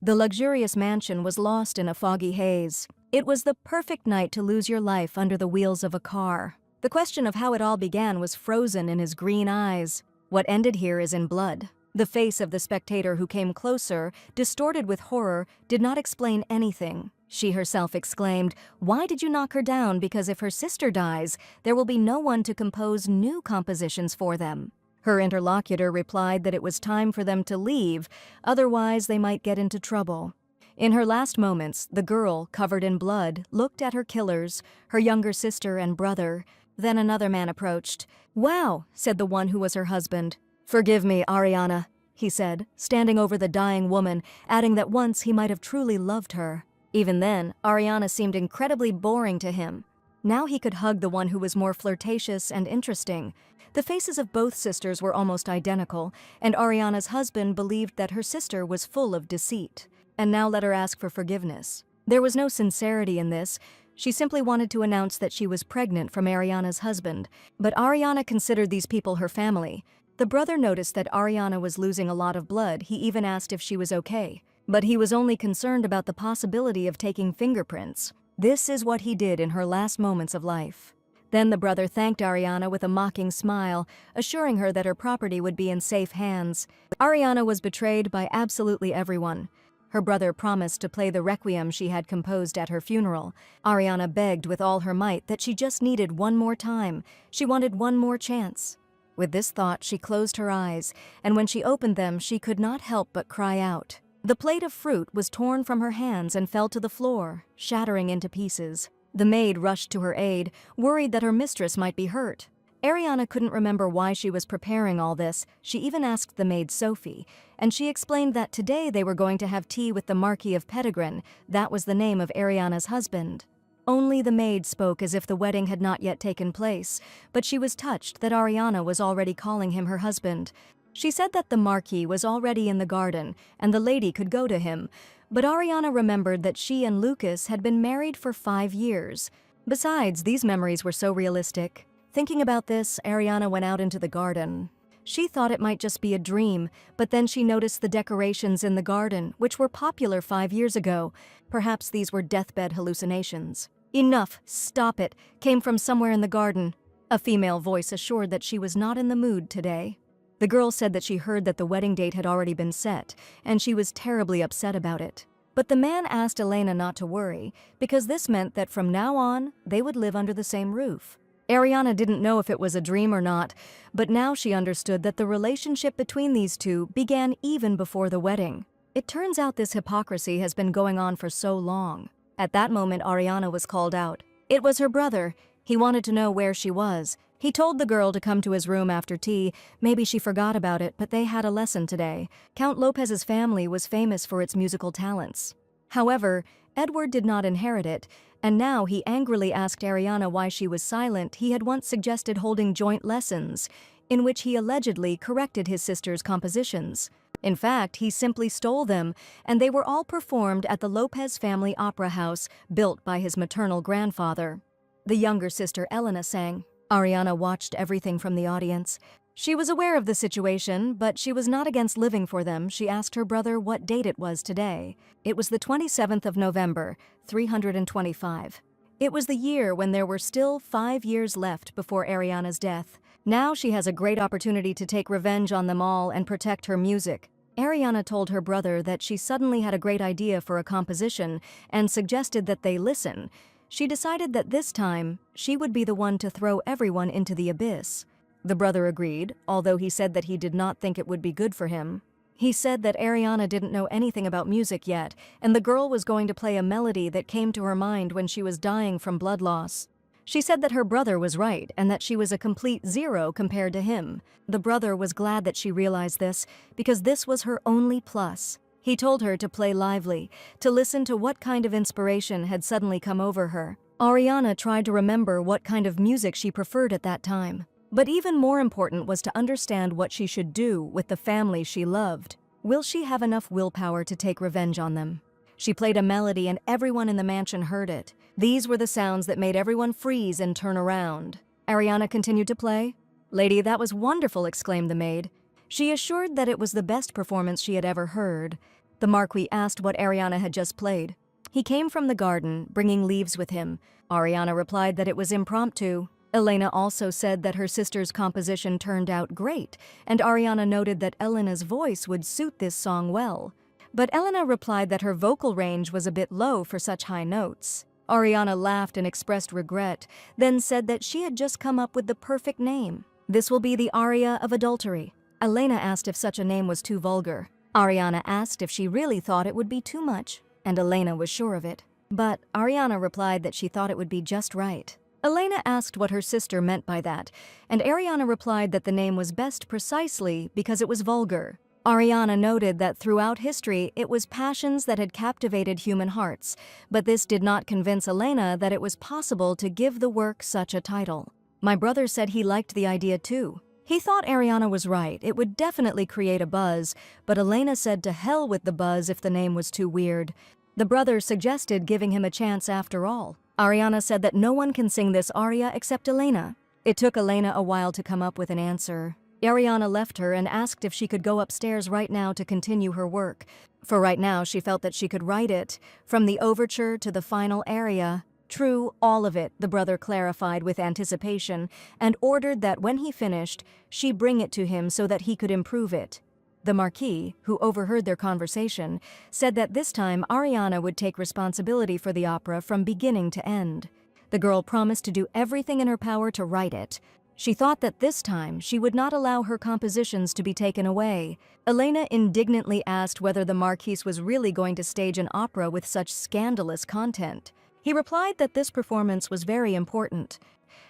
The luxurious mansion was lost in a foggy haze. It was the perfect night to lose your life under the wheels of a car. The question of how it all began was frozen in his green eyes. What ended here is in blood. The face of the spectator who came closer, distorted with horror, did not explain anything. She herself exclaimed, "Why did you knock her down? Because if her sister dies, there will be no one to compose new compositions for them." Her interlocutor replied that it was time for them to leave, otherwise they might get into trouble. In her last moments, the girl, covered in blood, looked at her killers, her younger sister and brother. Then another man approached. "Wow," said the one who was her husband. "Forgive me, Ariana," he said, standing over the dying woman, adding that once he might have truly loved her. Even then, Ariana seemed incredibly boring to him. Now he could hug the one who was more flirtatious and interesting. The faces of both sisters were almost identical, and Ariana's husband believed that her sister was full of deceit, and now let her ask for forgiveness. There was no sincerity in this. She simply wanted to announce that she was pregnant from Ariana's husband, but Ariana considered these people her family. The brother noticed that Ariana was losing a lot of blood. He even asked if she was okay, but he was only concerned about the possibility of taking fingerprints. This is what he did in her last moments of life. Then the brother thanked Ariana with a mocking smile, assuring her that her property would be in safe hands. Ariana was betrayed by absolutely everyone. Her brother promised to play the requiem she had composed at her funeral. Ariana begged with all her might that she just needed one more time. She wanted one more chance. With this thought, she closed her eyes, and when she opened them, she could not help but cry out. The plate of fruit was torn from her hands and fell to the floor, shattering into pieces. The maid rushed to her aid, worried that her mistress might be hurt. Ariana couldn't remember why she was preparing all this. She even asked the maid Sophie, and she explained that today they were going to have tea with the Marquis of Pettigrew. That was the name of Ariana's husband. Only the maid spoke as if the wedding had not yet taken place, but she was touched that Ariana was already calling him her husband. She said that the Marquis was already in the garden, and the lady could go to him, but Ariana remembered that she and Lucas had been married for 5 years. Besides, these memories were so realistic. Thinking about this, Ariana went out into the garden. She thought it might just be a dream, but then she noticed the decorations in the garden, which were popular 5 years ago. Perhaps these were deathbed hallucinations. "Enough, stop it," came from somewhere in the garden. A female voice assured that she was not in the mood today. The girl said that she heard that the wedding date had already been set, and she was terribly upset about it. But the man asked Elena not to worry, because this meant that from now on, they would live under the same roof. Ariana didn't know if it was a dream or not, but now she understood that the relationship between these two began even before the wedding. It turns out this hypocrisy has been going on for so long. At that moment, Ariana was called out. It was her brother. He wanted to know where she was. He told the girl to come to his room after tea. Maybe she forgot about it, but they had a lesson today. Count Lopez's family was famous for its musical talents. However, Edward did not inherit it, and now he angrily asked Ariana why she was silent. He had once suggested holding joint lessons, in which he allegedly corrected his sister's compositions. In fact, he simply stole them, and they were all performed at the Lopez family opera house, built by his maternal grandfather. The younger sister Elena sang. Ariana watched everything from the audience. She was aware of the situation, but she was not against living for them. She asked her brother what date it was today. It was the 27th of November, 325. It was the year when there were still 5 years left before Ariana's death. Now she has a great opportunity to take revenge on them all and protect her music. Ariana told her brother that she suddenly had a great idea for a composition and suggested that they listen. She decided that this time, she would be the one to throw everyone into the abyss. The brother agreed, although he said that he did not think it would be good for him. He said that Ariana didn't know anything about music yet, and the girl was going to play a melody that came to her mind when she was dying from blood loss. She said that her brother was right, and that she was a complete zero compared to him. The brother was glad that she realized this, because this was her only plus. He told her to play lively, to listen to what kind of inspiration had suddenly come over her. Ariana tried to remember what kind of music she preferred at that time. But even more important was to understand what she should do with the family she loved. Will she have enough willpower to take revenge on them? She played a melody and everyone in the mansion heard it. These were the sounds that made everyone freeze and turn around. Ariana continued to play. "Lady, that was wonderful," exclaimed the maid. She assured that it was the best performance she had ever heard. The Marquis asked what Ariana had just played. He came from the garden, bringing leaves with him. Ariana replied that it was impromptu. Elena also said that her sister's composition turned out great, and Ariana noted that Elena's voice would suit this song well. But Elena replied that her vocal range was a bit low for such high notes. Ariana laughed and expressed regret, then said that she had just come up with the perfect name. This will be the aria of adultery. Elena asked if such a name was too vulgar. Ariana asked if she really thought it would be too much, and Elena was sure of it. But Ariana replied that she thought it would be just right. Elena asked what her sister meant by that, and Ariana replied that the name was best precisely because it was vulgar. Ariana noted that throughout history it was passions that had captivated human hearts, but this did not convince Elena that it was possible to give the work such a title. My brother said he liked the idea too. He thought Ariana was right, it would definitely create a buzz, but Elena said to hell with the buzz if the name was too weird. The brother suggested giving him a chance after all. Ariana said that no one can sing this aria except Elena. It took Elena a while to come up with an answer. Ariana left her and asked if she could go upstairs right now to continue her work. For right now, she felt that she could write it, from the overture to the final aria. True, all of it, the brother clarified with anticipation, and ordered that when he finished, she bring it to him so that he could improve it. The Marquis, who overheard their conversation, said that this time Ariana would take responsibility for the opera from beginning to end. The girl promised to do everything in her power to write it. She thought that this time she would not allow her compositions to be taken away. Elena indignantly asked whether the Marquis was really going to stage an opera with such scandalous content. He replied that this performance was very important.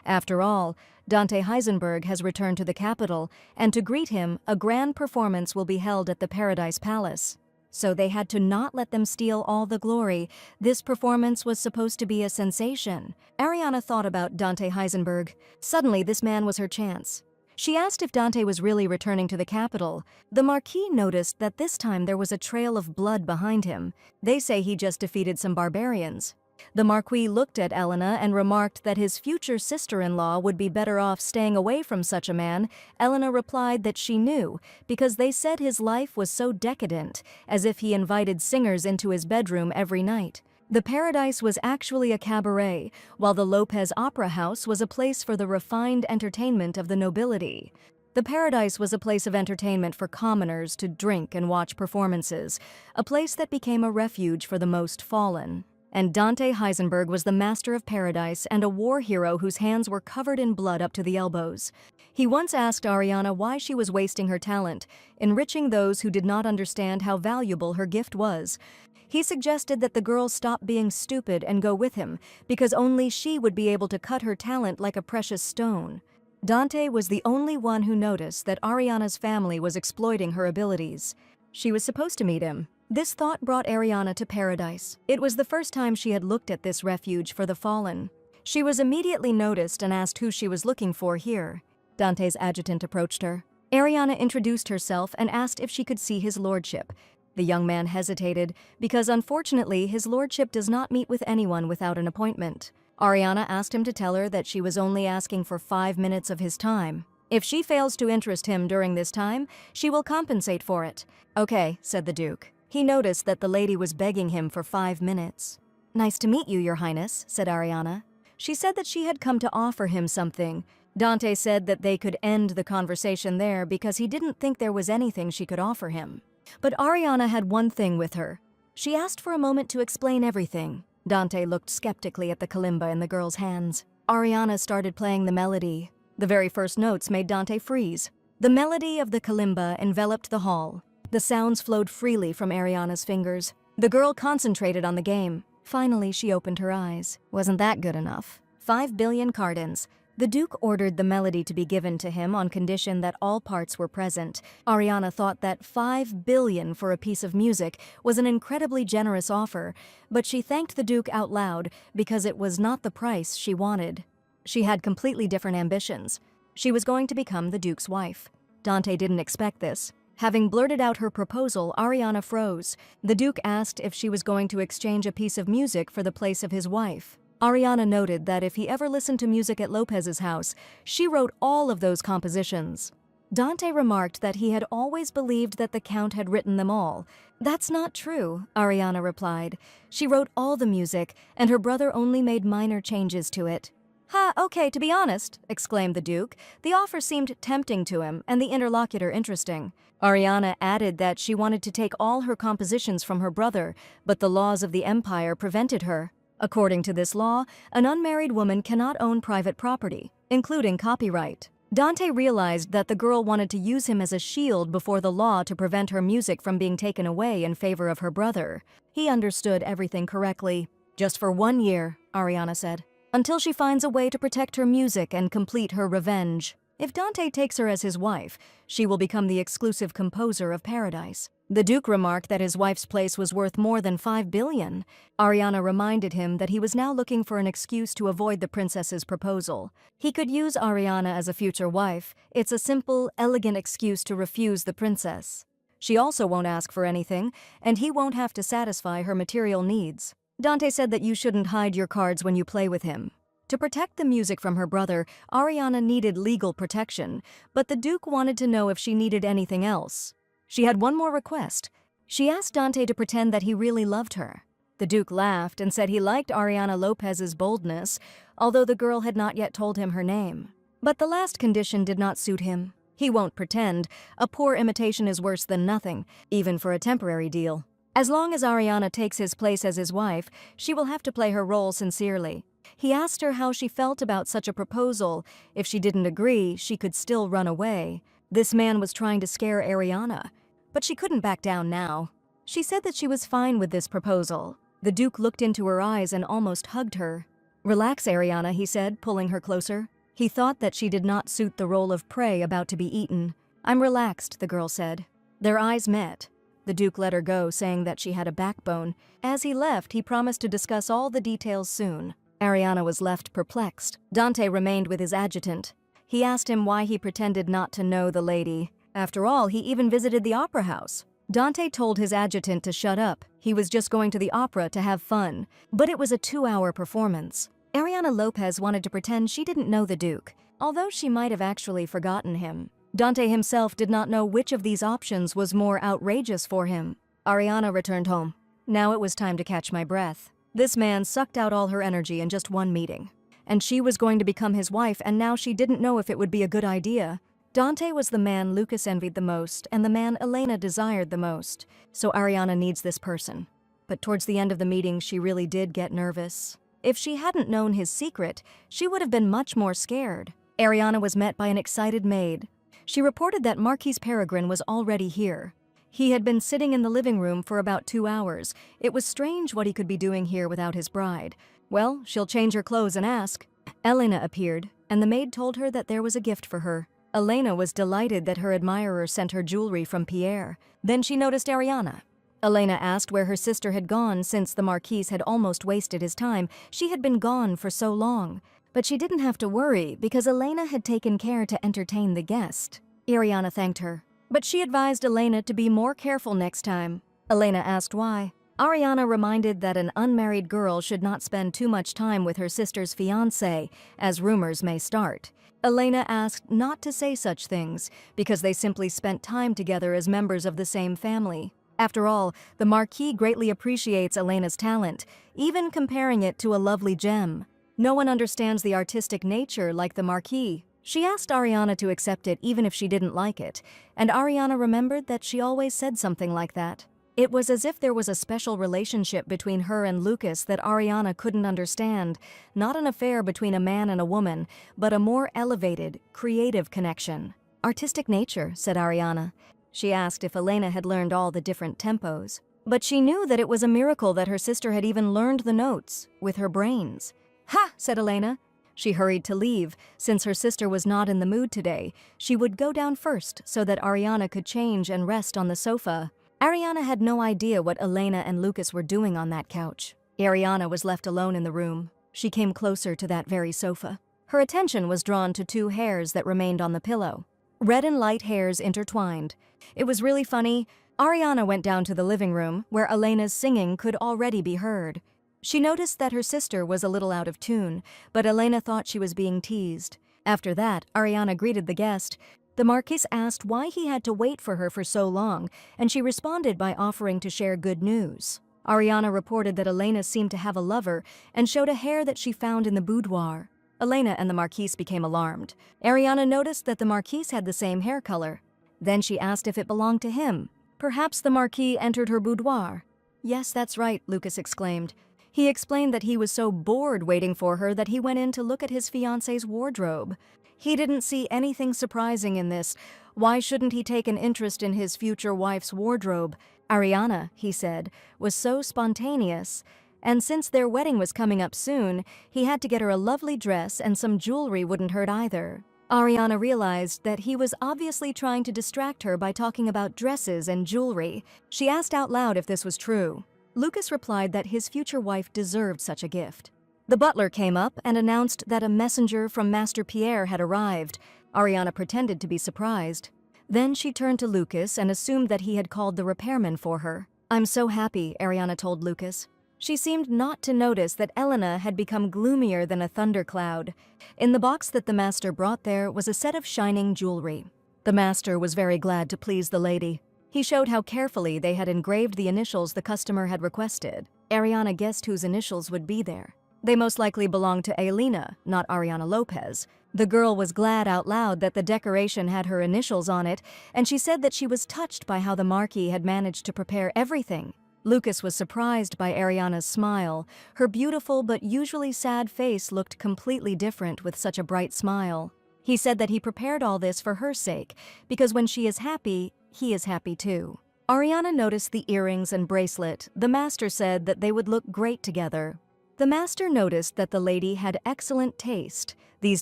After all, Dante Heisenberg has returned to the capital, and to greet him, a grand performance will be held at the Paradise Palace. So they had to not let them steal all the glory. This performance was supposed to be a sensation. Ariana thought about Dante Heisenberg. Suddenly, this man was her chance. She asked if Dante was really returning to the capital. The Marquis noticed that this time there was a trail of blood behind him. They say he just defeated some barbarians. The Marquis looked at Elena and remarked that his future sister-in-law would be better off staying away from such a man. Elena replied that she knew, because they said his life was so decadent, as if he invited singers into his bedroom every night. The Paradise was actually a cabaret, while the Lopez Opera House was a place for the refined entertainment of the nobility. The Paradise was a place of entertainment for commoners to drink and watch performances, a place that became a refuge for the most fallen. And Dante Heisenberg was the master of paradise and a war hero whose hands were covered in blood up to the elbows. He once asked Ariana why she was wasting her talent, enriching those who did not understand how valuable her gift was. He suggested that the girl stop being stupid and go with him, because only she would be able to cut her talent like a precious stone. Dante was the only one who noticed that Ariana's family was exploiting her abilities. She was supposed to meet him. This thought brought Ariana to Paradise. It was the first time she had looked at this refuge for the fallen. She was immediately noticed and asked who she was looking for here. Dante's adjutant approached her. Ariana introduced herself and asked if she could see his lordship. The young man hesitated, because unfortunately his lordship does not meet with anyone without an appointment. Ariana asked him to tell her that she was only asking for 5 minutes of his time. If she fails to interest him during this time, she will compensate for it. Okay, said the Duke. He noticed that the lady was begging him for 5 minutes. Nice to meet you, Your Highness, said Ariana. She said that she had come to offer him something. Dante said that they could end the conversation there because he didn't think there was anything she could offer him. But Ariana had one thing with her. She asked for a moment to explain everything. Dante looked skeptically at the kalimba in the girl's hands. Ariana started playing the melody. The very first notes made Dante freeze. The melody of the kalimba enveloped the hall. The sounds flowed freely from Ariana's fingers. The girl concentrated on the game. Finally, she opened her eyes. Wasn't that good enough? 5 billion cardins. The Duke ordered the melody to be given to him on condition that all parts were present. Ariana thought that 5 billion for a piece of music was an incredibly generous offer, but she thanked the Duke out loud because it was not the price she wanted. She had completely different ambitions. She was going to become the Duke's wife. Dante didn't expect this. Having blurted out her proposal, Ariana froze. The Duke asked if she was going to exchange a piece of music for the place of his wife. Ariana noted that if he ever listened to music at Lopez's house, she wrote all of those compositions. Dante remarked that he had always believed that the Count had written them all. "That's not true," Ariana replied. "She wrote all the music, and her brother only made minor changes to it." "Ha, okay, to be honest," exclaimed the Duke. The offer seemed tempting to him, and the interlocutor interesting. Ariana added that she wanted to take all her compositions from her brother, but the laws of the Empire prevented her. According to this law, an unmarried woman cannot own private property, including copyright. Dante realized that the girl wanted to use him as a shield before the law to prevent her music from being taken away in favor of her brother. He understood everything correctly. "Just for 1 year," Ariana said, "until she finds a way to protect her music and complete her revenge. If Dante takes her as his wife, she will become the exclusive composer of Paradise." The Duke remarked that his wife's place was worth more than 5 billion. Ariana reminded him that he was now looking for an excuse to avoid the princess's proposal. He could use Ariana as a future wife. It's a simple, elegant excuse to refuse the princess. She also won't ask for anything, and he won't have to satisfy her material needs. Dante said that you shouldn't hide your cards when you play with him. To protect the music from her brother, Ariana needed legal protection, but the Duke wanted to know if she needed anything else. She had one more request. She asked Dante to pretend that he really loved her. The Duke laughed and said he liked Ariana Lopez's boldness, although the girl had not yet told him her name. But the last condition did not suit him. He won't pretend. A poor imitation is worse than nothing, even for a temporary deal. As long as Ariana takes his place as his wife, she will have to play her role sincerely. He asked her how she felt about such a proposal. If she didn't agree, she could still run away. This man was trying to scare Ariana, but she couldn't back down now. She said that she was fine with this proposal. The Duke looked into her eyes and almost hugged her. "Relax, Ariana," he said, pulling her closer. He thought that she did not suit the role of prey about to be eaten. "I'm relaxed," the girl said. Their eyes met. The Duke let her go, saying that she had a backbone. As he left, he promised to discuss all the details soon. Ariana was left perplexed. Dante remained with his adjutant. He asked him why he pretended not to know the lady. After all, he even visited the opera house. Dante told his adjutant to shut up. He was just going to the opera to have fun. But it was a 2-hour performance. Ariana Lopez wanted to pretend she didn't know the Duke, although she might have actually forgotten him. Dante himself did not know which of these options was more outrageous for him. Ariana returned home. Now it was time to catch my breath. This man sucked out all her energy in just one meeting. And she was going to become his wife, and now she didn't know if it would be a good idea. Dante was the man Lucas envied the most, and the man Elena desired the most. So Ariana needs this person. But towards the end of the meeting, she really did get nervous. If she hadn't known his secret, she would have been much more scared. Ariana was met by an excited maid. She reported that Marquis Peregrine was already here. He had been sitting in the living room for about 2 hours. It was strange what he could be doing here without his bride. Well, she'll change her clothes and ask. Elena appeared, and the maid told her that there was a gift for her. Elena was delighted that her admirer sent her jewelry from Pierre. Then she noticed Ariana. Elena asked where her sister had gone since the Marquis had almost wasted his time. She had been gone for so long. But she didn't have to worry because Elena had taken care to entertain the guest. Ariana thanked her, but she advised Elena to be more careful next time. Elena asked why. Ariana reminded that an unmarried girl should not spend too much time with her sister's fiancé, as rumors may start. Elena asked not to say such things because they simply spent time together as members of the same family. After all, the Marquis greatly appreciates Elena's talent, even comparing it to a lovely gem. No one understands the artistic nature like the Marquis. She asked Ariana to accept it even if she didn't like it, and Ariana remembered that she always said something like that. It was as if there was a special relationship between her and Lucas that Ariana couldn't understand, not an affair between a man and a woman, but a more elevated, creative connection. "Artistic nature," said Ariana. She asked if Elena had learned all the different tempos, but she knew that it was a miracle that her sister had even learned the notes with her brains. "Ha!" said Elena. She hurried to leave. Since her sister was not in the mood today, she would go down first so that Ariana could change and rest on the sofa. Ariana had no idea what Elena and Lucas were doing on that couch. Ariana was left alone in the room. She came closer to that very sofa. Her attention was drawn to 2 hairs that remained on the pillow. Red and light hairs intertwined. It was really funny. Ariana went down to the living room, where Elena's singing could already be heard. She noticed that her sister was a little out of tune, but Elena thought she was being teased. After that, Ariana greeted the guest. The Marquise asked why he had to wait for her for so long, and she responded by offering to share good news. Ariana reported that Elena seemed to have a lover and showed a hair that she found in the boudoir. Elena and the Marquise became alarmed. Ariana noticed that the Marquise had the same hair color. Then she asked if it belonged to him. Perhaps the Marquis entered her boudoir. "Yes, that's right," Lucas exclaimed. He explained that he was so bored waiting for her that he went in to look at his fiancée's wardrobe. He didn't see anything surprising in this. Why shouldn't he take an interest in his future wife's wardrobe? Ariana, he said, was so spontaneous. And since their wedding was coming up soon, he had to get her a lovely dress, and some jewelry wouldn't hurt either. Ariana realized that he was obviously trying to distract her by talking about dresses and jewelry. She asked out loud if this was true. Lucas replied that his future wife deserved such a gift. The butler came up and announced that a messenger from Master Pierre had arrived. Ariana pretended to be surprised. Then she turned to Lucas and assumed that he had called the repairman for her. "I'm so happy," Ariana told Lucas. She seemed not to notice that Elena had become gloomier than a thundercloud. In the box that the master brought there was a set of shining jewelry. The master was very glad to please the lady. He showed how carefully they had engraved the initials the customer had requested. Ariana guessed whose initials would be there. They most likely belonged to Elena, not Ariana Lopez. The girl was glad out loud that the decoration had her initials on it, and she said that she was touched by how the Marquis had managed to prepare everything. Lucas was surprised by Ariana's smile. Her beautiful but usually sad face looked completely different with such a bright smile. He said that he prepared all this for her sake, because when she is happy, he is happy too. Ariana noticed the earrings and bracelet. The master said that they would look great together. The master noticed that the lady had excellent taste. These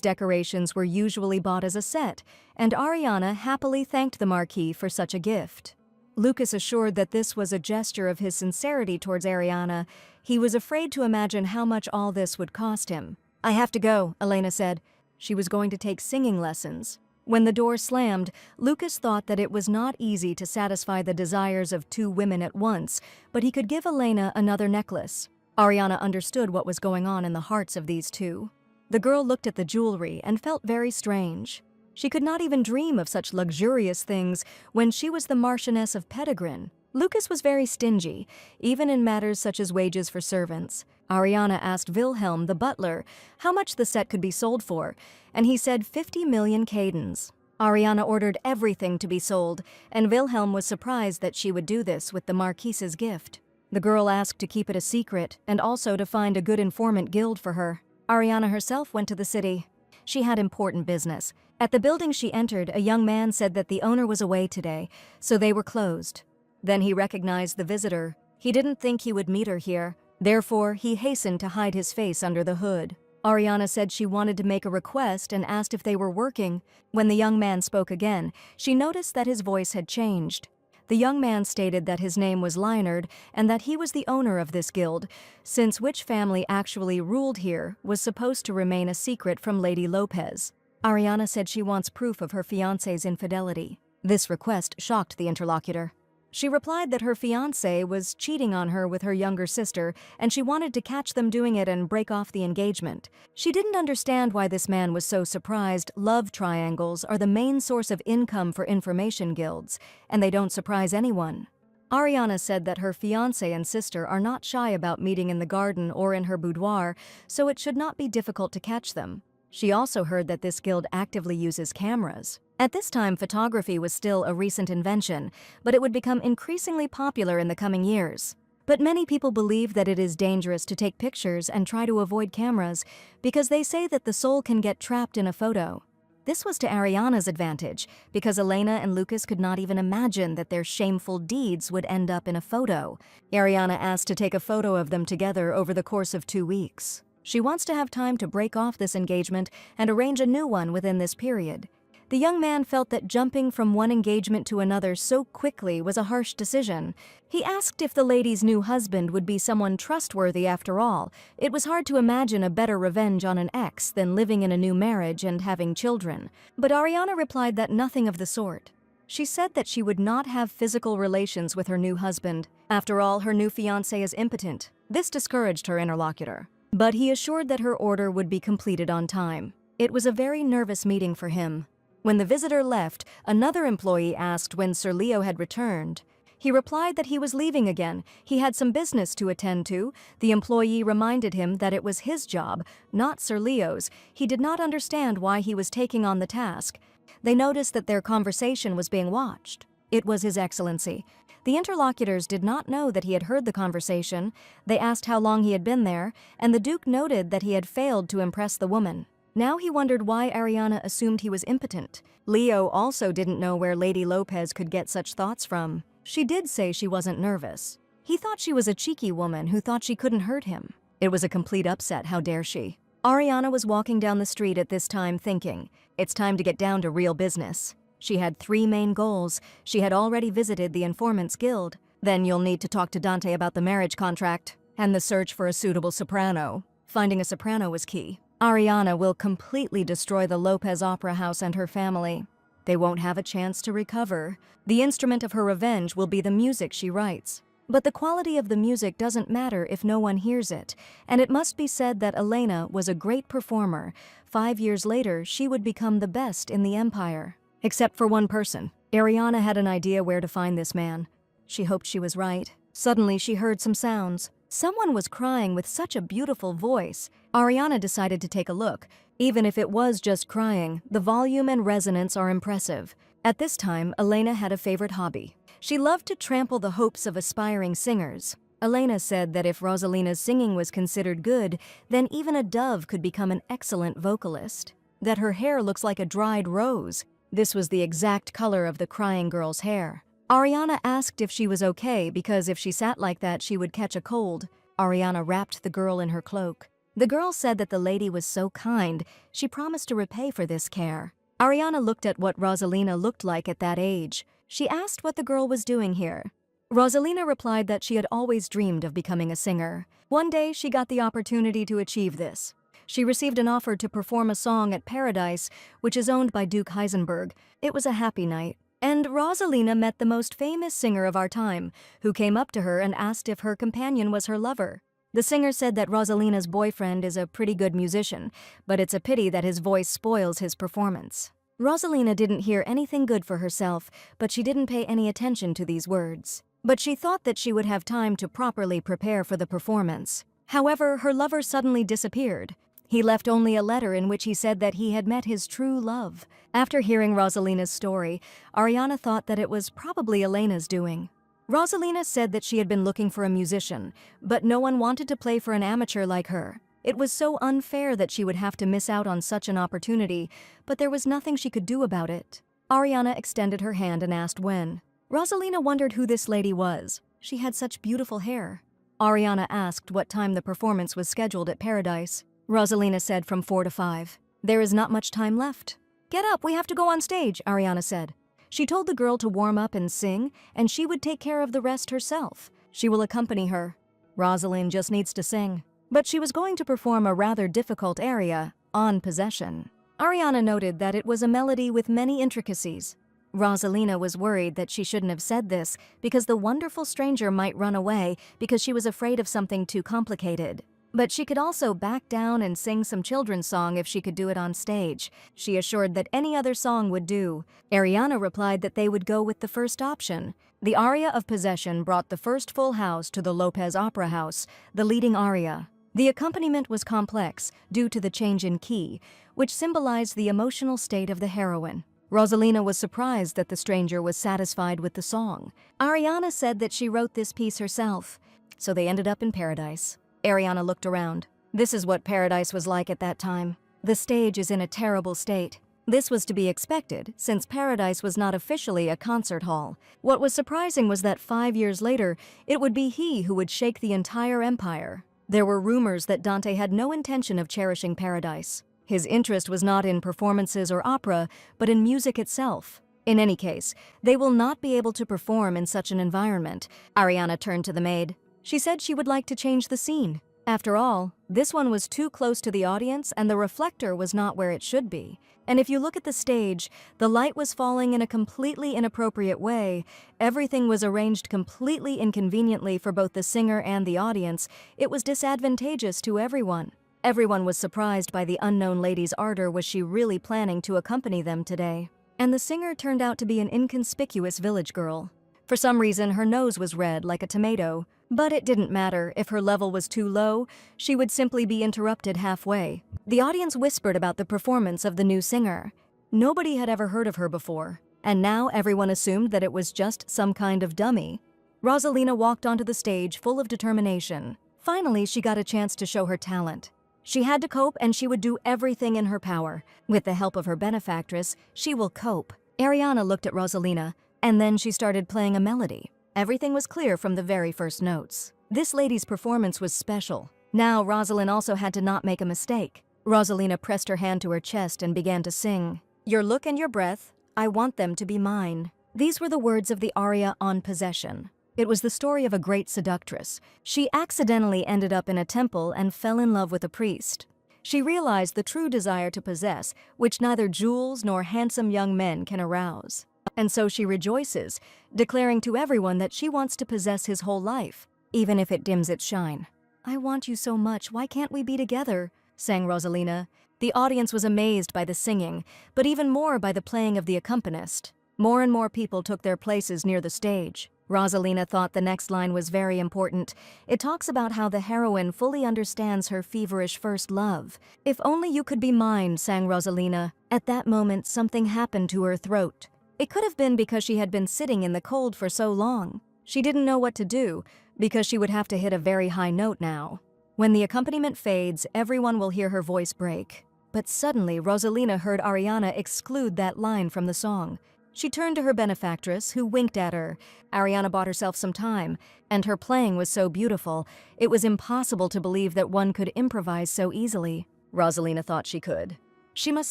decorations were usually bought as a set, and Ariana happily thanked the Marquis for such a gift. Lucas assured that this was a gesture of his sincerity towards Ariana. He was afraid to imagine how much all this would cost him. "I have to go," Elena said. She was going to take singing lessons. When the door slammed, Lucas thought that it was not easy to satisfy the desires of two women at once, but he could give Elena another necklace. Ariana understood what was going on in the hearts of these two. The girl looked at the jewelry and felt very strange. She could not even dream of such luxurious things when she was the Marchioness of Pettigrew. Lucas was very stingy, even in matters such as wages for servants. Ariana asked Wilhelm, the butler, how much the set could be sold for, and he said 50 million cadens. Ariana ordered everything to be sold, and Wilhelm was surprised that she would do this with the Marquise's gift. The girl asked to keep it a secret and also to find a good informant guild for her. Ariana herself went to the city. She had important business. At the building she entered, a young man said that the owner was away today, so they were closed. Then he recognized the visitor. He didn't think he would meet her here. Therefore, he hastened to hide his face under the hood. Ariana said she wanted to make a request and asked if they were working. When the young man spoke again, she noticed that his voice had changed. The young man stated that his name was Leonard and that he was the owner of this guild, since which family actually ruled here was supposed to remain a secret from Lady Lopez. Ariana said she wants proof of her fiancé's infidelity. This request shocked the interlocutor. She replied that her fiancé was cheating on her with her younger sister, and she wanted to catch them doing it and break off the engagement. She didn't understand why this man was so surprised. Love triangles are the main source of income for information guilds, and they don't surprise anyone. Ariana said that her fiancé and sister are not shy about meeting in the garden or in her boudoir, so it should not be difficult to catch them. She also heard that this guild actively uses cameras. At this time, photography was still a recent invention, but it would become increasingly popular in the coming years. But many people believe that it is dangerous to take pictures and try to avoid cameras because they say that the soul can get trapped in a photo. This was to Ariana's advantage because Elena and Lucas could not even imagine that their shameful deeds would end up in a photo. Ariana asked to take a photo of them together over the course of 2 weeks. She wants to have time to break off this engagement and arrange a new one within this period. The young man felt that jumping from one engagement to another so quickly was a harsh decision. He asked if the lady's new husband would be someone trustworthy after all. It was hard to imagine a better revenge on an ex than living in a new marriage and having children. But Ariana replied that nothing of the sort. She said that she would not have physical relations with her new husband. After all, her new fiancé is impotent. This discouraged her interlocutor. But he assured that her order would be completed on time. It was a very nervous meeting for him. When the visitor left, another employee asked when Sir Leo had returned. He replied that he was leaving again. He had some business to attend to. The employee reminded him that it was his job, not Sir Leo's. He did not understand why he was taking on the task. They noticed that their conversation was being watched. It was His Excellency. The interlocutors did not know that he had heard the conversation. They asked how long he had been there, and the Duke noted that he had failed to impress the woman. Now he wondered why Ariana assumed he was impotent. Leo also didn't know where Lady Lopez could get such thoughts from. She did say she wasn't nervous. He thought she was a cheeky woman who thought she couldn't hurt him. It was a complete upset, how dare she. Ariana was walking down the street at this time thinking, it's time to get down to real business. She had 3 main goals. She had already visited the Informants Guild. Then you'll need to talk to Dante about the marriage contract and the search for a suitable soprano. Finding a soprano was key. Ariana will completely destroy the Lopez Opera House and her family. They won't have a chance to recover. The instrument of her revenge will be the music she writes. But the quality of the music doesn't matter if no one hears it, and it must be said that Elena was a great performer. 5 years later, she would become the best in the Empire. Except for one person. Ariana had an idea where to find this man. She hoped she was right. Suddenly, she heard some sounds. Someone was crying with such a beautiful voice. Ariana decided to take a look. Even if it was just crying, the volume and resonance are impressive. At this time, Elena had a favorite hobby. She loved to trample the hopes of aspiring singers. Elena said that if Rosalina's singing was considered good, then even a dove could become an excellent vocalist. That her hair looks like a dried rose. This was the exact color of the crying girl's hair. Ariana asked if she was okay because if she sat like that, she would catch a cold. Ariana wrapped the girl in her cloak. The girl said that the lady was so kind, she promised to repay for this care. Ariana looked at what Rosalina looked like at that age. She asked what the girl was doing here. Rosalina replied that she had always dreamed of becoming a singer. One day, she got the opportunity to achieve this. She received an offer to perform a song at Paradise, which is owned by Duke Heisenberg. It was a happy night. And Rosalina met the most famous singer of our time, who came up to her and asked if her companion was her lover. The singer said that Rosalina's boyfriend is a pretty good musician, but it's a pity that his voice spoils his performance. Rosalina didn't hear anything good for herself, but she didn't pay any attention to these words. But she thought that she would have time to properly prepare for the performance. However, her lover suddenly disappeared. He left only a letter in which he said that he had met his true love. After hearing Rosalina's story, Ariana thought that it was probably Elena's doing. Rosalina said that she had been looking for a musician, but no one wanted to play for an amateur like her. It was so unfair that she would have to miss out on such an opportunity, but there was nothing she could do about it. Ariana extended her hand and asked when. Rosalina wondered who this lady was. She had such beautiful hair. Ariana asked what time the performance was scheduled at Paradise. Rosalina said from 4 to 5. There is not much time left. Get up, we have to go on stage, Ariana said. She told the girl to warm up and sing, and she would take care of the rest herself. She will accompany her. Rosalind just needs to sing. But she was going to perform a rather difficult aria, On Possession. Ariana noted that it was a melody with many intricacies. Rosalina was worried that she shouldn't have said this because the wonderful stranger might run away because she was afraid of something too complicated. But she could also back down and sing some children's song if she could do it on stage. She assured that any other song would do. Ariana replied that they would go with the first option. The aria of Possession brought the first full house to the Lopez Opera House, the leading aria. The accompaniment was complex due to the change in key, which symbolized the emotional state of the heroine. Rosalina was surprised that the stranger was satisfied with the song. Ariana said that she wrote this piece herself, so they ended up in Paradise. Ariana looked around. This is what Paradise was like at that time. The stage is in a terrible state. This was to be expected, since Paradise was not officially a concert hall. What was surprising was that 5 years later, it would be he who would shake the entire empire. There were rumors that Dante had no intention of cherishing Paradise. His interest was not in performances or opera, but in music itself. In any case, they will not be able to perform in such an environment. Ariana turned to the maid. She said she would like to change the scene. After all, this one was too close to the audience and the reflector was not where it should be. And if you look at the stage, the light was falling in a completely inappropriate way. Everything was arranged completely inconveniently for both the singer and the audience. It was disadvantageous to everyone. Everyone was surprised by the unknown lady's ardor. Was she really planning to accompany them today? and the singer turned out to be an inconspicuous village girl. For some reason, her nose was red like a tomato, but it didn't matter. If her level was too low, she would simply be interrupted halfway. The audience whispered about the performance of the new singer. Nobody had ever heard of her before, and now everyone assumed that it was just some kind of dummy. Rosalina walked onto the stage full of determination. Finally, she got a chance to show her talent. She had to cope, and she would do everything in her power. With the help of her benefactress, she will cope. Ariana looked at Rosalina, and then she started playing a melody. Everything was clear from the very first notes. This lady's performance was special. Now Rosalind also had to not make a mistake. Rosalina pressed her hand to her chest and began to sing. "Your look and your breath, I want them to be mine." These were the words of the aria On Possession. It was the story of a great seductress. She accidentally ended up in a temple and fell in love with a priest. She realized the true desire to possess, which neither jewels nor handsome young men can arouse. And so she rejoices, declaring to everyone that she wants to possess his whole life, even if it dims its shine. "I want you so much, why can't we be together?" sang Rosalina. The audience was amazed by the singing, but even more by the playing of the accompanist. More and more people took their places near the stage. Rosalina thought the next line was very important. It talks about how the heroine fully understands her feverish first love. "If only you could be mine," sang Rosalina. At that moment, something happened to her throat. It could have been because she had been sitting in the cold for so long. She didn't know what to do, because she would have to hit a very high note now. When the accompaniment fades, everyone will hear her voice break. But suddenly, Rosalina heard Ariana exclude that line from the song. She turned to her benefactress, who winked at her. Ariana bought herself some time, and her playing was so beautiful, it was impossible to believe that one could improvise so easily. Rosalina thought she could. She must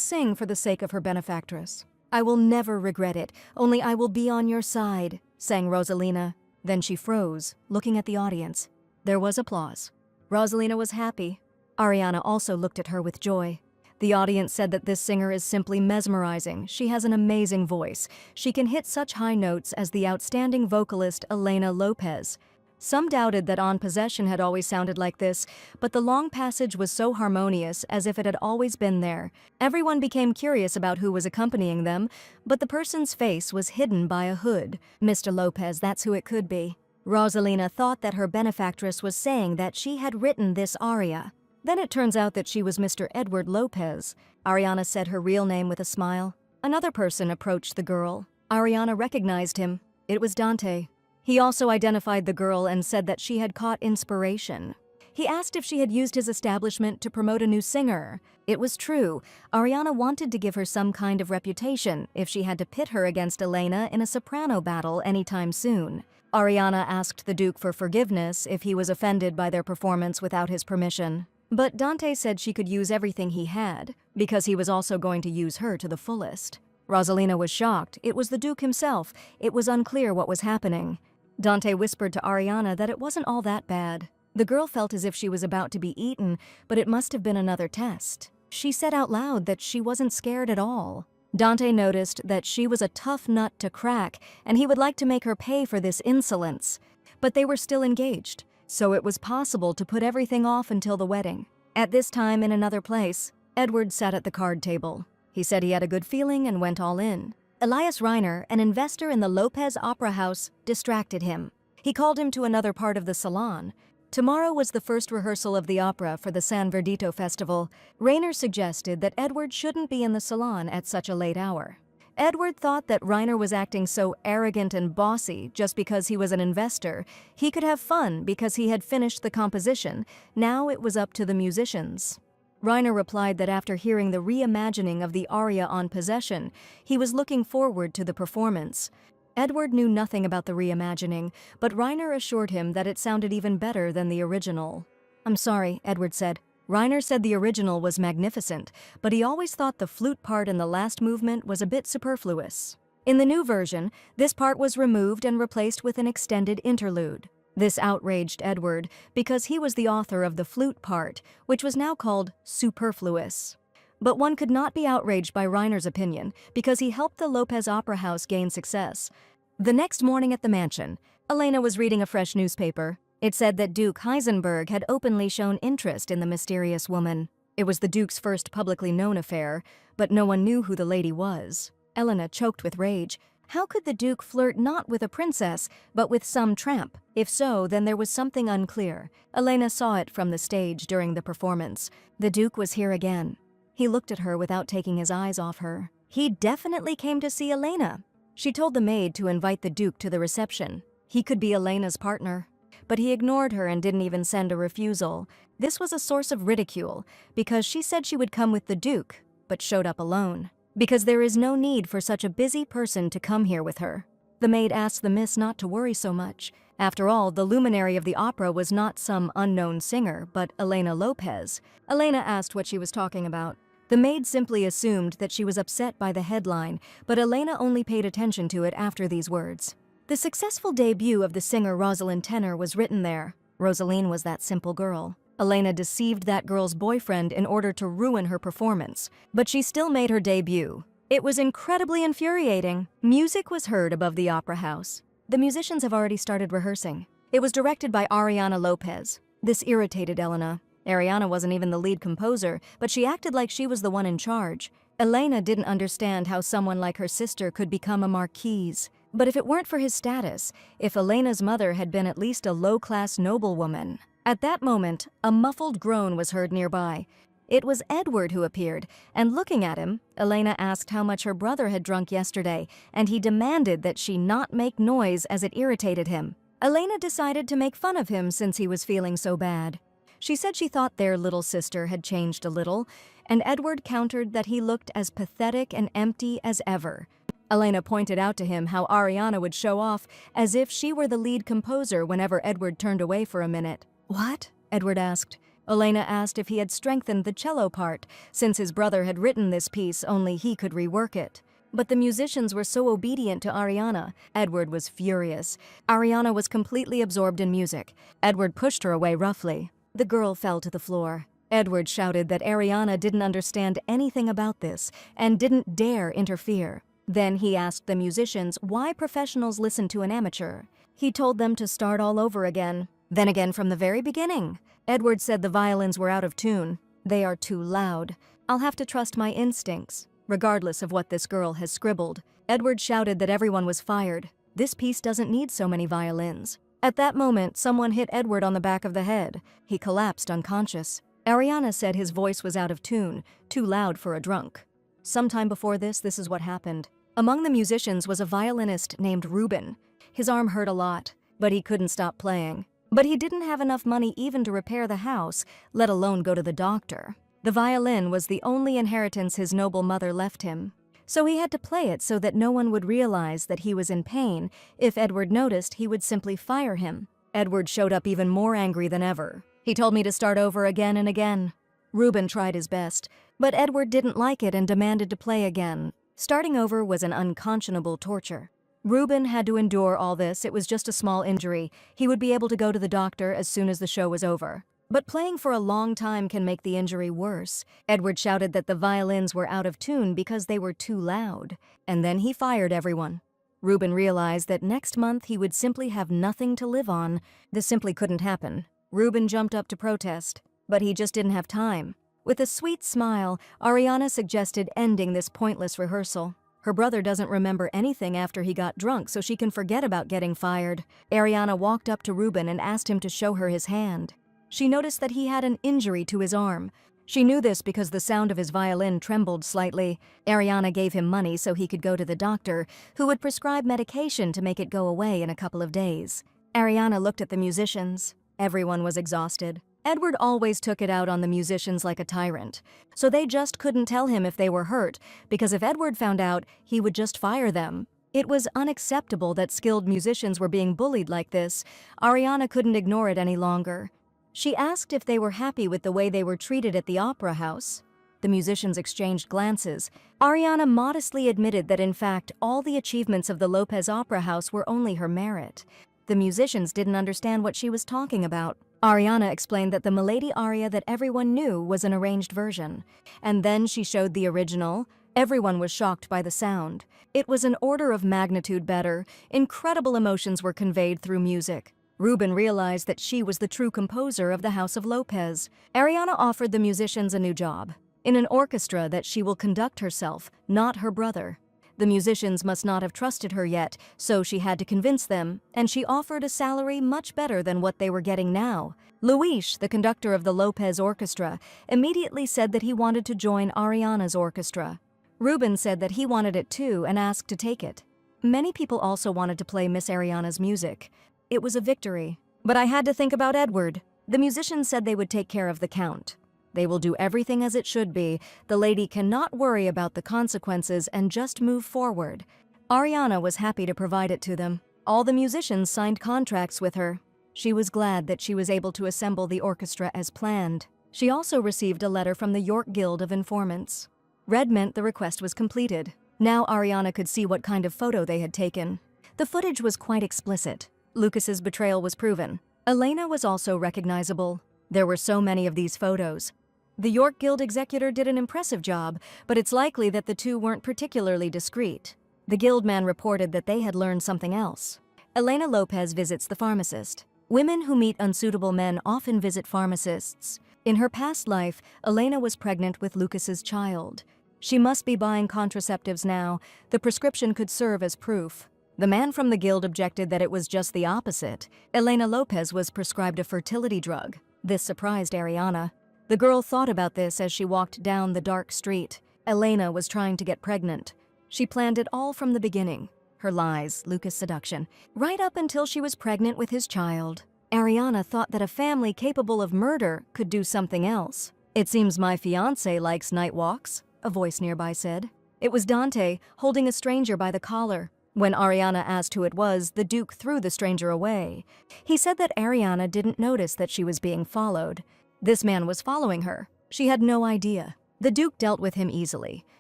sing for the sake of her benefactress. "I will never regret it, only I will be on your side," sang Rosalina. Then she froze, looking at the audience. There was applause. Rosalina was happy. Ariana also looked at her with joy. The audience said that this singer is simply mesmerizing. She has an amazing voice. She can hit such high notes as the outstanding vocalist Elena Lopez. Some doubted that On Possession had always sounded like this, but the long passage was so harmonious, as if it had always been there. Everyone became curious about who was accompanying them, but the person's face was hidden by a hood. "Mr. Lopez, that's who it could be." Rosalina thought that her benefactress was saying that she had written this aria. Then it turns out that she was Mr. Edward Lopez. Ariana said her real name with a smile. Another person approached the girl. Ariana recognized him. It was Dante. He also identified the girl and said that she had caught inspiration. He asked if she had used his establishment to promote a new singer. It was true. Ariana wanted to give her some kind of reputation if she had to pit her against Elena in a soprano battle anytime soon. Ariana asked the Duke for forgiveness if he was offended by their performance without his permission. But Dante said she could use everything he had, because he was also going to use her to the fullest. Rosalina was shocked. It was the Duke himself. It was unclear what was happening. Dante whispered to Ariana that it wasn't all that bad. The girl felt as if she was about to be eaten, but it must have been another test. She said out loud that she wasn't scared at all. Dante noticed that she was a tough nut to crack, and he would like to make her pay for this insolence. But they were still engaged, so it was possible to put everything off until the wedding. At this time, in another place, Edward sat at the card table. He said he had a good feeling and went all in. Elias Reiner, an investor in the Lopez Opera House, distracted him. He called him to another part of the salon. Tomorrow was the first rehearsal of the opera for the San Verdito Festival. Reiner suggested that Edward shouldn't be in the salon at such a late hour. Edward thought that Reiner was acting so arrogant and bossy just because he was an investor. He could have fun because he had finished the composition. Now it was up to the musicians. Reiner replied that after hearing the reimagining of the aria On Possession, he was looking forward to the performance. Edward knew nothing about the reimagining, but Reiner assured him that it sounded even better than the original. "I'm sorry," Edward said. Reiner said the original was magnificent, but he always thought the flute part in the last movement was a bit superfluous. In the new version, this part was removed and replaced with an extended interlude. This outraged Edward because he was the author of the flute part, which was now called superfluous. But one could not be outraged by Reiner's opinion because he helped the Lopez Opera House gain success. The next morning at the mansion, Elena was reading a fresh newspaper. It said that Duke Heisenberg had openly shown interest in the mysterious woman. It was the Duke's first publicly known affair, but no one knew who the lady was. Elena choked with rage. How could the Duke flirt not with a princess, but with some tramp? If so, then there was something unclear. Elena saw it from the stage during the performance. The Duke was here again. He looked at her without taking his eyes off her. He definitely came to see Elena. She told the maid to invite the Duke to the reception. He could be Elena's partner. But he ignored her and didn't even send a refusal. This was a source of ridicule, because she said she would come with the Duke, but showed up alone. Because there is no need for such a busy person to come here with her. The maid asked the miss not to worry so much. After all, the luminary of the opera was not some unknown singer, but Elena Lopez. Elena asked what she was talking about. The maid simply assumed that she was upset by the headline, but Elena only paid attention to it after these words. The successful debut of the singer Rosalind Tenor was written there. Rosaline was that simple girl. Elena deceived that girl's boyfriend in order to ruin her performance, but she still made her debut. It was incredibly infuriating. Music was heard above the opera house. The musicians have already started rehearsing. It was directed by Ariana Lopez. This irritated Elena. Ariana wasn't even the lead composer, but she acted like she was the one in charge. Elena didn't understand how someone like her sister could become a marquise. But if it weren't for his status, if Elena's mother had been at least a low-class noblewoman. At that moment, a muffled groan was heard nearby. It was Edward who appeared, and looking at him, Elena asked how much her brother had drunk yesterday, and he demanded that she not make noise as it irritated him. Elena decided to make fun of him since he was feeling so bad. She said she thought their little sister had changed a little, and Edward countered that he looked as pathetic and empty as ever. Elena pointed out to him how Ariana would show off as if she were the lead composer whenever Edward turned away for a minute. "What?" Edward asked. Elena asked if he had strengthened the cello part, since his brother had written this piece, only he could rework it. But the musicians were so obedient to Ariana. Edward was furious. Ariana was completely absorbed in music. Edward pushed her away roughly. The girl fell to the floor. Edward shouted that Ariana didn't understand anything about this and didn't dare interfere. Then he asked the musicians why professionals listen to an amateur. He told them to start all over again. Then again from the very beginning. Edward said the violins were out of tune. They are too loud. I'll have to trust my instincts, regardless of what this girl has scribbled. Edward shouted that everyone was fired. This piece doesn't need so many violins. At that moment, someone hit Edward on the back of the head. He collapsed unconscious. Ariana said his voice was out of tune, too loud for a drunk. Sometime before this is what happened. Among the musicians was a violinist named Ruben. His arm hurt a lot, but he couldn't stop playing. But he didn't have enough money even to repair the house, let alone go to the doctor. The violin was the only inheritance his noble mother left him. So he had to play it so that no one would realize that he was in pain. If Edward noticed, he would simply fire him. Edward showed up even more angry than ever. He told me to start over again and again. Ruben tried his best, but Edward didn't like it and demanded to play again. Starting over was an unconscionable torture. Ruben had to endure all this. It was just a small injury. He would be able to go to the doctor as soon as the show was over. But playing for a long time can make the injury worse. Edward shouted that the violins were out of tune because they were too loud. And then he fired everyone. Ruben realized that next month he would simply have nothing to live on. This simply couldn't happen. Ruben jumped up to protest, but he just didn't have time. With a sweet smile, Ariana suggested ending this pointless rehearsal. Her brother doesn't remember anything after he got drunk, so she can forget about getting fired. Ariana walked up to Ruben and asked him to show her his hand. She noticed that he had an injury to his arm. She knew this because the sound of his violin trembled slightly. Ariana gave him money so he could go to the doctor, who would prescribe medication to make it go away in a couple of days. Ariana looked at the musicians. Everyone was exhausted. Edward always took it out on the musicians like a tyrant, so they just couldn't tell him if they were hurt, because if Edward found out, he would just fire them. It was unacceptable that skilled musicians were being bullied like this. Ariana couldn't ignore it any longer. She asked if they were happy with the way they were treated at the opera house. The musicians exchanged glances. Ariana modestly admitted that in fact all the achievements of the Lopez Opera House were only her merit. The musicians didn't understand what she was talking about. Ariana explained that the Milady aria that everyone knew was an arranged version. And then she showed the original. Everyone was shocked by the sound. It was an order of magnitude better. Incredible emotions were conveyed through music. Ruben realized that she was the true composer of the House of Lopez. Ariana offered the musicians a new job. In an orchestra that she will conduct herself, not her brother. The musicians must not have trusted her yet, so she had to convince them, and she offered a salary much better than what they were getting now. Luis, the conductor of the Lopez Orchestra, immediately said that he wanted to join Ariana's orchestra. Ruben said that he wanted it too and asked to take it. Many people also wanted to play Miss Ariana's music. It was a victory. But I had to think about Edward. The musicians said they would take care of the Count. They will do everything as it should be. The lady cannot worry about the consequences and just move forward. Ariana was happy to provide it to them. All the musicians signed contracts with her. She was glad that she was able to assemble the orchestra as planned. She also received a letter from the York Guild of Informants. Red meant the request was completed. Now Ariana could see what kind of photo they had taken. The footage was quite explicit. Lucas's betrayal was proven. Elena was also recognizable. There were so many of these photos. The York Guild executor did an impressive job, but it's likely that the two weren't particularly discreet. The guildman reported that they had learned something else. Elena Lopez visits the pharmacist. Women who meet unsuitable men often visit pharmacists. In her past life, Elena was pregnant with Lucas's child. She must be buying contraceptives now. The prescription could serve as proof. The man from the guild objected that it was just the opposite. Elena Lopez was prescribed a fertility drug. This surprised Ariana. The girl thought about this as she walked down the dark street. Elena was trying to get pregnant. She planned it all from the beginning. Her lies, Lucas' seduction, right up until she was pregnant with his child. Ariana thought that a family capable of murder could do something else. "It seems my fiancé likes night walks," a voice nearby said. It was Dante, holding a stranger by the collar. When Ariana asked who it was, the Duke threw the stranger away. He said that Ariana didn't notice that she was being followed. This man was following her. She had no idea. The Duke dealt with him easily.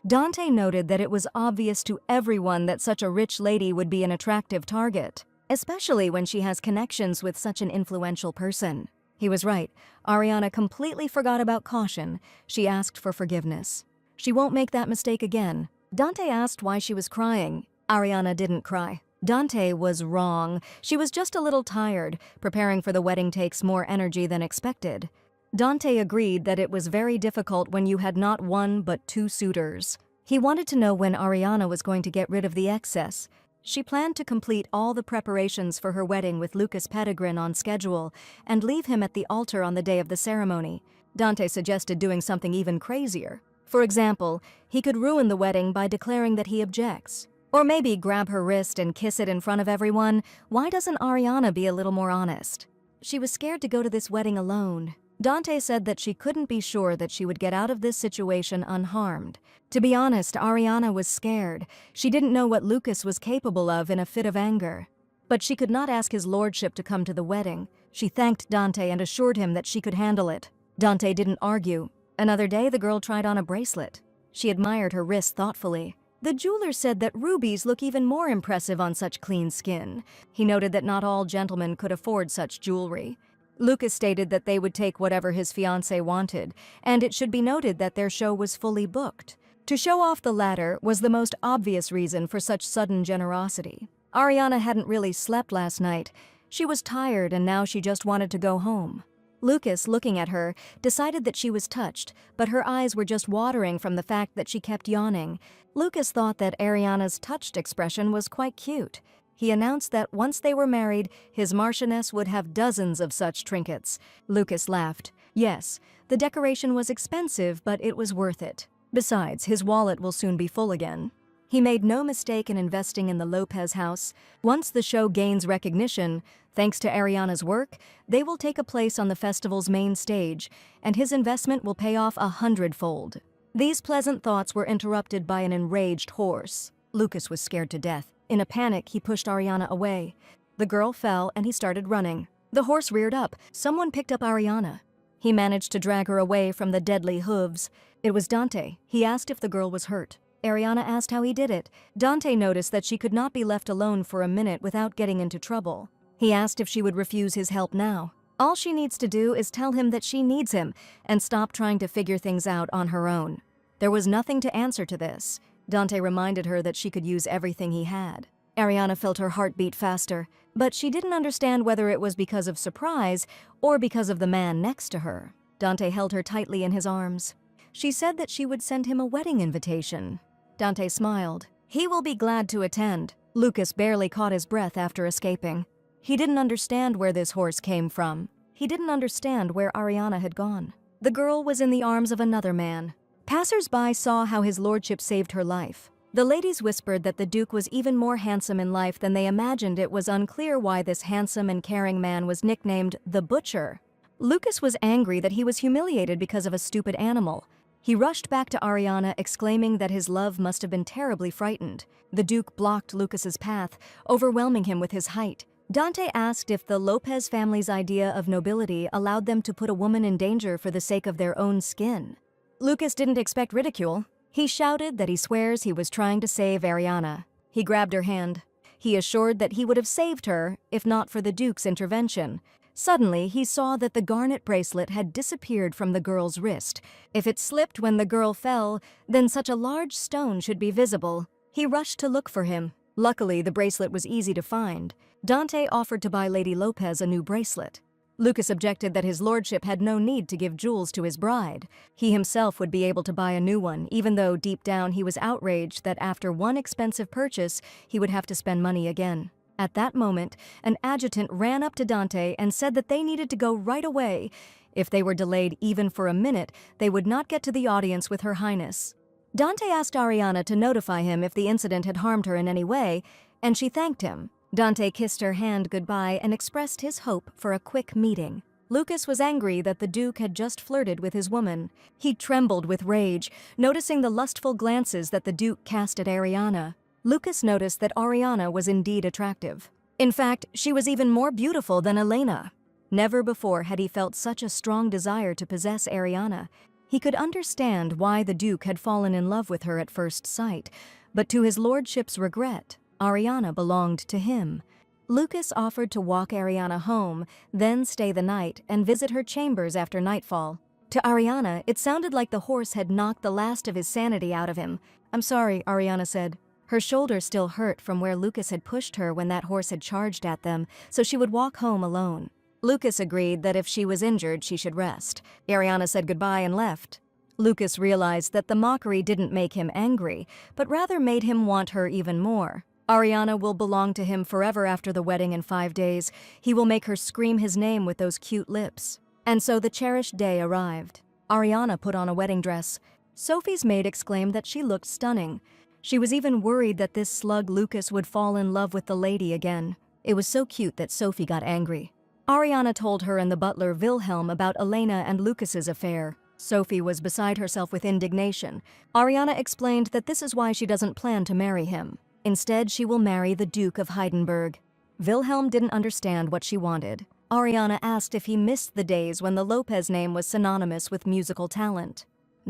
Dante noted that it was obvious to everyone that such a rich lady would be an attractive target, especially when she has connections with such an influential person. He was right. Ariana completely forgot about caution. She asked for forgiveness. She won't make that mistake again. Dante asked why she was crying. Ariana didn't cry. Dante was wrong. She was just a little tired. Preparing for the wedding takes more energy than expected. Dante agreed that it was very difficult when you had not one but two suitors. He wanted to know when Ariana was going to get rid of the excess. She planned to complete all the preparations for her wedding with Lucas Pettigrew on schedule and leave him at the altar on the day of the ceremony. Dante suggested doing something even crazier. For example, he could ruin the wedding by declaring that he objects. Or maybe grab her wrist and kiss it in front of everyone. Why doesn't Ariana be a little more honest? She was scared to go to this wedding alone. Dante said that she couldn't be sure that she would get out of this situation unharmed. To be honest, Ariana was scared. She didn't know what Lucas was capable of in a fit of anger. But she could not ask his lordship to come to the wedding. She thanked Dante and assured him that she could handle it. Dante didn't argue. Another day, the girl tried on a bracelet. She admired her wrist thoughtfully. The jeweler said that rubies look even more impressive on such clean skin. He noted that not all gentlemen could afford such jewelry. Lucas stated that they would take whatever his fiancée wanted, and it should be noted that their show was fully booked. To show off the latter was the most obvious reason for such sudden generosity. Ariana hadn't really slept last night. She was tired and now she just wanted to go home. Lucas, looking at her, decided that she was touched, but her eyes were just watering from the fact that she kept yawning. Lucas thought that Ariana's touched expression was quite cute. He announced that once they were married, his Marchioness would have dozens of such trinkets. Lucas laughed. Yes, the decoration was expensive, but it was worth it. Besides, his wallet will soon be full again. He made no mistake in investing in the Lopez house. Once the show gains recognition, thanks to Ariana's work, they will take a place on the festival's main stage, and his investment will pay off 100-fold. These pleasant thoughts were interrupted by an enraged horse. Lucas was scared to death. In a panic, he pushed Ariana away. The girl fell and he started running. The horse reared up. Someone picked up Ariana. He managed to drag her away from the deadly hooves. It was Dante. He asked if the girl was hurt. Ariana asked how he did it. Dante noticed that she could not be left alone for a minute without getting into trouble. He asked if she would refuse his help now. All she needs to do is tell him that she needs him and stop trying to figure things out on her own. There was nothing to answer to this. Dante reminded her that she could use everything he had. Ariana felt her heart beat faster, but she didn't understand whether it was because of surprise or because of the man next to her. Dante held her tightly in his arms. She said that she would send him a wedding invitation. Dante smiled. He will be glad to attend. Lucas barely caught his breath after escaping. He didn't understand where this horse came from. He didn't understand where Ariana had gone. The girl was in the arms of another man. Passers-by saw how his lordship saved her life. The ladies whispered that the Duke was even more handsome in life than they imagined. It was unclear why this handsome and caring man was nicknamed the Butcher. Lucas was angry that he was humiliated because of a stupid animal. He rushed back to Ariana, exclaiming that his love must have been terribly frightened. The Duke blocked Lucas's path, overwhelming him with his height. Dante asked if the Lopez family's idea of nobility allowed them to put a woman in danger for the sake of their own skin. Lucas didn't expect ridicule. He shouted that he swears he was trying to save Ariana. He grabbed her hand. He assured that he would have saved her if not for the Duke's intervention. Suddenly, he saw that the garnet bracelet had disappeared from the girl's wrist. If it slipped when the girl fell, then such a large stone should be visible. He rushed to look for him. Luckily, the bracelet was easy to find. Dante offered to buy Lady Lopez a new bracelet. Lucas objected that his lordship had no need to give jewels to his bride. He himself would be able to buy a new one, even though deep down he was outraged that after one expensive purchase, he would have to spend money again. At that moment, an adjutant ran up to Dante and said that they needed to go right away. If they were delayed even for a minute, they would not get to the audience with Her Highness. Dante asked Ariana to notify him if the incident had harmed her in any way, and she thanked him. Dante kissed her hand goodbye and expressed his hope for a quick meeting. Lucas was angry that the Duke had just flirted with his woman. He trembled with rage, noticing the lustful glances that the Duke cast at Ariana. Lucas noticed that Ariana was indeed attractive. In fact, she was even more beautiful than Elena. Never before had he felt such a strong desire to possess Ariana. He could understand why the Duke had fallen in love with her at first sight, but to his lordship's regret, Ariana belonged to him. Lucas offered to walk Ariana home, then stay the night and visit her chambers after nightfall. To Ariana, it sounded like the horse had knocked the last of his sanity out of him. "I'm sorry," Ariana said. Her shoulder still hurt from where Lucas had pushed her when that horse had charged at them, so she would walk home alone. Lucas agreed that if she was injured, she should rest. Ariana said goodbye and left. Lucas realized that the mockery didn't make him angry, but rather made him want her even more. Ariana will belong to him forever after the wedding in 5 days. He will make her scream his name with those cute lips. And so the cherished day arrived. Ariana put on a wedding dress. Sophie's maid exclaimed that she looked stunning. She was even worried that this slug Lucas would fall in love with the lady again. It was so cute that Sophie got angry. Ariana told her and the butler Wilhelm about Elena and Lucas's affair. Sophie was beside herself with indignation. Ariana explained that this is why she doesn't plan to marry him. Instead, she will marry the Duke of Heidelberg. Wilhelm didn't understand what she wanted. Ariana asked if he missed the days when the Lopez name was synonymous with musical talent.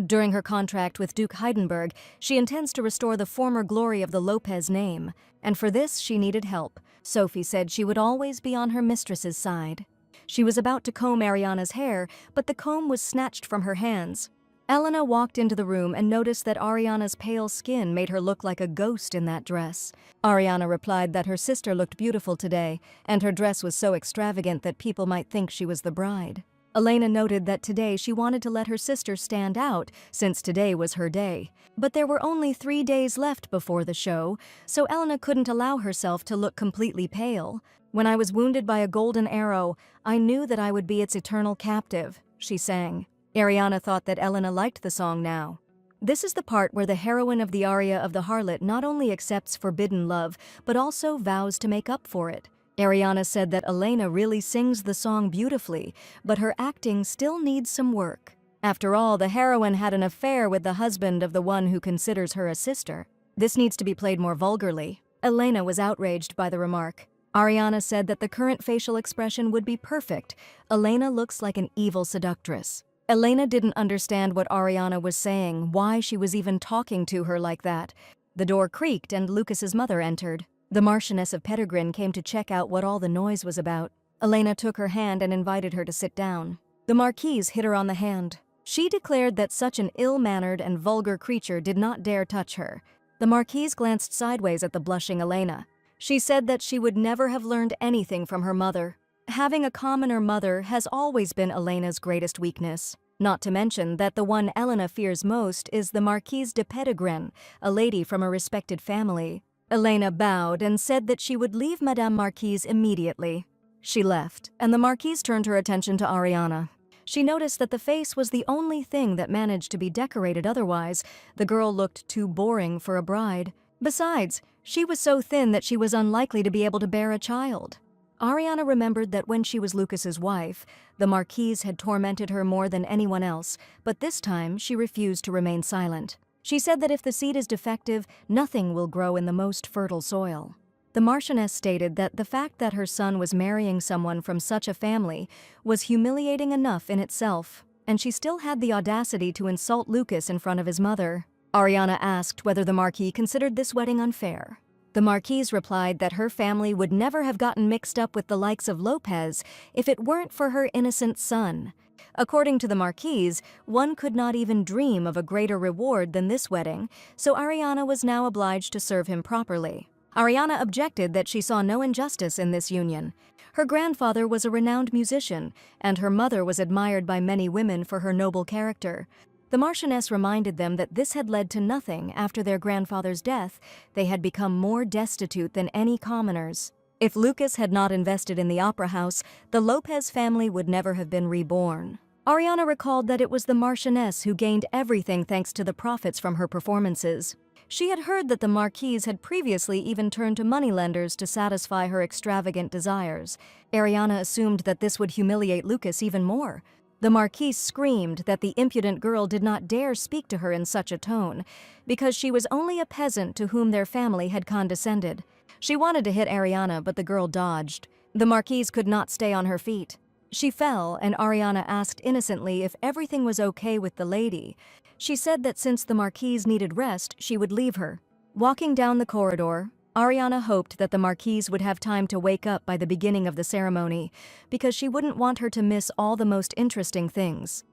During her contract with Duke Heidelberg, she intends to restore the former glory of the Lopez name, and for this she needed help. Sophie said she would always be on her mistress's side. She was about to comb Ariana's hair, but the comb was snatched from her hands. Elena walked into the room and noticed that Ariana's pale skin made her look like a ghost in that dress. Ariana replied that her sister looked beautiful today, and her dress was so extravagant that people might think she was the bride. Elena noted that today she wanted to let her sister stand out, since today was her day. But there were only 3 days left before the show, so Elena couldn't allow herself to look completely pale. "When I was wounded by a golden arrow, I knew that I would be its eternal captive," she sang. Ariana thought that Elena liked the song now. This is the part where the heroine of the aria of the harlot not only accepts forbidden love, but also vows to make up for it. Ariana said that Elena really sings the song beautifully, but her acting still needs some work. After all, the heroine had an affair with the husband of the one who considers her a sister. This needs to be played more vulgarly. Elena was outraged by the remark. Ariana said that the current facial expression would be perfect. Elena looks like an evil seductress. Elena didn't understand what Ariana was saying, why she was even talking to her like that. The door creaked and Lucas's mother entered. The Marchioness of Pettigrew came to check out what all the noise was about. Elena took her hand and invited her to sit down. The Marquise hit her on the hand. She declared that such an ill-mannered and vulgar creature did not dare touch her. The Marquise glanced sideways at the blushing Elena. She said that she would never have learned anything from her mother. Having a commoner mother has always been Elena's greatest weakness. Not to mention that the one Elena fears most is the Marquise de Pettigrew, a lady from a respected family. Elena bowed and said that she would leave Madame Marquise immediately. She left, and the Marquise turned her attention to Ariana. She noticed that the face was the only thing that managed to be decorated otherwise. The girl looked too boring for a bride. Besides, she was so thin that she was unlikely to be able to bear a child. Ariana remembered that when she was Lucas's wife, the Marquise had tormented her more than anyone else, but this time she refused to remain silent. She said that if the seed is defective, nothing will grow in the most fertile soil. The Marchioness stated that the fact that her son was marrying someone from such a family was humiliating enough in itself, and she still had the audacity to insult Lucas in front of his mother. Ariana asked whether the Marquis considered this wedding unfair. The Marquise replied that her family would never have gotten mixed up with the likes of Lopez if it weren't for her innocent son. According to the Marquise, one could not even dream of a greater reward than this wedding, so Ariana was now obliged to serve him properly. Ariana objected that she saw no injustice in this union. Her grandfather was a renowned musician, and her mother was admired by many women for her noble character. The Marchioness reminded them that this had led to nothing after their grandfather's death. They had become more destitute than any commoners. If Lucas had not invested in the opera house, the Lopez family would never have been reborn. Ariana recalled that it was the Marchioness who gained everything thanks to the profits from her performances. She had heard that the Marquise had previously even turned to moneylenders to satisfy her extravagant desires. Ariana assumed that this would humiliate Lucas even more. The Marquise screamed that the impudent girl did not dare speak to her in such a tone, because she was only a peasant to whom their family had condescended. She wanted to hit Ariana, but the girl dodged. The Marquise could not stay on her feet. She fell, and Ariana asked innocently if everything was okay with the lady. She said that since the Marquise needed rest, she would leave her. Walking down the corridor, Ariana hoped that the Marquise would have time to wake up by the beginning of the ceremony, because she wouldn't want her to miss all the most interesting things.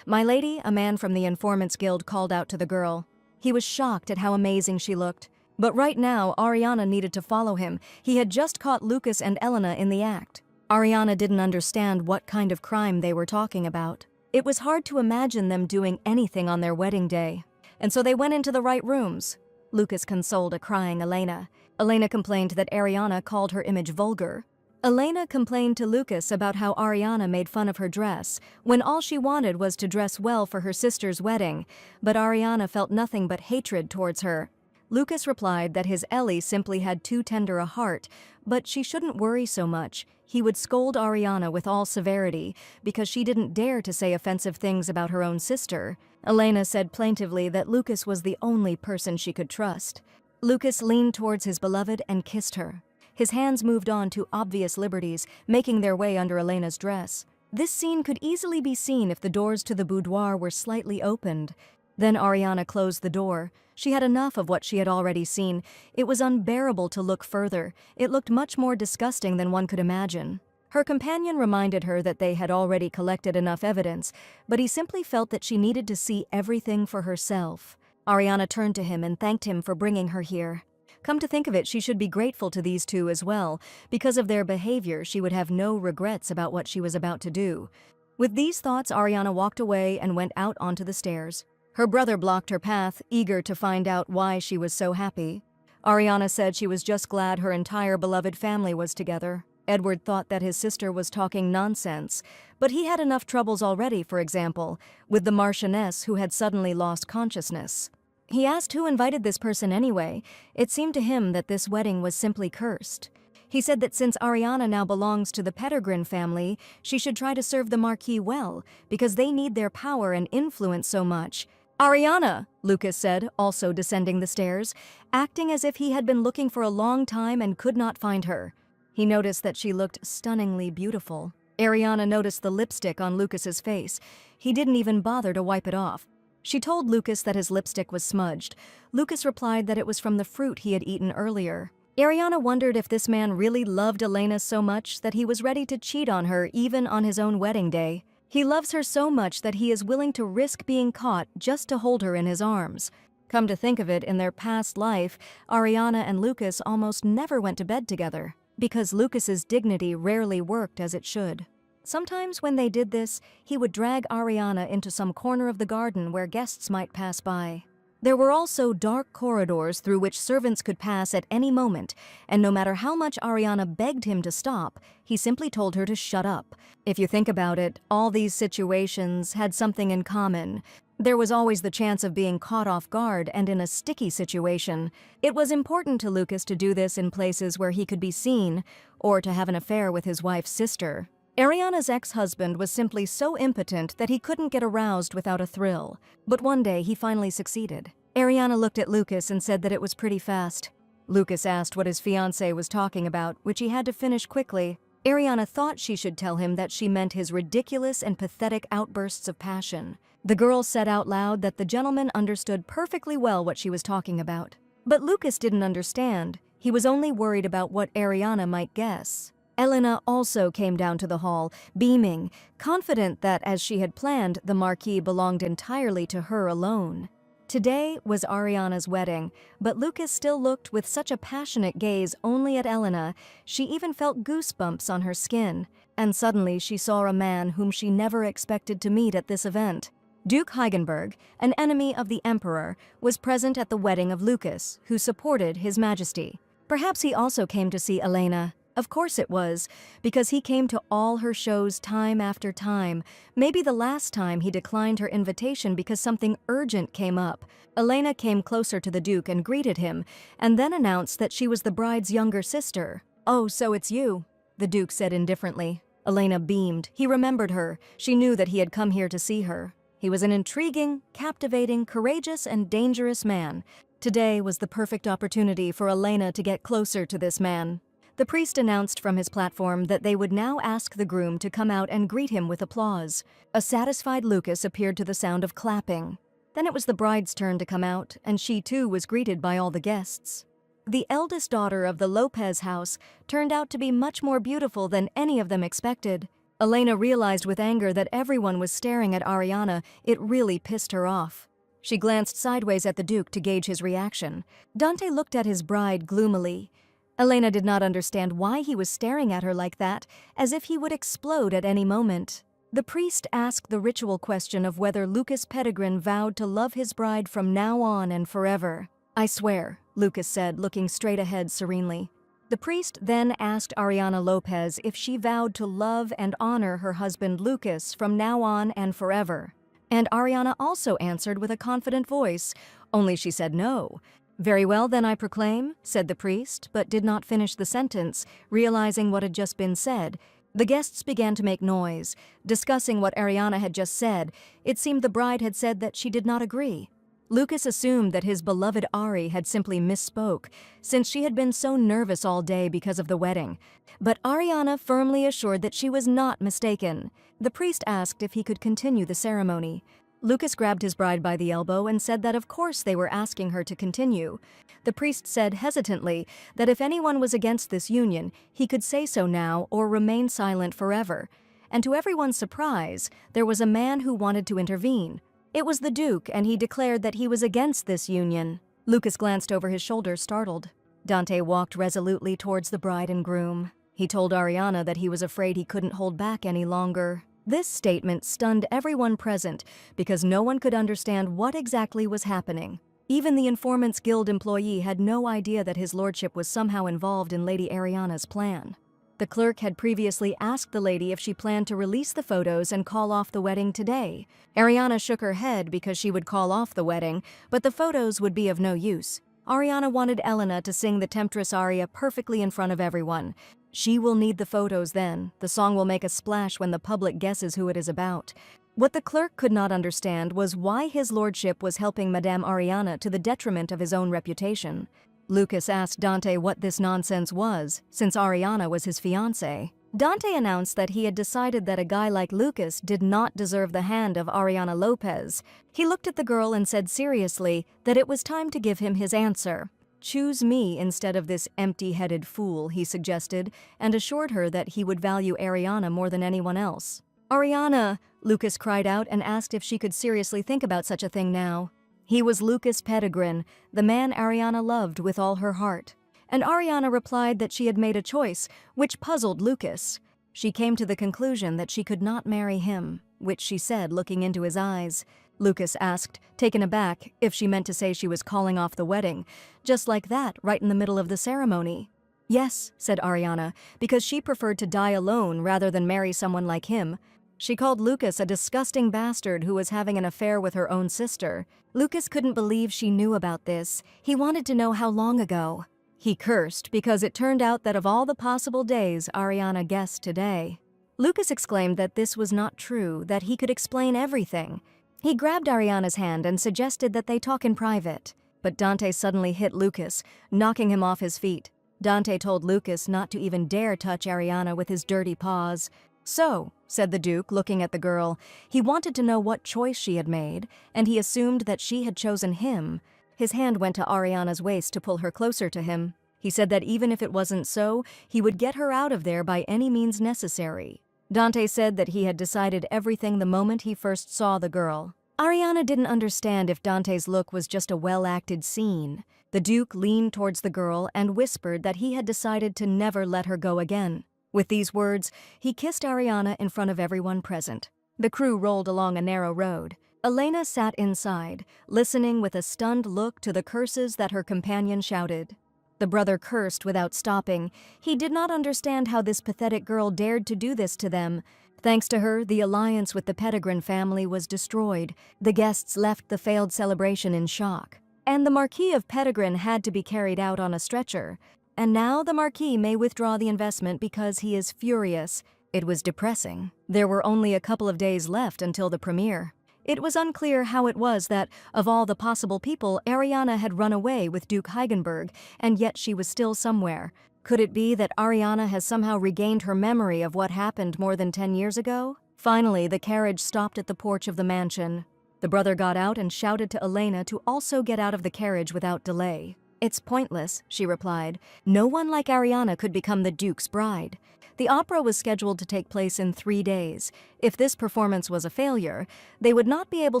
"My lady," a man from the Informants Guild called out to the girl. He was shocked at how amazing she looked. But right now, Ariana needed to follow him. He had just caught Lucas and Elena in the act. Ariana didn't understand what kind of crime they were talking about. It was hard to imagine them doing anything on their wedding day. And so they went into the right rooms. Lucas consoled a crying Elena. Elena complained that Ariana called her image vulgar. Elena complained to Lucas about how Ariana made fun of her dress, when all she wanted was to dress well for her sister's wedding, but Ariana felt nothing but hatred towards her. Lucas replied that his Ellie simply had too tender a heart, but she shouldn't worry so much. He would scold Ariana with all severity because she didn't dare to say offensive things about her own sister. Elena said plaintively that Lucas was the only person she could trust. Lucas leaned towards his beloved and kissed her. His hands moved on to obvious liberties, making their way under Elena's dress. This scene could easily be seen if the doors to the boudoir were slightly opened. Then Ariana closed the door. She had enough of what she had already seen. It was unbearable to look further. It looked much more disgusting than one could imagine. Her companion reminded her that they had already collected enough evidence, but he simply felt that she needed to see everything for herself. Ariana turned to him and thanked him for bringing her here. Come to think of it, she should be grateful to these two as well. Because of their behavior, she would have no regrets about what she was about to do. With these thoughts, Ariana walked away and went out onto the stairs. Her brother blocked her path, eager to find out why she was so happy. Ariana said she was just glad her entire beloved family was together. Edward thought that his sister was talking nonsense, but he had enough troubles already, for example, with the Marchioness who had suddenly lost consciousness. He asked who invited this person anyway. It seemed to him that this wedding was simply cursed. He said that since Ariana now belongs to the Pettigrew family, she should try to serve the Marquis well, because they need their power and influence so much. "Ariana," Lucas said, also descending the stairs, acting as if he had been looking for a long time and could not find her. He noticed that she looked stunningly beautiful. Ariana noticed the lipstick on Lucas's face. He didn't even bother to wipe it off. She told Lucas that his lipstick was smudged. Lucas replied that it was from the fruit he had eaten earlier. Ariana wondered if this man really loved Elena so much that he was ready to cheat on her even on his own wedding day. He loves her so much that he is willing to risk being caught just to hold her in his arms. Come to think of it, in their past life, Ariana and Lucas almost never went to bed together, because Lucas's dignity rarely worked as it should. Sometimes when they did this, he would drag Ariana into some corner of the garden where guests might pass by. There were also dark corridors through which servants could pass at any moment, and no matter how much Ariana begged him to stop, he simply told her to shut up. If you think about it, all these situations had something in common. There was always the chance of being caught off guard and in a sticky situation. It was important to Lucas to do this in places where he could be seen, or to have an affair with his wife's sister. Ariana's ex-husband was simply so impotent that he couldn't get aroused without a thrill. But one day, he finally succeeded. Ariana looked at Lucas and said that it was pretty fast. Lucas asked what his fiancé was talking about, which he had to finish quickly. Ariana thought she should tell him that she meant his ridiculous and pathetic outbursts of passion. The girl said out loud that the gentleman understood perfectly well what she was talking about. But Lucas didn't understand. He was only worried about what Ariana might guess. Elena also came down to the hall, beaming, confident that, as she had planned, the marquee belonged entirely to her alone. Today was Ariana's wedding, but Lucas still looked with such a passionate gaze only at Elena, she even felt goosebumps on her skin. And suddenly she saw a man whom she never expected to meet at this event. Duke Heigenberg, an enemy of the Emperor, was present at the wedding of Lucas, who supported His Majesty. Perhaps he also came to see Elena. Of course it was, because he came to all her shows time after time. Maybe the last time he declined her invitation because something urgent came up. Elena came closer to the Duke and greeted him, and then announced that she was the bride's younger sister. "Oh, so it's you," the Duke said indifferently. Elena beamed. He remembered her. She knew that he had come here to see her. He was an intriguing, captivating, courageous, and dangerous man. Today was the perfect opportunity for Elena to get closer to this man. The priest announced from his platform that they would now ask the groom to come out and greet him with applause. A satisfied Lucas appeared to the sound of clapping. Then it was the bride's turn to come out, and she too was greeted by all the guests. The eldest daughter of the Lopez house turned out to be much more beautiful than any of them expected. Elena realized with anger that everyone was staring at Ariana. It really pissed her off. She glanced sideways at the Duke to gauge his reaction. Dante looked at his bride gloomily. Elena did not understand why he was staring at her like that, as if he would explode at any moment. The priest asked the ritual question of whether Lucas Pettigrew vowed to love his bride from now on and forever. "I swear," Lucas said, looking straight ahead serenely. The priest then asked Ariana Lopez if she vowed to love and honor her husband Lucas from now on and forever. And Ariana also answered with a confident voice, only she said no. "Very well, then I proclaim," said the priest, but did not finish the sentence, realizing what had just been said. The guests began to make noise, discussing what Ariana had just said. It seemed the bride had said that she did not agree. Lucas assumed that his beloved Ari had simply misspoke, since she had been so nervous all day because of the wedding. But Ariana firmly assured that she was not mistaken. The priest asked if he could continue the ceremony. Lucas grabbed his bride by the elbow and said that of course they were asking her to continue. The priest said hesitantly that if anyone was against this union, he could say so now or remain silent forever. And to everyone's surprise, there was a man who wanted to intervene. It was the Duke, and he declared that he was against this union. Lucas glanced over his shoulder, startled. Dante walked resolutely towards the bride and groom. He told Ariana that he was afraid he couldn't hold back any longer. This statement stunned everyone present because no one could understand what exactly was happening. Even the Informants Guild employee had no idea that his lordship was somehow involved in Lady Ariana's plan. The clerk had previously asked the lady if she planned to release the photos and call off the wedding today. Ariana shook her head because she would call off the wedding, but the photos would be of no use. Ariana wanted Elena to sing the Temptress aria perfectly in front of everyone. She will need the photos then. The song will make a splash when the public guesses who it is about. What the clerk could not understand was why his lordship was helping Madame Ariana to the detriment of his own reputation. Lucas asked Dante what this nonsense was, since Ariana was his fiancée. Dante announced that he had decided that a guy like Lucas did not deserve the hand of Ariana Lopez. He looked at the girl and said seriously that it was time to give him his answer. "Choose me instead of this empty-headed fool," he suggested, and assured her that he would value Ariana more than anyone else. "Ariana!" Lucas cried out and asked if she could seriously think about such a thing now. He was Lucas Pettigrew, the man Ariana loved with all her heart. And Ariana replied that she had made a choice, which puzzled Lucas. She came to the conclusion that she could not marry him, which she said looking into his eyes. Lucas asked, taken aback, if she meant to say she was calling off the wedding, just like that, right in the middle of the ceremony. Yes, said Ariana, because she preferred to die alone rather than marry someone like him. She called Lucas a disgusting bastard who was having an affair with her own sister. Lucas couldn't believe she knew about this. He wanted to know how long ago. He cursed because it turned out that of all the possible days, Ariana guessed today. Lucas exclaimed that this was not true, that he could explain everything. He grabbed Ariana's hand and suggested that they talk in private. But Dante suddenly hit Lucas, knocking him off his feet. Dante told Lucas not to even dare touch Ariana with his dirty paws. So, said the Duke, looking at the girl, he wanted to know what choice she had made, and he assumed that she had chosen him. His hand went to Ariana's waist to pull her closer to him. He said that even if it wasn't so, he would get her out of there by any means necessary. Dante said that he had decided everything the moment he first saw the girl. Ariana didn't understand if Dante's look was just a well-acted scene. The Duke leaned towards the girl and whispered that he had decided to never let her go again. With these words, he kissed Ariana in front of everyone present. The crew rolled along a narrow road. Elena sat inside, listening with a stunned look to the curses that her companion shouted. The brother cursed without stopping. He did not understand how this pathetic girl dared to do this to them. Thanks to her, the alliance with the Pettigrew family was destroyed. The guests left the failed celebration in shock. And the Marquis of Pettigrew had to be carried out on a stretcher. And now the Marquis may withdraw the investment because he is furious. It was depressing. There were only a couple of days left until the premiere. It was unclear how it was that, of all the possible people, Ariana had run away with Duke Heigenberg, and yet she was still somewhere. Could it be that Ariana has somehow regained her memory of what happened more than 10 years ago? Finally, the carriage stopped at the porch of the mansion. The brother got out and shouted to Elena to also get out of the carriage without delay. "It's pointless," she replied. "No one like Ariana could become the Duke's bride." The opera was scheduled to take place in 3 days. If this performance was a failure, they would not be able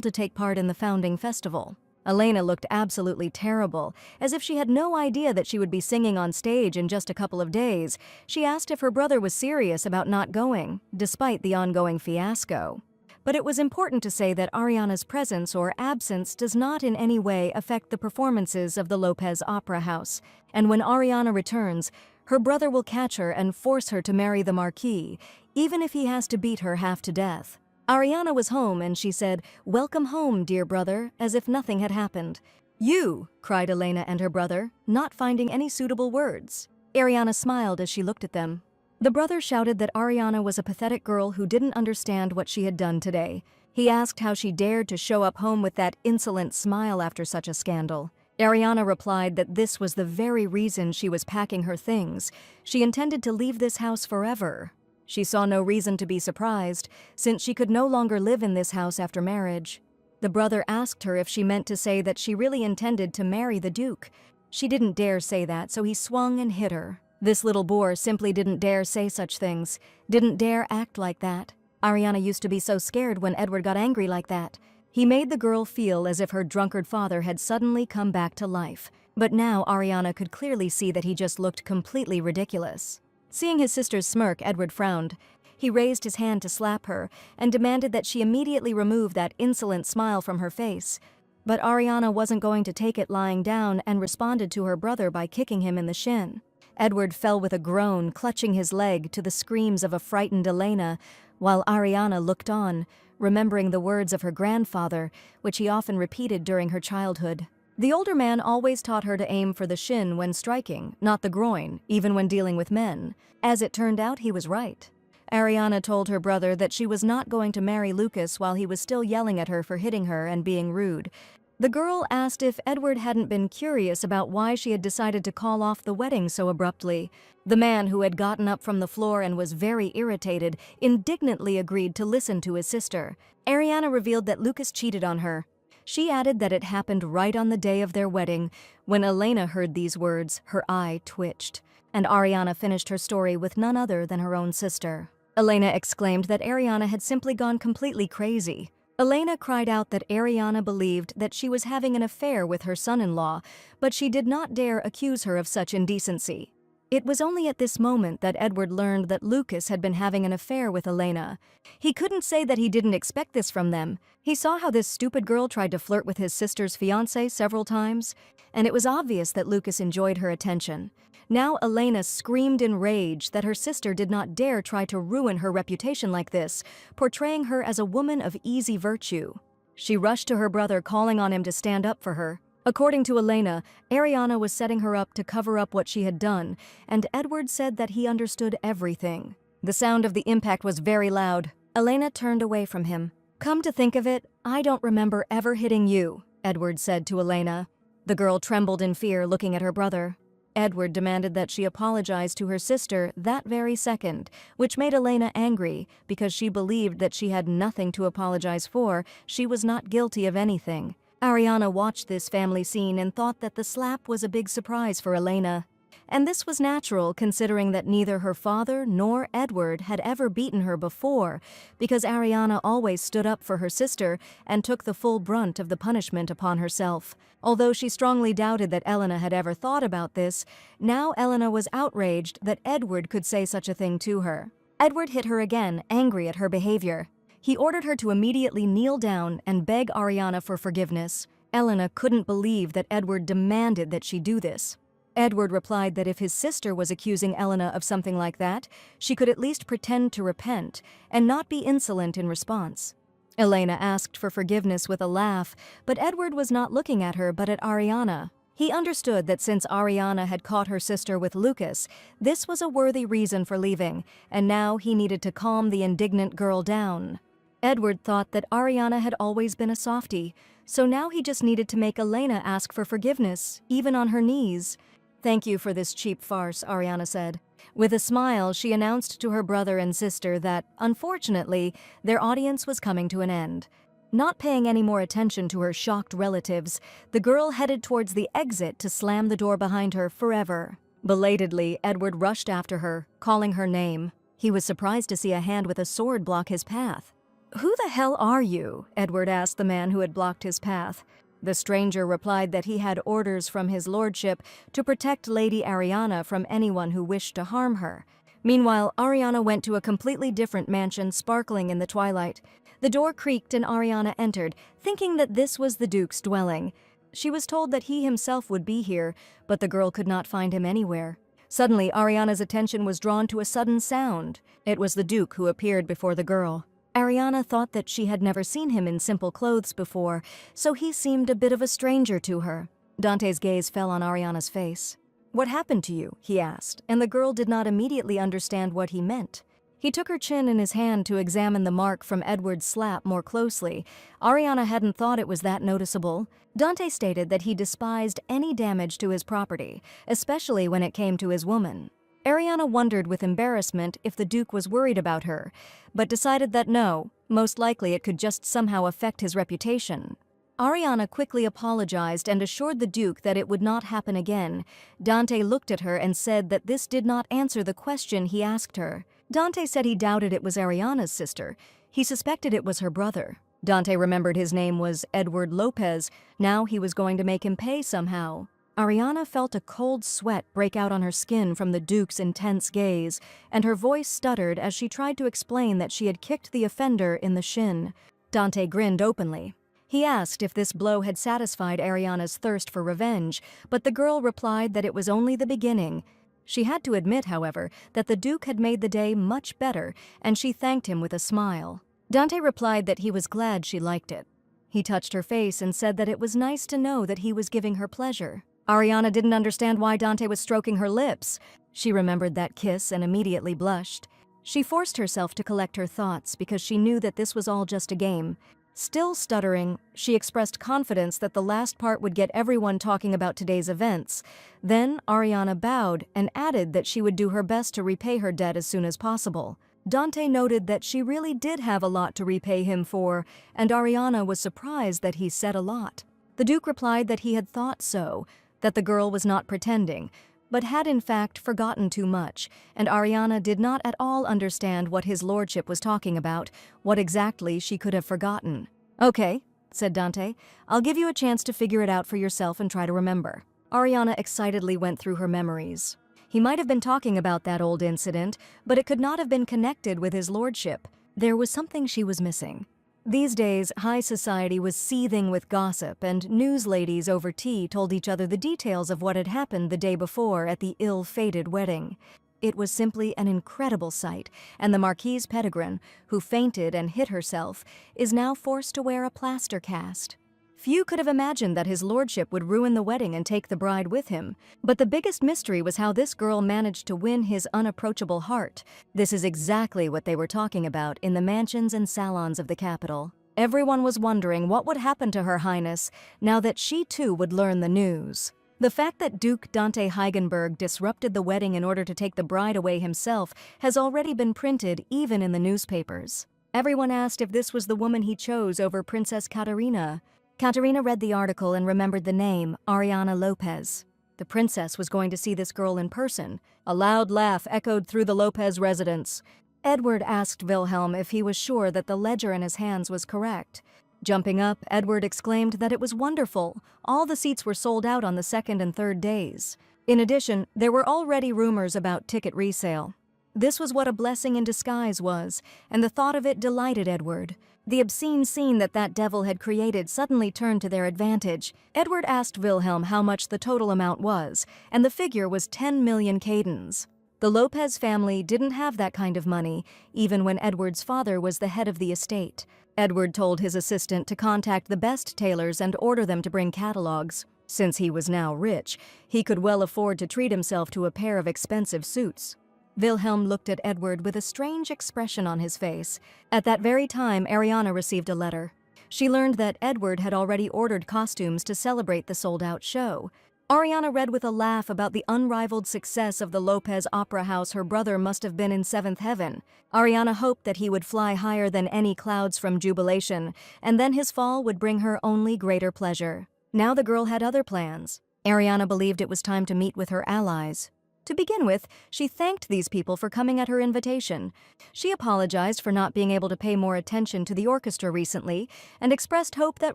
to take part in the founding festival. Elena looked absolutely terrible, as if she had no idea that she would be singing on stage in just a couple of days. She asked if her brother was serious about not going, despite the ongoing fiasco. But it was important to say that Ariana's presence or absence does not in any way affect the performances of the Lopez Opera House, and when Ariana returns, her brother will catch her and force her to marry the Marquis, even if he has to beat her half to death. Ariana was home and she said, "Welcome home, dear brother," as if nothing had happened. "You!" cried Elena and her brother, not finding any suitable words. Ariana smiled as she looked at them. The brother shouted that Ariana was a pathetic girl who didn't understand what she had done today. He asked how she dared to show up home with that insolent smile after such a scandal. Ariana replied that this was the very reason she was packing her things. She intended to leave this house forever. She saw no reason to be surprised, since she could no longer live in this house after marriage. The brother asked her if she meant to say that she really intended to marry the Duke. She didn't dare say that, so he swung and hit her. This little boor simply didn't dare say such things, didn't dare act like that. Ariana used to be so scared when Edward got angry like that. He made the girl feel as if her drunkard father had suddenly come back to life. But now Ariana could clearly see that he just looked completely ridiculous. Seeing his sister's smirk, Edward frowned. He raised his hand to slap her and demanded that she immediately remove that insolent smile from her face. But Ariana wasn't going to take it lying down and responded to her brother by kicking him in the shin. Edward fell with a groan, clutching his leg to the screams of a frightened Elena, while Ariana looked on, remembering the words of her grandfather, which he often repeated during her childhood. The older man always taught her to aim for the shin when striking, not the groin, even when dealing with men. As it turned out, he was right. Ariana told her brother that she was not going to marry Lucas while he was still yelling at her for hitting her and being rude. The girl asked if Edward hadn't been curious about why she had decided to call off the wedding so abruptly. The man, who had gotten up from the floor and was very irritated, indignantly agreed to listen to his sister. Ariana revealed that Lucas cheated on her. She added that it happened right on the day of their wedding. When Elena heard these words, her eye twitched, and Ariana finished her story with none other than her own sister. Elena exclaimed that Ariana had simply gone completely crazy. Elena cried out that Ariana believed that she was having an affair with her son-in-law, but she did not dare accuse her of such indecency. It was only at this moment that Edward learned that Lucas had been having an affair with Elena. He couldn't say that he didn't expect this from them. He saw how this stupid girl tried to flirt with his sister's fiancé several times, and it was obvious that Lucas enjoyed her attention. Now Elena screamed in rage that her sister did not dare try to ruin her reputation like this, portraying her as a woman of easy virtue. She rushed to her brother, calling on him to stand up for her. According to Elena, Ariana was setting her up to cover up what she had done, and Edward said that he understood everything. The sound of the impact was very loud. Elena turned away from him. "Come to think of it, I don't remember ever hitting you," Edward said to Elena. The girl trembled in fear, looking at her brother. Edward demanded that she apologize to her sister that very second, which made Elena angry because she believed that she had nothing to apologize for. She was not guilty of anything. Ariana watched this family scene and thought that the slap was a big surprise for Elena. And this was natural, considering that neither her father nor Edward had ever beaten her before, because Ariana always stood up for her sister and took the full brunt of the punishment upon herself. Although she strongly doubted that Elena had ever thought about this, now Elena was outraged that Edward could say such a thing to her. Edward hit her again, angry at her behavior. He ordered her to immediately kneel down and beg Ariana for forgiveness. Elena couldn't believe that Edward demanded that she do this. Edward replied that if his sister was accusing Elena of something like that, she could at least pretend to repent and not be insolent in response. Elena asked for forgiveness with a laugh, but Edward was not looking at her but at Ariana. He understood that since Ariana had caught her sister with Lucas, this was a worthy reason for leaving, and now he needed to calm the indignant girl down. Edward thought that Ariana had always been a softie, so now he just needed to make Elena ask for forgiveness, even on her knees. "Thank you for this cheap farce," Ariana said. With a smile, she announced to her brother and sister that, unfortunately, their audience was coming to an end. Not paying any more attention to her shocked relatives, the girl headed towards the exit to slam the door behind her forever. Belatedly, Edward rushed after her, calling her name. He was surprised to see a hand with a sword block his path. "Who the hell are you?" Edward asked the man who had blocked his path. The stranger replied that he had orders from his lordship to protect Lady Ariana from anyone who wished to harm her. Meanwhile, Ariana went to a completely different mansion sparkling in the twilight. The door creaked and Ariana entered, thinking that this was the Duke's dwelling. She was told that he himself would be here, but the girl could not find him anywhere. Suddenly, Ariana's attention was drawn to a sudden sound. It was the Duke who appeared before the girl. Ariana thought that she had never seen him in simple clothes before, so he seemed a bit of a stranger to her. Dante's gaze fell on Ariana's face. "What happened to you?" he asked, and the girl did not immediately understand what he meant. He took her chin in his hand to examine the mark from Edward's slap more closely. Ariana hadn't thought it was that noticeable. Dante stated that he despised any damage to his property, especially when it came to his woman. Ariana wondered with embarrassment if the Duke was worried about her, but decided that no, most likely it could just somehow affect his reputation. Ariana quickly apologized and assured the Duke that it would not happen again. Dante looked at her and said that this did not answer the question he asked her. Dante said he doubted it was Ariana's sister. He suspected it was her brother. Dante remembered his name was Edward Lopez. Now he was going to make him pay somehow. Ariana felt a cold sweat break out on her skin from the Duke's intense gaze, and her voice stuttered as she tried to explain that she had kicked the offender in the shin. Dante grinned openly. He asked if this blow had satisfied Ariana's thirst for revenge, but the girl replied that it was only the beginning. She had to admit, however, that the Duke had made the day much better, and she thanked him with a smile. Dante replied that he was glad she liked it. He touched her face and said that it was nice to know that he was giving her pleasure. Ariana didn't understand why Dante was stroking her lips. She remembered that kiss and immediately blushed. She forced herself to collect her thoughts because she knew that this was all just a game. Still stuttering, she expressed confidence that the last part would get everyone talking about today's events. Then Ariana bowed and added that she would do her best to repay her debt as soon as possible. Dante noted that she really did have a lot to repay him for, and Ariana was surprised that he said a lot. The Duke replied that he had thought so, that the girl was not pretending, but had in fact forgotten too much, and Ariana did not at all understand what his lordship was talking about, what exactly she could have forgotten. "Okay," said Dante, "I'll give you a chance to figure it out for yourself and try to remember." Ariana excitedly went through her memories. He might have been talking about that old incident, but it could not have been connected with his lordship. There was something she was missing. These days, high society was seething with gossip, and news ladies over tea told each other the details of what had happened the day before at the ill-fated wedding. It was simply an incredible sight, and the Marquise Pettigrew, who fainted and hit herself, is now forced to wear a plaster cast. Few could have imagined that his lordship would ruin the wedding and take the bride with him, but the biggest mystery was how this girl managed to win his unapproachable heart. This is exactly what they were talking about in the mansions and salons of the capital. Everyone was wondering what would happen to Her Highness now that she too would learn the news. The fact that Duke Dante Heigenberg disrupted the wedding in order to take the bride away himself has already been printed even in the newspapers. Everyone asked if this was the woman he chose over Princess Katerina. Katerina read the article and remembered the name, Ariana Lopez. The princess was going to see this girl in person. A loud laugh echoed through the Lopez residence. Edward asked Wilhelm if he was sure that the ledger in his hands was correct. Jumping up, Edward exclaimed that it was wonderful. All the seats were sold out on the second and third days. In addition, there were already rumors about ticket resale. This was what a blessing in disguise was, and the thought of it delighted Edward. The obscene scene that devil had created suddenly turned to their advantage. Edward asked Wilhelm how much the total amount was, and the figure was 10 million cadens. The Lopez family didn't have that kind of money, even when Edward's father was the head of the estate. Edward told his assistant to contact the best tailors and order them to bring catalogs. Since he was now rich, he could well afford to treat himself to a pair of expensive suits. Wilhelm looked at Edward with a strange expression on his face. At that very time, Ariana received a letter. She learned that Edward had already ordered costumes to celebrate the sold-out show. Ariana read with a laugh about the unrivaled success of the Lopez Opera House. Her brother must have been in seventh heaven. Ariana hoped that he would fly higher than any clouds from jubilation, and then his fall would bring her only greater pleasure. Now the girl had other plans. Ariana believed it was time to meet with her allies. To begin with, she thanked these people for coming at her invitation. She apologized for not being able to pay more attention to the orchestra recently and expressed hope that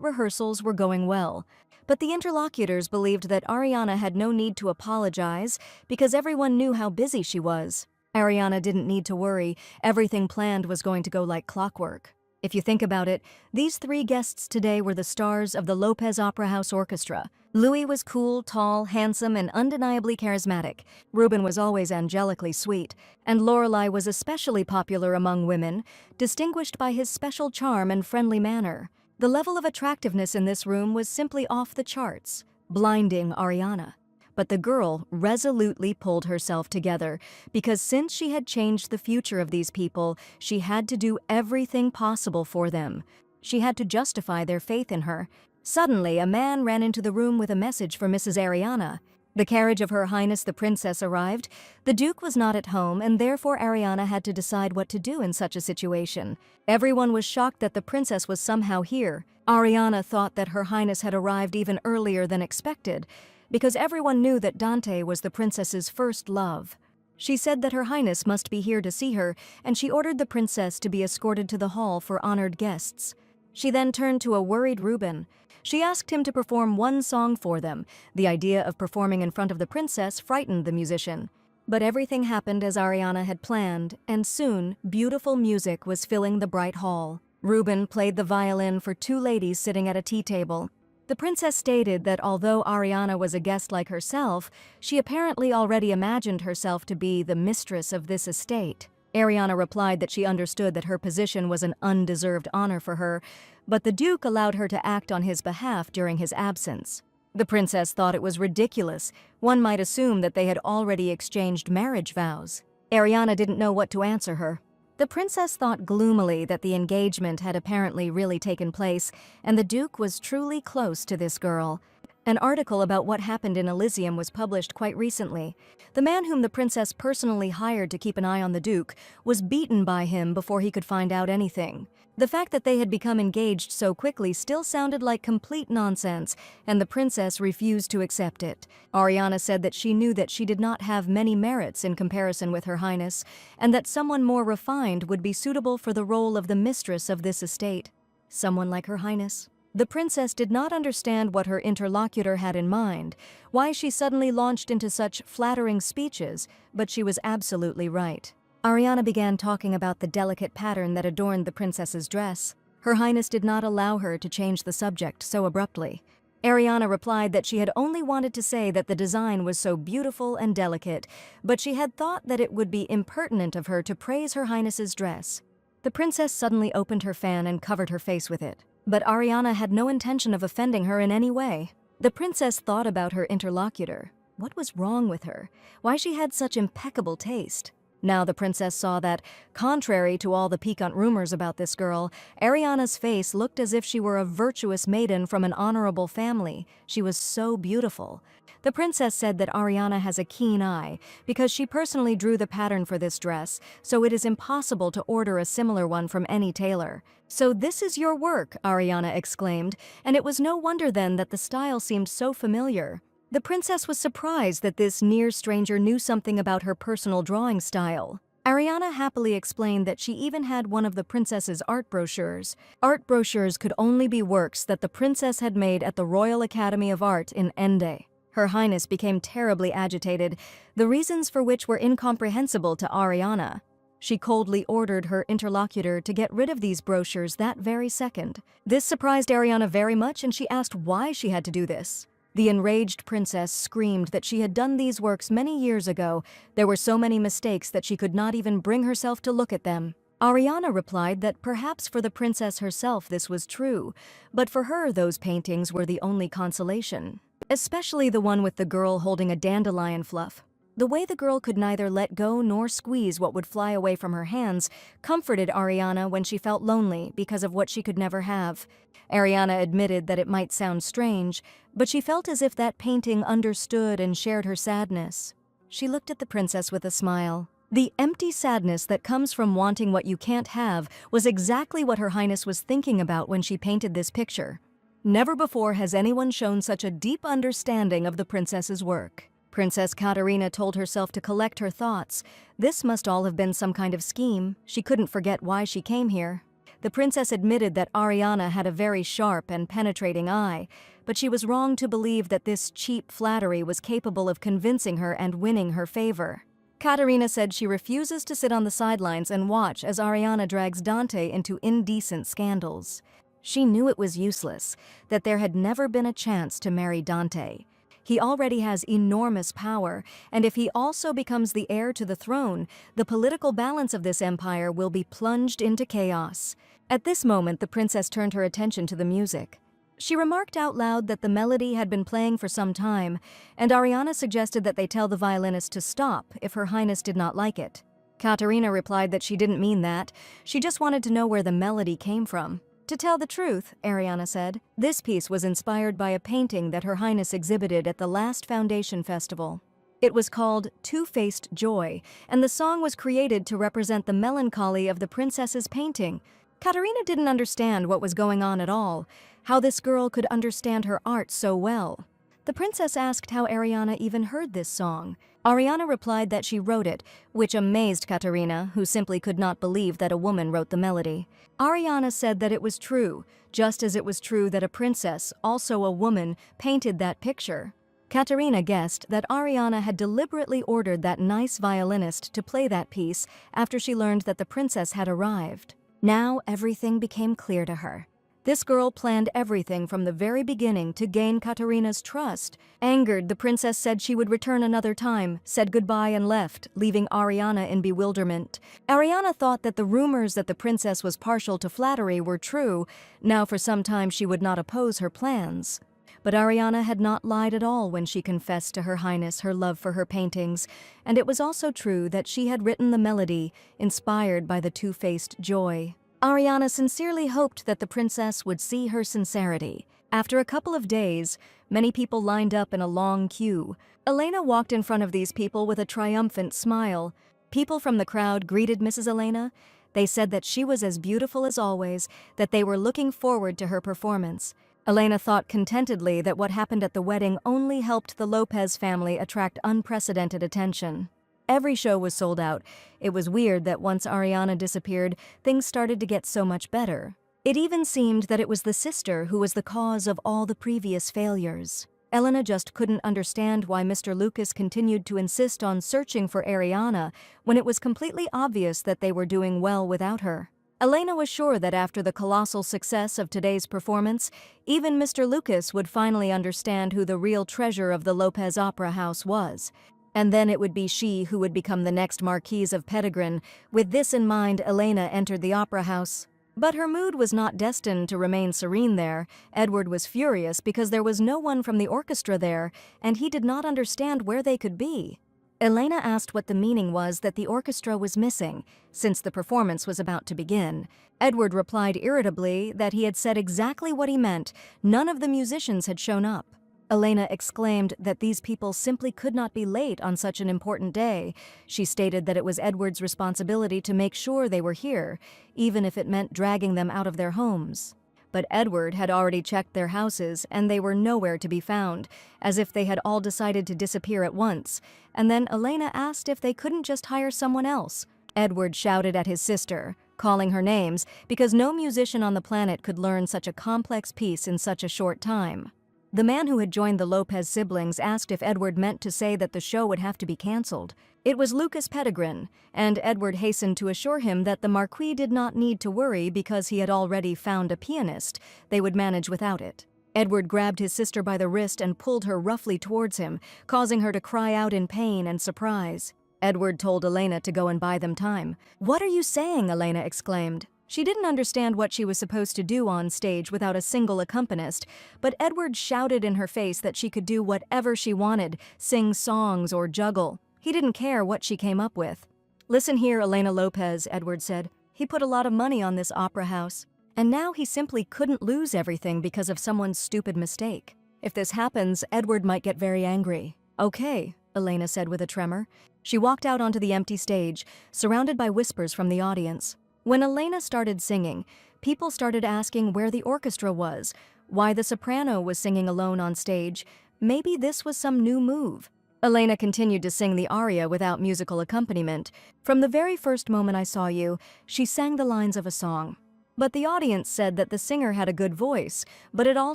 rehearsals were going well. But the interlocutors believed that Ariana had no need to apologize because everyone knew how busy she was. Ariana didn't need to worry. Everything planned was going to go like clockwork. If you think about it, these three guests today were the stars of the Lopez Opera House Orchestra. Louis was cool, tall, handsome, and undeniably charismatic. Ruben was always angelically sweet, and Lorelei was especially popular among women, distinguished by his special charm and friendly manner. The level of attractiveness in this room was simply off the charts, blinding Ariana. But the girl resolutely pulled herself together because since she had changed the future of these people, she had to do everything possible for them. She had to justify their faith in her. Suddenly, a man ran into the room with a message for Mrs. Ariana. The carriage of Her Highness the Princess arrived. The Duke was not at home, and therefore Ariana had to decide what to do in such a situation. Everyone was shocked that the princess was somehow here. Ariana thought that Her Highness had arrived even earlier than expected, because everyone knew that Dante was the princess's first love. She said that Her Highness must be here to see her, and she ordered the princess to be escorted to the hall for honored guests. She then turned to a worried Ruben. She asked him to perform one song for them. The idea of performing in front of the princess frightened the musician. But everything happened as Ariana had planned, and soon, beautiful music was filling the bright hall. Ruben played the violin for two ladies sitting at a tea table. The princess stated that although Ariana was a guest like herself, she apparently already imagined herself to be the mistress of this estate. Ariana replied that she understood that her position was an undeserved honor for her, but the Duke allowed her to act on his behalf during his absence. The princess thought it was ridiculous. One might assume that they had already exchanged marriage vows. Ariana didn't know what to answer her. The princess thought gloomily that the engagement had apparently really taken place, and the Duke was truly close to this girl. An article about what happened in Elysium was published quite recently. The man whom the princess personally hired to keep an eye on the Duke was beaten by him before he could find out anything. The fact that they had become engaged so quickly still sounded like complete nonsense, and the princess refused to accept it. Ariana said that she knew that she did not have many merits in comparison with Her Highness, and that someone more refined would be suitable for the role of the mistress of this estate. Someone like Her Highness. The princess did not understand what her interlocutor had in mind, why she suddenly launched into such flattering speeches, but she was absolutely right. Ariana began talking about the delicate pattern that adorned the princess's dress. Her Highness did not allow her to change the subject so abruptly. Ariana replied that she had only wanted to say that the design was so beautiful and delicate, but she had thought that it would be impertinent of her to praise Her Highness's dress. The princess suddenly opened her fan and covered her face with it. But Ariana had no intention of offending her in any way. The princess thought about her interlocutor. What was wrong with her? Why she had such impeccable taste? Now the princess saw that, contrary to all the piquant rumors about this girl, Ariana's face looked as if she were a virtuous maiden from an honorable family. She was so beautiful. The princess said that Ariana has a keen eye, because she personally drew the pattern for this dress, so it is impossible to order a similar one from any tailor. "So this is your work," Ariana exclaimed, and it was no wonder then that the style seemed so familiar. The princess was surprised that this near stranger knew something about her personal drawing style. Ariana happily explained that she even had one of the princess's art brochures. Art brochures could only be works that the princess had made at the Royal Academy of Art in Ende. Her Highness became terribly agitated, the reasons for which were incomprehensible to Ariana. She coldly ordered her interlocutor to get rid of these brochures that very second. This surprised Ariana very much, and she asked why she had to do this. The enraged princess screamed that she had done these works many years ago. There were so many mistakes that she could not even bring herself to look at them. Ariana replied that perhaps for the princess herself this was true, but for her those paintings were the only consolation. Especially the one with the girl holding a dandelion fluff. The way the girl could neither let go nor squeeze what would fly away from her hands comforted Ariana when she felt lonely because of what she could never have. Ariana admitted that it might sound strange, but she felt as if that painting understood and shared her sadness. She looked at the princess with a smile. The empty sadness that comes from wanting what you can't have was exactly what Her Highness was thinking about when she painted this picture. Never before has anyone shown such a deep understanding of the princess's work. Princess Katerina told herself to collect her thoughts. This must all have been some kind of scheme. She couldn't forget why she came here. The princess admitted that Ariana had a very sharp and penetrating eye, but she was wrong to believe that this cheap flattery was capable of convincing her and winning her favor. Katerina said she refuses to sit on the sidelines and watch as Ariana drags Dante into indecent scandals. She knew it was useless, that there had never been a chance to marry Dante. He already has enormous power, and if he also becomes the heir to the throne, the political balance of this empire will be plunged into chaos. At this moment, the princess turned her attention to the music. She remarked out loud that the melody had been playing for some time, and Ariana suggested that they tell the violinist to stop if Her Highness did not like it. Katerina replied that she didn't mean that. She just wanted to know where the melody came from. To tell the truth, Ariana said, this piece was inspired by a painting that Her Highness exhibited at the last Foundation Festival. It was called Two-Faced Joy, and the song was created to represent the melancholy of the princess's painting. Katerina didn't understand what was going on at all, how this girl could understand her art so well. The princess asked how Ariana even heard this song. Ariana replied that she wrote it, which amazed Katerina, who simply could not believe that a woman wrote the melody. Ariana said that it was true, just as it was true that a princess, also a woman, painted that picture. Katerina guessed that Ariana had deliberately ordered that nice violinist to play that piece after she learned that the princess had arrived. Now everything became clear to her. This girl planned everything from the very beginning to gain Katerina's trust. Angered, the princess said she would return another time, said goodbye and left, leaving Ariana in bewilderment. Ariana thought that the rumors that the princess was partial to flattery were true. Now for some time she would not oppose her plans. But Ariana had not lied at all when she confessed to Her Highness her love for her paintings, and it was also true that she had written the melody, inspired by the two-faced joy. Ariana sincerely hoped that the princess would see her sincerity. After a couple of days, many people lined up in a long queue. Elena walked in front of these people with a triumphant smile. People from the crowd greeted Mrs. Elena. They said that she was as beautiful as always, that they were looking forward to her performance. Elena thought contentedly that what happened at the wedding only helped the Lopez family attract unprecedented attention. Every show was sold out. It was weird that once Ariana disappeared, things started to get so much better. It even seemed that it was the sister who was the cause of all the previous failures. Elena just couldn't understand why Mr. Lucas continued to insist on searching for Ariana when it was completely obvious that they were doing well without her. Elena was sure that after the colossal success of today's performance, even Mr. Lucas would finally understand who the real treasure of the Lopez Opera House was. And then it would be she who would become the next Marquise of Pettigrew. With this in mind, Elena entered the opera house. But her mood was not destined to remain serene there. Edward was furious because there was no one from the orchestra there, and he did not understand where they could be. Elena asked what the meaning was that the orchestra was missing, since the performance was about to begin. Edward replied irritably that he had said exactly what he meant. None of the musicians had shown up. Elena exclaimed that these people simply could not be late on such an important day. She stated that it was Edward's responsibility to make sure they were here, even if it meant dragging them out of their homes. But Edward had already checked their houses, and they were nowhere to be found, as if they had all decided to disappear at once. And then Elena asked if they couldn't just hire someone else. Edward shouted at his sister, calling her names, because no musician on the planet could learn such a complex piece in such a short time. The man who had joined the Lopez siblings asked if Edward meant to say that the show would have to be canceled. It was Lucas Pettigrew, and Edward hastened to assure him that the Marquis did not need to worry because he had already found a pianist. They would manage without it. Edward grabbed his sister by the wrist and pulled her roughly towards him, causing her to cry out in pain and surprise. Edward told Elena to go and buy them time. "What are you saying?" Elena exclaimed. She didn't understand what she was supposed to do on stage without a single accompanist, but Edward shouted in her face that she could do whatever she wanted, sing songs or juggle. He didn't care what she came up with. "Listen here, Elena Lopez," Edward said. "He put a lot of money on this opera house, and now he simply couldn't lose everything because of someone's stupid mistake. If this happens, Edward might get very angry." "Okay," Elena said with a tremor. She walked out onto the empty stage, surrounded by whispers from the audience. When Elena started singing, people started asking where the orchestra was, why the soprano was singing alone on stage. Maybe this was some new move. Elena continued to sing the aria without musical accompaniment. "From the very first moment I saw you," she sang the lines of a song. But the audience said that the singer had a good voice, but it all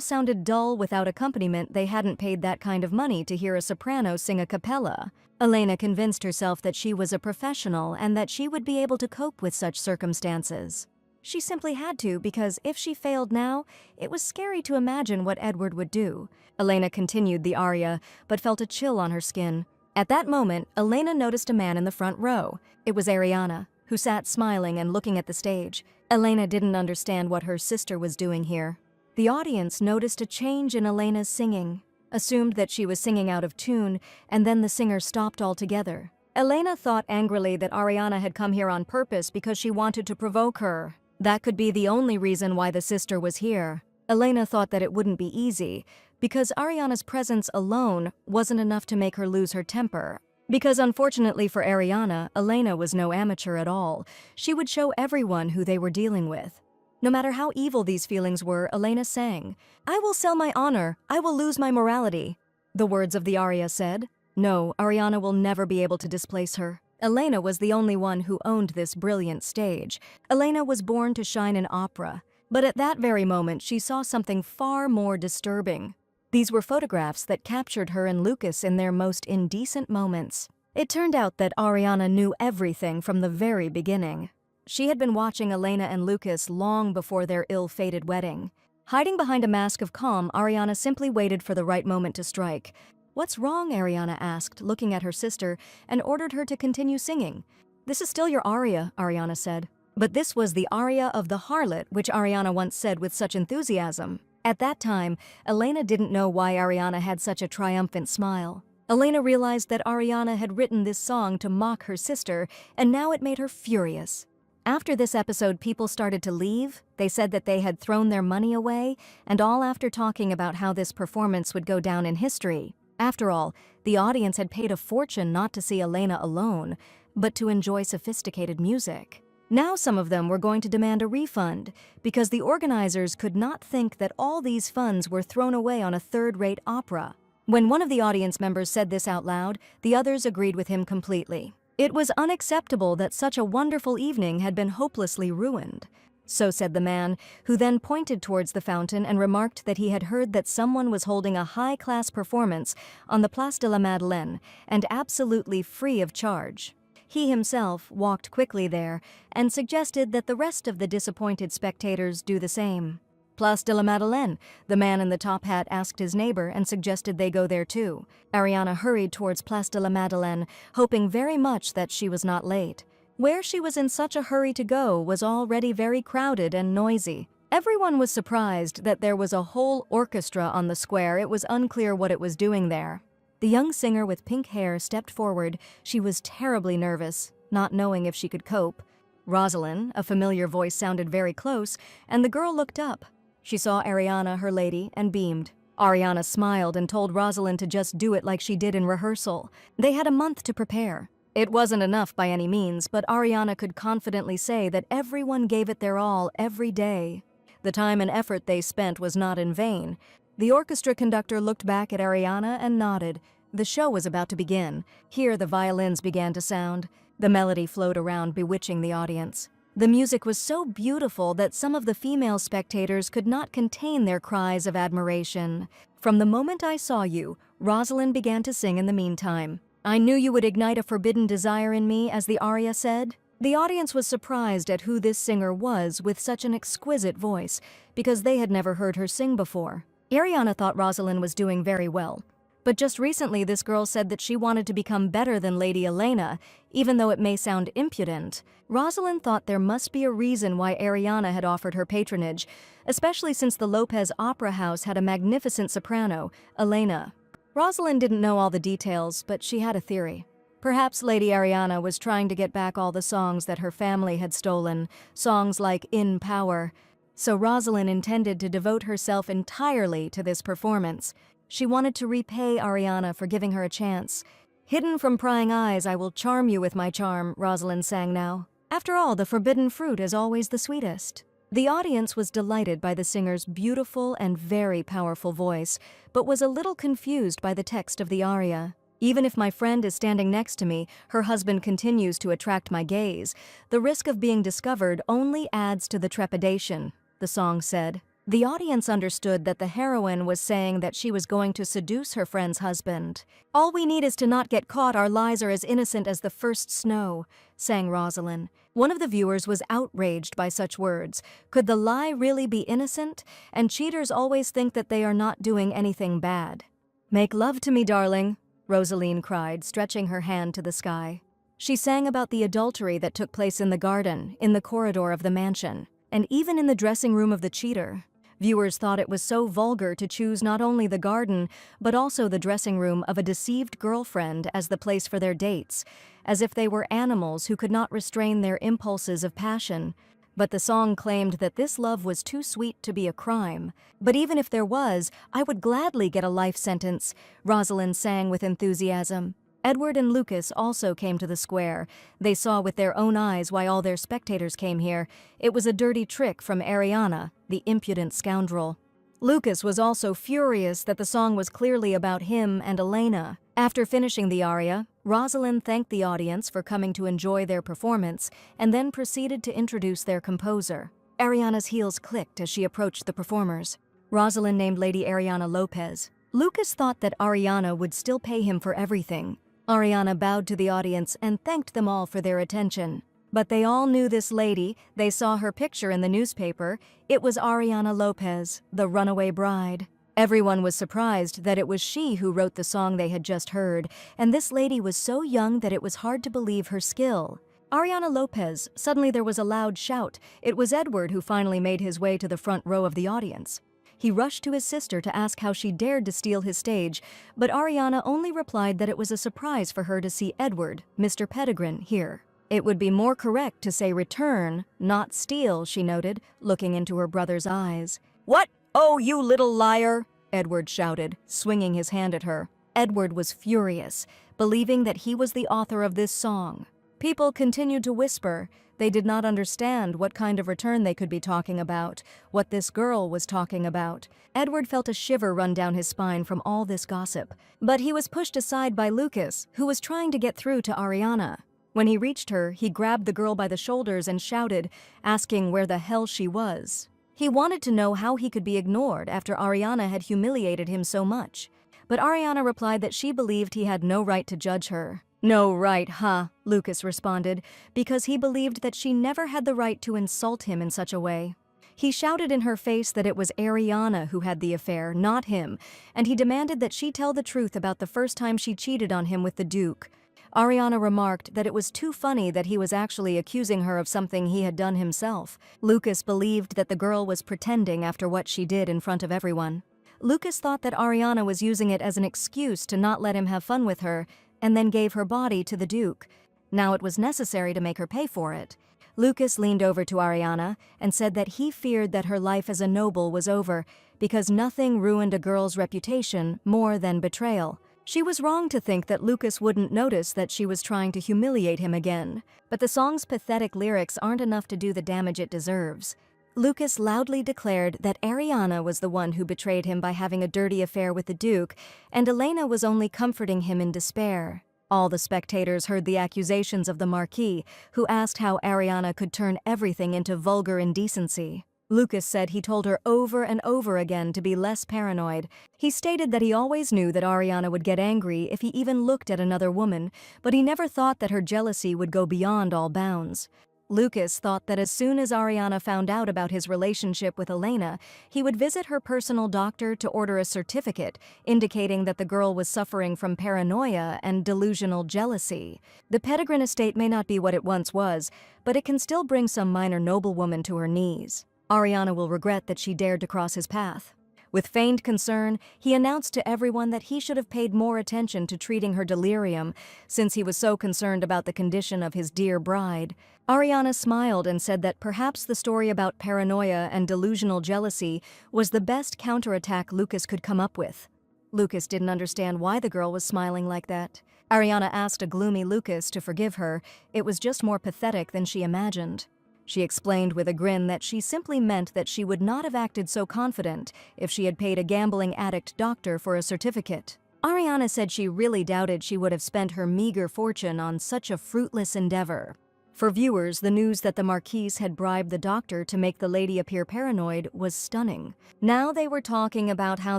sounded dull without accompaniment. They hadn't paid that kind of money to hear a soprano sing a cappella. Elena convinced herself that she was a professional and that she would be able to cope with such circumstances. She simply had to, because if she failed now, it was scary to imagine what Edward would do. Elena continued the aria, but felt a chill on her skin. At that moment, Elena noticed a man in the front row. It was Ariana, who sat smiling and looking at the stage. Elena didn't understand what her sister was doing here. The audience noticed a change in Elena's singing, assumed that she was singing out of tune, and then the singer stopped altogether. Elena thought angrily that Ariana had come here on purpose because she wanted to provoke her. That could be the only reason why the sister was here. Elena thought that it wouldn't be easy, because Ariana's presence alone wasn't enough to make her lose her temper. Because unfortunately for Ariana, Elena was no amateur at all. She would show everyone who they were dealing with. No matter how evil these feelings were, Elena sang, "I will sell my honor, I will lose my morality." The words of the aria said. No, Ariana will never be able to displace her. Elena was the only one who owned this brilliant stage. Elena was born to shine in opera. But at that very moment, she saw something far more disturbing. These were photographs that captured her and Lucas in their most indecent moments. It turned out that Ariana knew everything from the very beginning. She had been watching Elena and Lucas long before their ill-fated wedding. Hiding behind a mask of calm, Ariana simply waited for the right moment to strike. "What's wrong?" Ariana asked, looking at her sister, and ordered her to continue singing. "This is still your aria," Ariana said. But this was the aria of the harlot, which Ariana once said with such enthusiasm. At that time, Elena didn't know why Ariana had such a triumphant smile. Elena realized that Ariana had written this song to mock her sister, and now it made her furious. After this episode, people started to leave. They said that they had thrown their money away, and all after talking about how this performance would go down in history. After all, the audience had paid a fortune not to see Elena alone, but to enjoy sophisticated music. Now some of them were going to demand a refund, because the organizers could not think that all these funds were thrown away on a third-rate opera. When one of the audience members said this out loud, the others agreed with him completely. It was unacceptable that such a wonderful evening had been hopelessly ruined. So said the man, who then pointed towards the fountain and remarked that he had heard that someone was holding a high-class performance on the Place de la Madeleine, and absolutely free of charge. He himself walked quickly there and suggested that the rest of the disappointed spectators do the same. Place de la Madeleine, the man in the top hat asked his neighbor and suggested they go there too. Ariana hurried towards Place de la Madeleine, hoping very much that she was not late. Where she was in such a hurry to go was already very crowded and noisy. Everyone was surprised that there was a whole orchestra on the square. It was unclear what it was doing there. The young singer with pink hair stepped forward. She was terribly nervous, not knowing if she could cope. Rosalind, a familiar voice sounded very close, and the girl looked up. She saw Ariana, her lady, and beamed. Ariana smiled and told Rosalind to just do it like she did in rehearsal. They had a month to prepare. It wasn't enough by any means, but Ariana could confidently say that everyone gave it their all every day. The time and effort they spent was not in vain. The orchestra conductor looked back at Ariana and nodded. The show was about to begin. Here the violins began to sound. The melody flowed around, bewitching the audience. The music was so beautiful that some of the female spectators could not contain their cries of admiration. "From the moment I saw you," Rosalind began to sing in the meantime. "I knew you would ignite a forbidden desire in me," as the aria said. The audience was surprised at who this singer was with such an exquisite voice, because they had never heard her sing before. Ariana thought Rosalind was doing very well. But just recently this girl said that she wanted to become better than Lady Elena, even though it may sound impudent. Rosalind thought there must be a reason why Ariana had offered her patronage, especially since the Lopez Opera House had a magnificent soprano, Elena. Rosalind didn't know all the details, but she had a theory. Perhaps Lady Ariana was trying to get back all the songs that her family had stolen, songs like In Power. So Rosalind intended to devote herself entirely to this performance. She wanted to repay Ariana for giving her a chance. "Hidden from prying eyes, I will charm you with my charm," Rosalind sang now. After all, the forbidden fruit is always the sweetest. The audience was delighted by the singer's beautiful and very powerful voice, but was a little confused by the text of the aria. "Even if my friend is standing next to me, her husband continues to attract my gaze. The risk of being discovered only adds to the trepidation," the song said. The audience understood that the heroine was saying that she was going to seduce her friend's husband. "All we need is to not get caught. Our lies are as innocent as the first snow," sang Rosalind. One of the viewers was outraged by such words. Could the lie really be innocent? And cheaters always think that they are not doing anything bad. "Make love to me, darling," Rosaline cried, stretching her hand to the sky. She sang about the adultery that took place in the garden, in the corridor of the mansion, and even in the dressing room of the cheater. Viewers thought it was so vulgar to choose not only the garden, but also the dressing room of a deceived girlfriend as the place for their dates, as if they were animals who could not restrain their impulses of passion. But the song claimed that this love was too sweet to be a crime. "But even if there was, I would gladly get a life sentence," Rosalind sang with enthusiasm. Edward and Lucas also came to the square. They saw with their own eyes why all their spectators came here. It was a dirty trick from Ariana, the impudent scoundrel. Lucas was also furious that the song was clearly about him and Elena. After finishing the aria, Rosalind thanked the audience for coming to enjoy their performance and then proceeded to introduce their composer. Ariana's heels clicked as she approached the performers. Rosalind named Lady Ariana Lopez. Lucas thought that Ariana would still pay him for everything. Ariana bowed to the audience and thanked them all for their attention. But they all knew this lady. They saw her picture in the newspaper. It was Ariana Lopez, the runaway bride. Everyone was surprised that it was she who wrote the song they had just heard, and this lady was so young that it was hard to believe her skill. Ariana Lopez, suddenly there was a loud shout. It was Edward who finally made his way to the front row of the audience. He rushed to his sister to ask how she dared to steal his stage, but Ariana only replied that it was a surprise for her to see Edward, Mr. Pettigrew, here. "It would be more correct to say return, not steal," she noted, looking into her brother's eyes. "What? Oh, you little liar!" Edward shouted, swinging his hand at her. Edward was furious, believing that he was the author of this song. People continued to whisper. They did not understand what kind of return they could be talking about, what this girl was talking about. Edward felt a shiver run down his spine from all this gossip. But he was pushed aside by Lucas, who was trying to get through to Ariana. When he reached her, he grabbed the girl by the shoulders and shouted, asking where the hell she was. He wanted to know how he could be ignored after Ariana had humiliated him so much. But Ariana replied that she believed he had no right to judge her. "No right, huh?" Lucas responded, because he believed that she never had the right to insult him in such a way. He shouted in her face that it was Ariana who had the affair, not him, and he demanded that she tell the truth about the first time she cheated on him with the Duke. Ariana remarked that it was too funny that he was actually accusing her of something he had done himself. Lucas believed that the girl was pretending after what she did in front of everyone. Lucas thought that Ariana was using it as an excuse to not let him have fun with her, and then gave her body to the Duke. Now it was necessary to make her pay for it. Lucas leaned over to Ariana and said that he feared that her life as a noble was over because nothing ruined a girl's reputation more than betrayal. She was wrong to think that Lucas wouldn't notice that she was trying to humiliate him again, but the song's pathetic lyrics aren't enough to do the damage it deserves. Lucas loudly declared that Ariana was the one who betrayed him by having a dirty affair with the Duke, and Elena was only comforting him in despair. All the spectators heard the accusations of the Marquis, who asked how Ariana could turn everything into vulgar indecency. Lucas said he told her over and over again to be less paranoid. He stated that he always knew that Ariana would get angry if he even looked at another woman, but he never thought that her jealousy would go beyond all bounds. Lucas thought that as soon as Ariana found out about his relationship with Elena, he would visit her personal doctor to order a certificate indicating that the girl was suffering from paranoia and delusional jealousy. The Pettigrew estate may not be what it once was, but it can still bring some minor noblewoman to her knees. Ariana will regret that she dared to cross his path. With feigned concern, he announced to everyone that he should have paid more attention to treating her delirium, since he was so concerned about the condition of his dear bride. Ariana smiled and said that perhaps the story about paranoia and delusional jealousy was the best counterattack Lucas could come up with. Lucas didn't understand why the girl was smiling like that. Ariana asked a gloomy Lucas to forgive her. It was just more pathetic than she imagined. She explained with a grin that she simply meant that she would not have acted so confident if she had paid a gambling addict doctor for a certificate. Ariana said she really doubted she would have spent her meager fortune on such a fruitless endeavor. For viewers, the news that the Marquise had bribed the doctor to make the lady appear paranoid was stunning. Now they were talking about how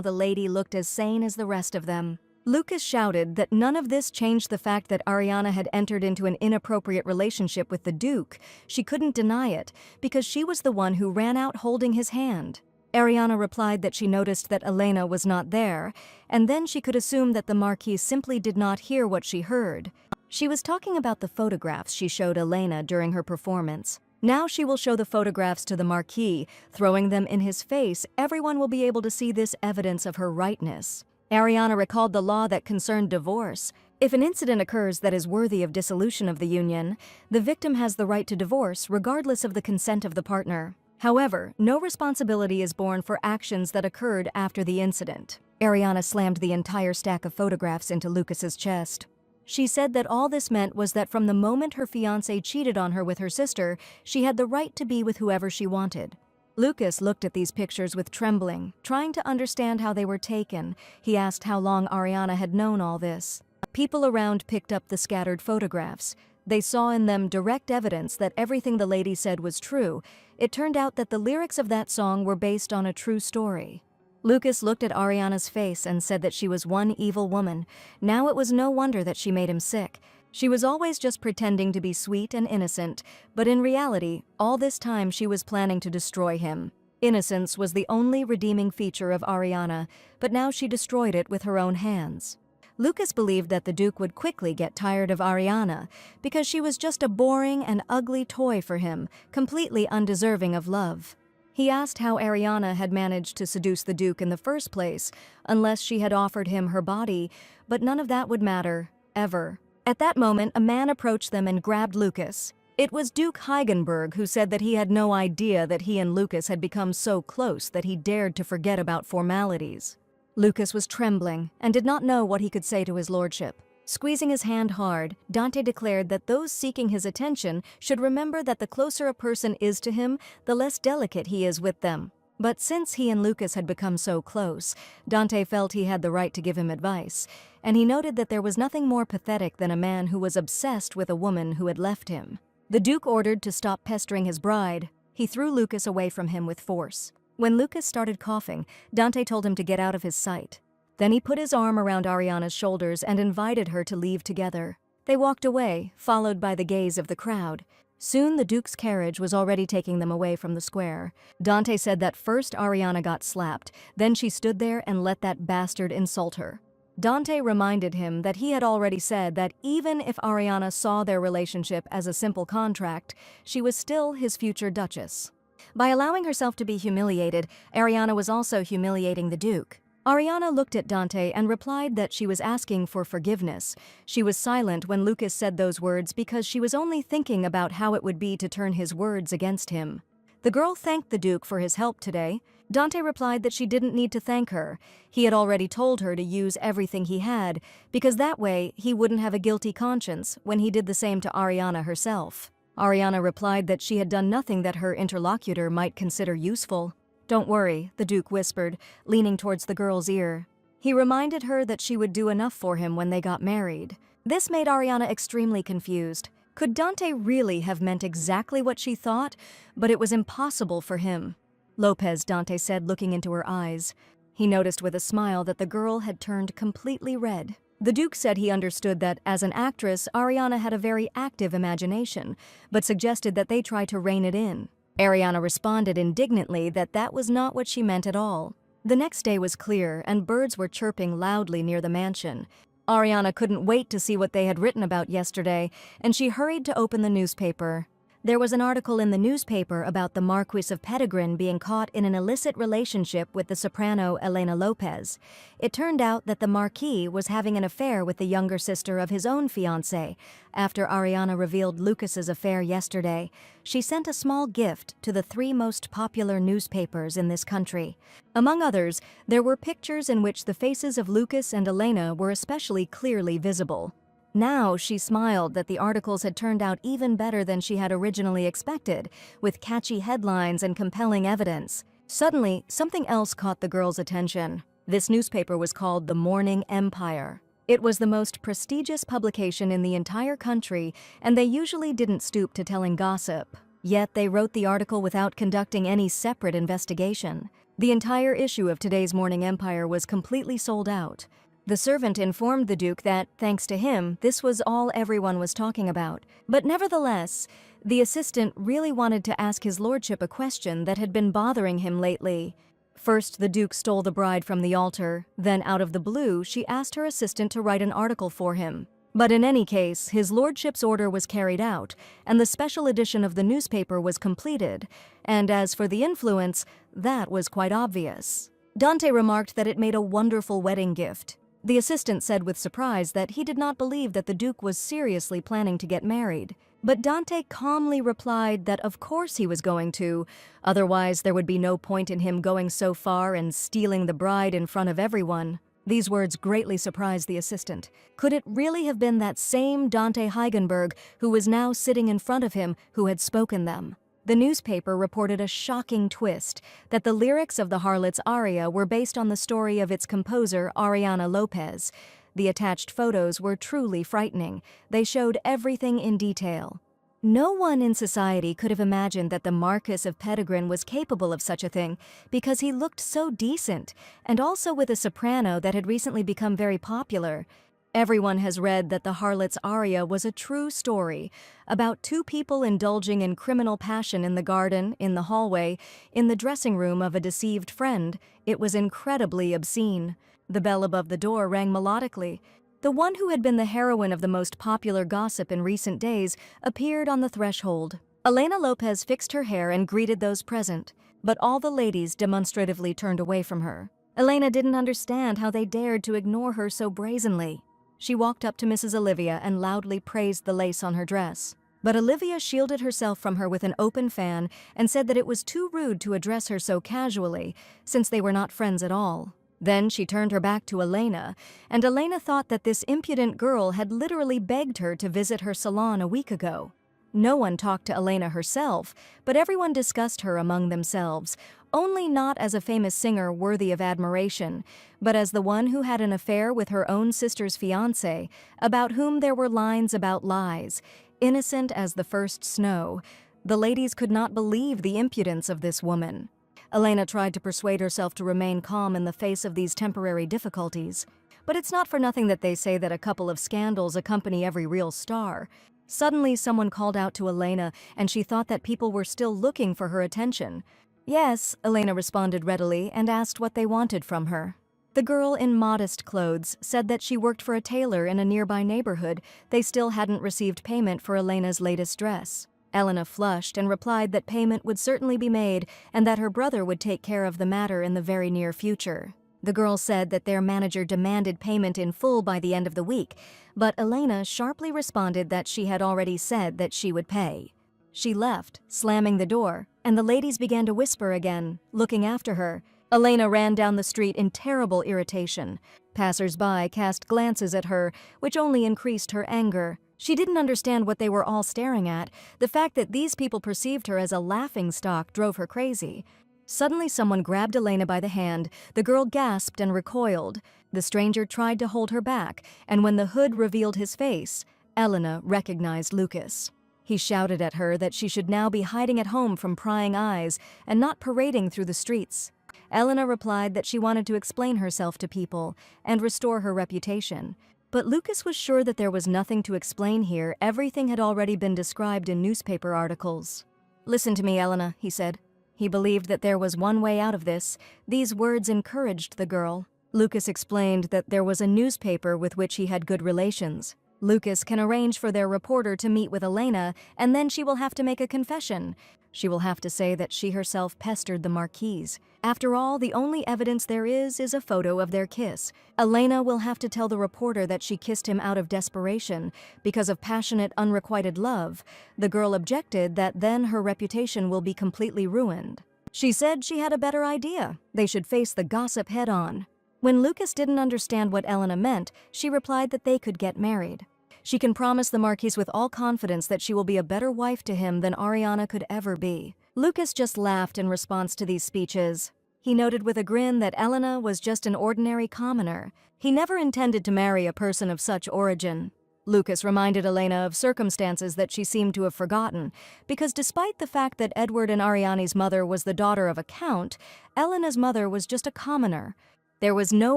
the lady looked as sane as the rest of them. Lucas shouted that none of this changed the fact that Ariana had entered into an inappropriate relationship with the Duke. She couldn't deny it, because she was the one who ran out holding his hand. Ariana replied that she noticed that Elena was not there, and then she could assume that the Marquis simply did not hear what she heard. She was talking about the photographs she showed Elena during her performance. Now she will show the photographs to the Marquis, throwing them in his face. Everyone will be able to see this evidence of her rightness. Ariana recalled the law that concerned divorce. If an incident occurs that is worthy of dissolution of the union, the victim has the right to divorce regardless of the consent of the partner. However, no responsibility is borne for actions that occurred after the incident. Ariana slammed the entire stack of photographs into Lucas's chest. She said that all this meant was that from the moment her fiancé cheated on her with her sister, she had the right to be with whoever she wanted. Lucas looked at these pictures with trembling, trying to understand how they were taken. He asked how long Ariana had known all this. People around picked up the scattered photographs. They saw in them direct evidence that everything the lady said was true. It turned out that the lyrics of that song were based on a true story. Lucas looked at Ariana's face and said that she was one evil woman. Now it was no wonder that she made him sick. She was always just pretending to be sweet and innocent, but in reality, all this time she was planning to destroy him. Innocence was the only redeeming feature of Ariana, but now she destroyed it with her own hands. Lucas believed that the Duke would quickly get tired of Ariana, because she was just a boring and ugly toy for him, completely undeserving of love. He asked how Ariana had managed to seduce the Duke in the first place, unless she had offered him her body, but none of that would matter, ever. At that moment, a man approached them and grabbed Lucas. It was Duke Heigenberg, who said that he had no idea that he and Lucas had become so close that he dared to forget about formalities. Lucas was trembling and did not know what he could say to his lordship. Squeezing his hand hard, Dante declared that those seeking his attention should remember that the closer a person is to him, the less delicate he is with them. But since he and Lucas had become so close, Dante felt he had the right to give him advice, and he noted that there was nothing more pathetic than a man who was obsessed with a woman who had left him. The Duke ordered to stop pestering his bride. He threw Lucas away from him with force. When Lucas started coughing, Dante told him to get out of his sight. Then he put his arm around Ariana's shoulders and invited her to leave together. They walked away, followed by the gaze of the crowd. Soon the Duke's carriage was already taking them away from the square. Dante said that first Ariana got slapped, then she stood there and let that bastard insult her. Dante reminded him that he had already said that even if Ariana saw their relationship as a simple contract, she was still his future duchess. By allowing herself to be humiliated, Ariana was also humiliating the Duke. Ariana looked at Dante and replied that she was asking for forgiveness. She was silent when Lucas said those words because she was only thinking about how it would be to turn his words against him. The girl thanked the Duke for his help today. Dante replied that she didn't need to thank her. He had already told her to use everything he had, because that way he wouldn't have a guilty conscience when he did the same to Ariana herself. Ariana replied that she had done nothing that her interlocutor might consider useful. "Don't worry," the Duke whispered, leaning towards the girl's ear. He reminded her that she would do enough for him when they got married. This made Ariana extremely confused. Could Dante really have meant exactly what she thought? But it was impossible for him. "Lopez," Dante said, looking into her eyes. He noticed with a smile that the girl had turned completely red. The Duke said he understood that, as an actress, Ariana had a very active imagination, but suggested that they try to rein it in. Ariana responded indignantly that that was not what she meant at all. The next day was clear, and birds were chirping loudly near the mansion. Ariana couldn't wait to see what they had written about yesterday, and she hurried to open the newspaper. There was an article in the newspaper about the Marquis of Pettigrew being caught in an illicit relationship with the soprano Elena Lopez. It turned out that the Marquis was having an affair with the younger sister of his own fiancé. After Ariana revealed Lucas's affair yesterday, she sent a small gift to the 3 most popular newspapers in this country. Among others, there were pictures in which the faces of Lucas and Elena were especially clearly visible. Now she smiled that the articles had turned out even better than she had originally expected, with catchy headlines and compelling evidence. Suddenly, something else caught the girl's attention. This newspaper was called the Morning Empire. It was the most prestigious publication in the entire country, and they usually didn't stoop to telling gossip. Yet they wrote the article without conducting any separate investigation. The entire issue of today's Morning Empire was completely sold out. The servant informed the Duke that, thanks to him, this was all everyone was talking about. But nevertheless, the assistant really wanted to ask his lordship a question that had been bothering him lately. First, the Duke stole the bride from the altar. Then, out of the blue, she asked her assistant to write an article for him. But in any case, his lordship's order was carried out, and the special edition of the newspaper was completed. And as for the influence, that was quite obvious. Dante remarked that it made a wonderful wedding gift. The assistant said with surprise that he did not believe that the Duke was seriously planning to get married. But Dante calmly replied that of course he was going to, otherwise there would be no point in him going so far and stealing the bride in front of everyone. These words greatly surprised the assistant. Could it really have been that same Dante Heigenberg who was now sitting in front of him who had spoken them? The newspaper reported a shocking twist, that the lyrics of the harlot's aria were based on the story of its composer, Ariana Lopez. The attached photos were truly frightening. They showed everything in detail. No one in society could have imagined that the Marquis of Pettigrew was capable of such a thing, because he looked so decent, and also with a soprano that had recently become very popular. Everyone has read that the harlot's aria was a true story, about 2 people indulging in criminal passion in the garden, in the hallway, in the dressing room of a deceived friend. It was incredibly obscene. The bell above the door rang melodically. The one who had been the heroine of the most popular gossip in recent days appeared on the threshold. Elena Lopez fixed her hair and greeted those present, but all the ladies demonstratively turned away from her. Elena didn't understand how they dared to ignore her so brazenly. She walked up to Mrs. Olivia and loudly praised the lace on her dress. But Olivia shielded herself from her with an open fan and said that it was too rude to address her so casually, since they were not friends at all. Then she turned her back to Elena, and Elena thought that this impudent girl had literally begged her to visit her salon a week ago. No one talked to Elena herself, but everyone discussed her among themselves. only not as a famous singer worthy of admiration, but as the one who had an affair with her own sister's fiancé, about whom there were lines about lies, innocent as the first snow. The ladies could not believe the impudence of this woman. Elena tried to persuade herself to remain calm in the face of these temporary difficulties. But it's not for nothing that they say that a couple of scandals accompany every real star. Suddenly someone called out to Elena, and she thought that people were still looking for her attention. Yes, Elena responded readily and asked what they wanted from her. The girl in modest clothes said that she worked for a tailor in a nearby neighborhood. They still hadn't received payment for Elena's latest dress. Elena flushed and replied that payment would certainly be made and that her brother would take care of the matter in the very near future. The girl said that their manager demanded payment in full by the end of the week, but Elena sharply responded that she had already said that she would pay. She left, slamming the door, and the ladies began to whisper again, looking after her. Elena ran down the street in terrible irritation. Passers-by cast glances at her, which only increased her anger. She didn't understand what they were all staring at. The fact that these people perceived her as a laughingstock drove her crazy. Suddenly someone grabbed Elena by the hand. The girl gasped and recoiled. The stranger tried to hold her back, and when the hood revealed his face, Elena recognized Lucas. He shouted at her that she should now be hiding at home from prying eyes and not parading through the streets. Elena replied that she wanted to explain herself to people and restore her reputation. But Lucas was sure that there was nothing to explain here. Everything had already been described in newspaper articles. "Listen to me, Elena," he said. He believed that there was one way out of this. These words encouraged the girl. Lucas explained that there was a newspaper with which he had good relations. Lucas can arrange for their reporter to meet with Elena, and then she will have to make a confession. She will have to say that she herself pestered the Marquise. After all, the only evidence there is a photo of their kiss. Elena will have to tell the reporter that she kissed him out of desperation, because of passionate, unrequited love. The girl objected that then her reputation will be completely ruined. She said she had a better idea. They should face the gossip head-on. When Lucas didn't understand what Elena meant, she replied that they could get married. She can promise the Marquise with all confidence that she will be a better wife to him than Ariana could ever be. Lucas just laughed in response to these speeches. He noted with a grin that Elena was just an ordinary commoner. He never intended to marry a person of such origin. Lucas reminded Elena of circumstances that she seemed to have forgotten, because despite the fact that Edward and Ariane's mother was the daughter of a count, Elena's mother was just a commoner. There was no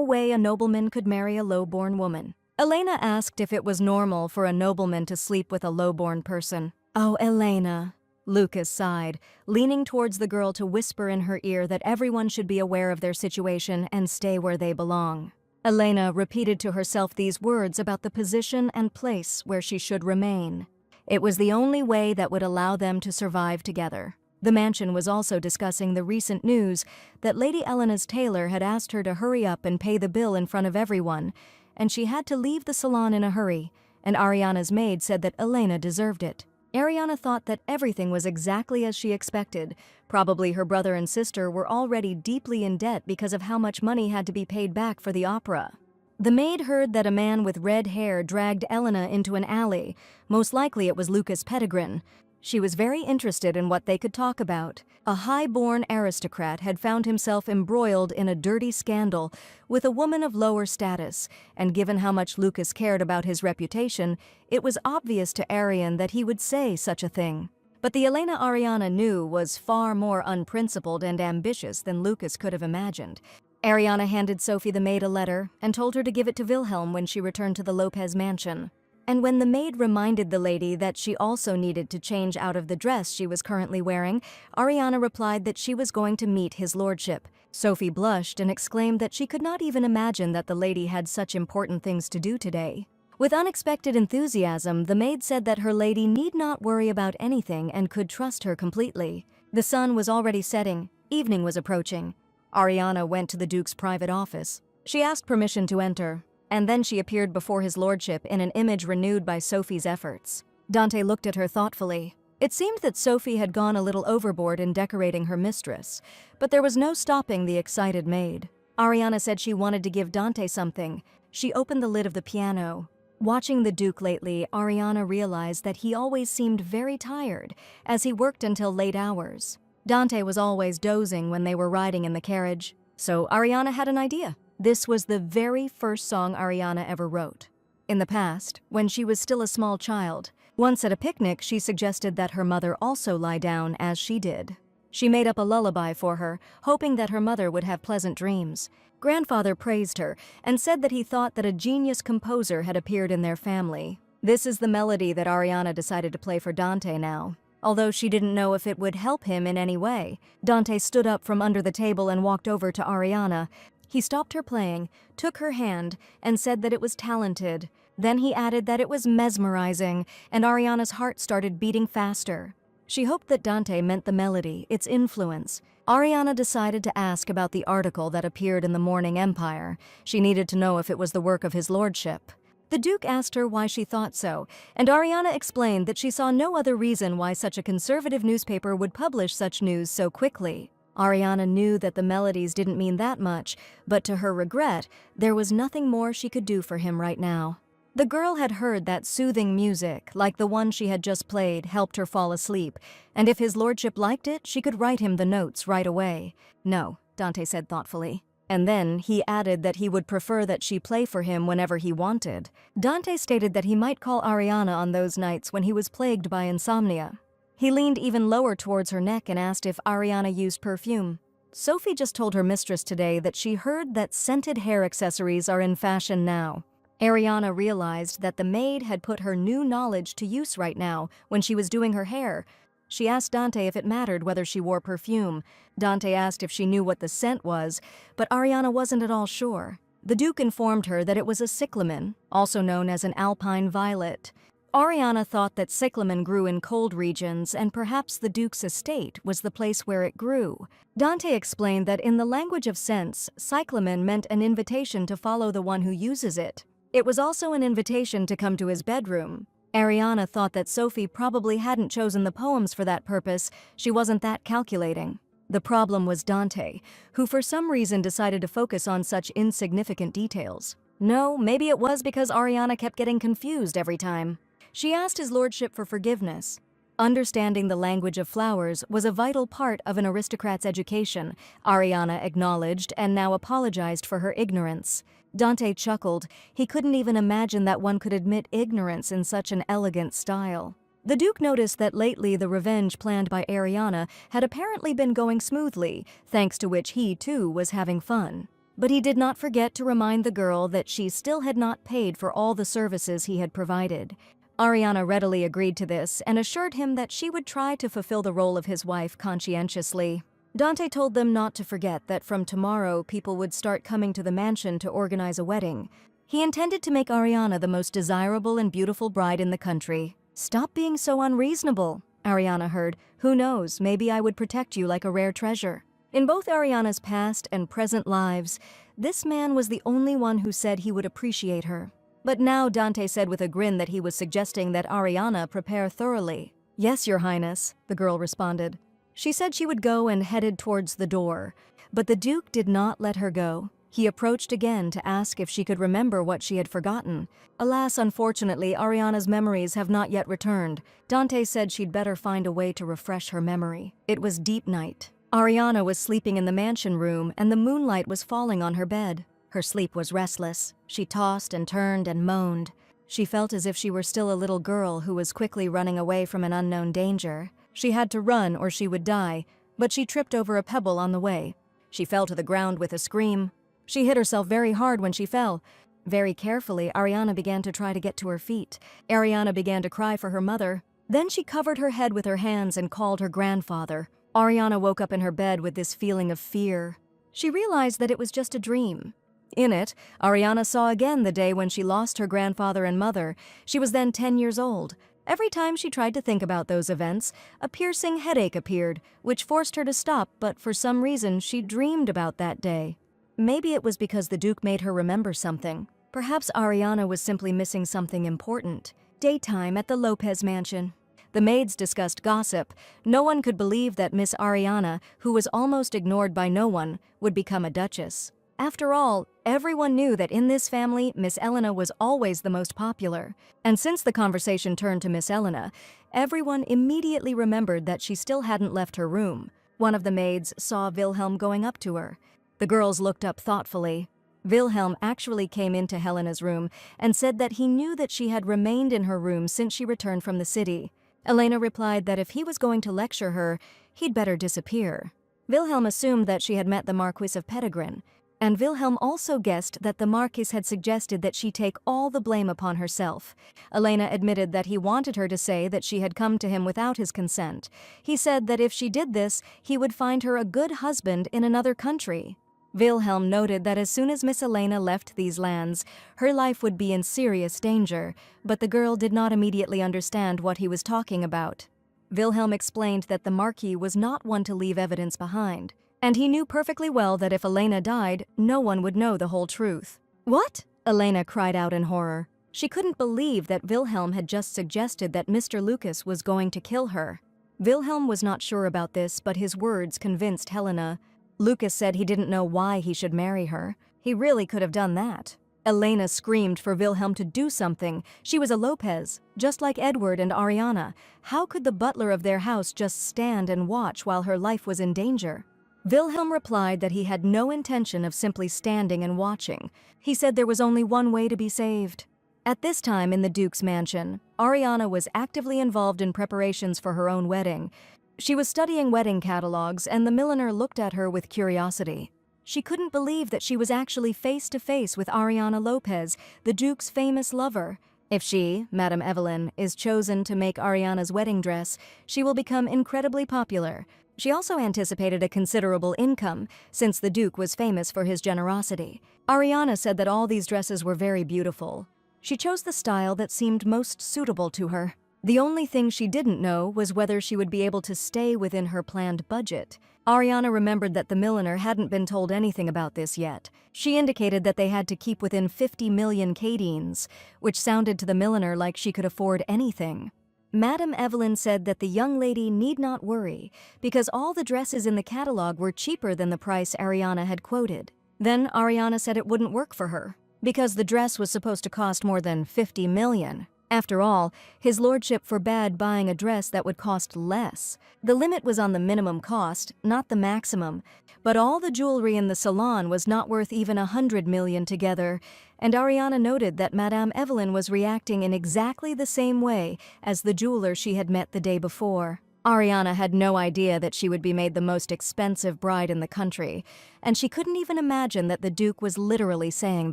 way a nobleman could marry a low-born woman. Elena asked if it was normal for a nobleman to sleep with a low-born person. "Oh, Elena," Lucas sighed, leaning towards the girl to whisper in her ear that everyone should be aware of their situation and stay where they belong. Elena repeated to herself these words about the position and place where she should remain. It was the only way that would allow them to survive together. The mansion was also discussing the recent news that Lady Elena's tailor had asked her to hurry up and pay the bill in front of everyone, and she had to leave the salon in a hurry, and Ariana's maid said that Elena deserved it. Ariana thought that everything was exactly as she expected. Probably her brother and sister were already deeply in debt because of how much money had to be paid back for the opera. The maid heard that a man with red hair dragged Elena into an alley. Most likely it was Lucas Pettigrew. She was very interested in what they could talk about. A high-born aristocrat had found himself embroiled in a dirty scandal with a woman of lower status, and given how much Lucas cared about his reputation, it was obvious to Ariane that he would say such a thing. But the Elena Ariana knew was far more unprincipled and ambitious than Lucas could have imagined. Ariana handed Sophie the maid a letter and told her to give it to Wilhelm when she returned to the Lopez mansion. And when the maid reminded the lady that she also needed to change out of the dress she was currently wearing, Ariana replied that she was going to meet his lordship. Sophie blushed and exclaimed that she could not even imagine that the lady had such important things to do today. With unexpected enthusiasm, the maid said that her lady need not worry about anything and could trust her completely. The sun was already setting. Evening was approaching. Ariana went to the Duke's private office. She asked permission to enter, and then she appeared before his lordship in an image renewed by Sophie's efforts. Dante looked at her thoughtfully. It seemed that Sophie had gone a little overboard in decorating her mistress, but there was no stopping the excited maid. Ariana said she wanted to give Dante something. She opened the lid of the piano. Watching the Duke lately, Ariana realized that he always seemed very tired, as he worked until late hours. Dante was always dozing when they were riding in the carriage, so Ariana had an idea. This was the very first song Ariana ever wrote. In the past, when she was still a small child, once at a picnic she suggested that her mother also lie down as she did. She made up a lullaby for her, hoping that her mother would have pleasant dreams. Grandfather praised her and said that he thought that a genius composer had appeared in their family. This is the melody that Ariana decided to play for Dante now. Although she didn't know if it would help him in any way, Dante stood up from under the table and walked over to Ariana. He stopped her playing, took her hand, and said that it was talented. Then he added that it was mesmerizing, and Ariana's heart started beating faster. She hoped that Dante meant the melody, its influence. Ariana decided to ask about the article that appeared in the Morning Empire. She needed to know if it was the work of his lordship. The Duke asked her why she thought so, and Ariana explained that she saw no other reason why such a conservative newspaper would publish such news so quickly. Ariana knew that the melodies didn't mean that much, but to her regret, there was nothing more she could do for him right now. The girl had heard that soothing music, like the one she had just played, helped her fall asleep, and if his lordship liked it, she could write him the notes right away. No, Dante said thoughtfully. And then he added that he would prefer that she play for him whenever he wanted. Dante stated that he might call Ariana on those nights when he was plagued by insomnia. He leaned even lower towards her neck and asked if Ariana used perfume. Sophie just told her mistress today that she heard that scented hair accessories are in fashion now. Ariana realized that the maid had put her new knowledge to use right now when she was doing her hair. She asked Dante if it mattered whether she wore perfume. Dante asked if she knew what the scent was, but Ariana wasn't at all sure. The Duke informed her that it was a cyclamen, also known as an alpine violet. Ariana thought that cyclamen grew in cold regions, and perhaps the Duke's estate was the place where it grew. Dante explained that in the language of scents, cyclamen meant an invitation to follow the one who uses it. It was also an invitation to come to his bedroom. Ariana thought that Sophie probably hadn't chosen the poems for that purpose. She wasn't that calculating. The problem was Dante, who for some reason decided to focus on such insignificant details. No, maybe it was because Ariana kept getting confused every time. She asked his lordship for forgiveness. Understanding the language of flowers was a vital part of an aristocrat's education, Ariana acknowledged and now apologized for her ignorance. Dante chuckled. He couldn't even imagine that one could admit ignorance in such an elegant style. The Duke noticed that lately the revenge planned by Ariana had apparently been going smoothly, thanks to which he, too, was having fun. But he did not forget to remind the girl that she still had not paid for all the services he had provided. Ariana readily agreed to this and assured him that she would try to fulfill the role of his wife conscientiously. Dante told them not to forget that from tomorrow people would start coming to the mansion to organize a wedding. He intended to make Ariana the most desirable and beautiful bride in the country. "Stop being so unreasonable," Ariana heard. "Who knows, maybe I would protect you like a rare treasure." In both Ariana's past and present lives, this man was the only one who said he would appreciate her. But now Dante said with a grin that he was suggesting that Ariana prepare thoroughly. "Yes, Your Highness," the girl responded. She said she would go and headed towards the door, but the Duke did not let her go. He approached again to ask if she could remember what she had forgotten. Alas, unfortunately, Ariana's memories have not yet returned. Dante said she'd better find a way to refresh her memory. It was deep night. Ariana was sleeping in the mansion room, and the moonlight was falling on her bed. Her sleep was restless. She tossed and turned and moaned. She felt as if she were still a little girl who was quickly running away from an unknown danger. She had to run or she would die, but she tripped over a pebble on the way. She fell to the ground with a scream. She hit herself very hard when she fell. Very carefully, Ariana began to try to get to her feet. Ariana began to cry for her mother. Then she covered her head with her hands and called her grandfather. Ariana woke up in her bed with this feeling of fear. She realized that it was just a dream. In it, Ariana saw again the day when she lost her grandfather and mother. She was then 10 years old. Every time she tried to think about those events, a piercing headache appeared, which forced her to stop, but for some reason she dreamed about that day. Maybe it was because the Duke made her remember something. Perhaps Ariana was simply missing something important. Daytime at the Lopez mansion. The maids discussed gossip. No one could believe that Miss Ariana, who was almost ignored by no one, would become a duchess. After all, everyone knew that in this family, Miss Elena was always the most popular. And since the conversation turned to Miss Elena, everyone immediately remembered that she still hadn't left her room. One of the maids saw Wilhelm going up to her. The girls looked up thoughtfully. Wilhelm actually came into Helena's room and said that he knew that she had remained in her room since she returned from the city. Elena replied that if he was going to lecture her, he'd better disappear. Wilhelm assumed that she had met the Marquis of Pettigrew, and Wilhelm also guessed that the Marquis had suggested that she take all the blame upon herself. Elena admitted that he wanted her to say that she had come to him without his consent. He said that if she did this, he would find her a good husband in another country. Wilhelm noted that as soon as Miss Elena left these lands, her life would be in serious danger, but the girl did not immediately understand what he was talking about. Wilhelm explained that the Marquis was not one to leave evidence behind, and he knew perfectly well that if Elena died, no one would know the whole truth. "What?" Elena cried out in horror. She couldn't believe that Wilhelm had just suggested that Mr. Lucas was going to kill her. Wilhelm was not sure about this, but his words convinced Helena. Lucas said he didn't know why he should marry her. He really could have done that. Elena screamed for Wilhelm to do something. She was a Lopez, just like Edward and Ariana. How could the butler of their house just stand and watch while her life was in danger? Wilhelm replied that he had no intention of simply standing and watching. He said there was only one way to be saved. At this time in the Duke's mansion, Ariana was actively involved in preparations for her own wedding. She was studying wedding catalogs, and the milliner looked at her with curiosity. She couldn't believe that she was actually face to face with Ariana Lopez, the Duke's famous lover. If she, Madame Evelyn, is chosen to make Ariana's wedding dress, she will become incredibly popular. She also anticipated a considerable income, since the Duke was famous for his generosity. Ariana said that all these dresses were very beautiful. She chose the style that seemed most suitable to her. The only thing she didn't know was whether she would be able to stay within her planned budget. Ariana remembered that the milliner hadn't been told anything about this yet. She indicated that they had to keep within 50 million cadines, which sounded to the milliner like she could afford anything. Madame Evelyn said that the young lady need not worry, because all the dresses in the catalog were cheaper than the price Ariana had quoted. Then Ariana said it wouldn't work for her, because the dress was supposed to cost more than 50 million. After all, his lordship forbade buying a dress that would cost less. The limit was on the minimum cost, not the maximum. But all the jewelry in the salon was not worth even 100 million together, and Ariana noted that Madame Evelyn was reacting in exactly the same way as the jeweler she had met the day before. Ariana had no idea that she would be made the most expensive bride in the country, and she couldn't even imagine that the Duke was literally saying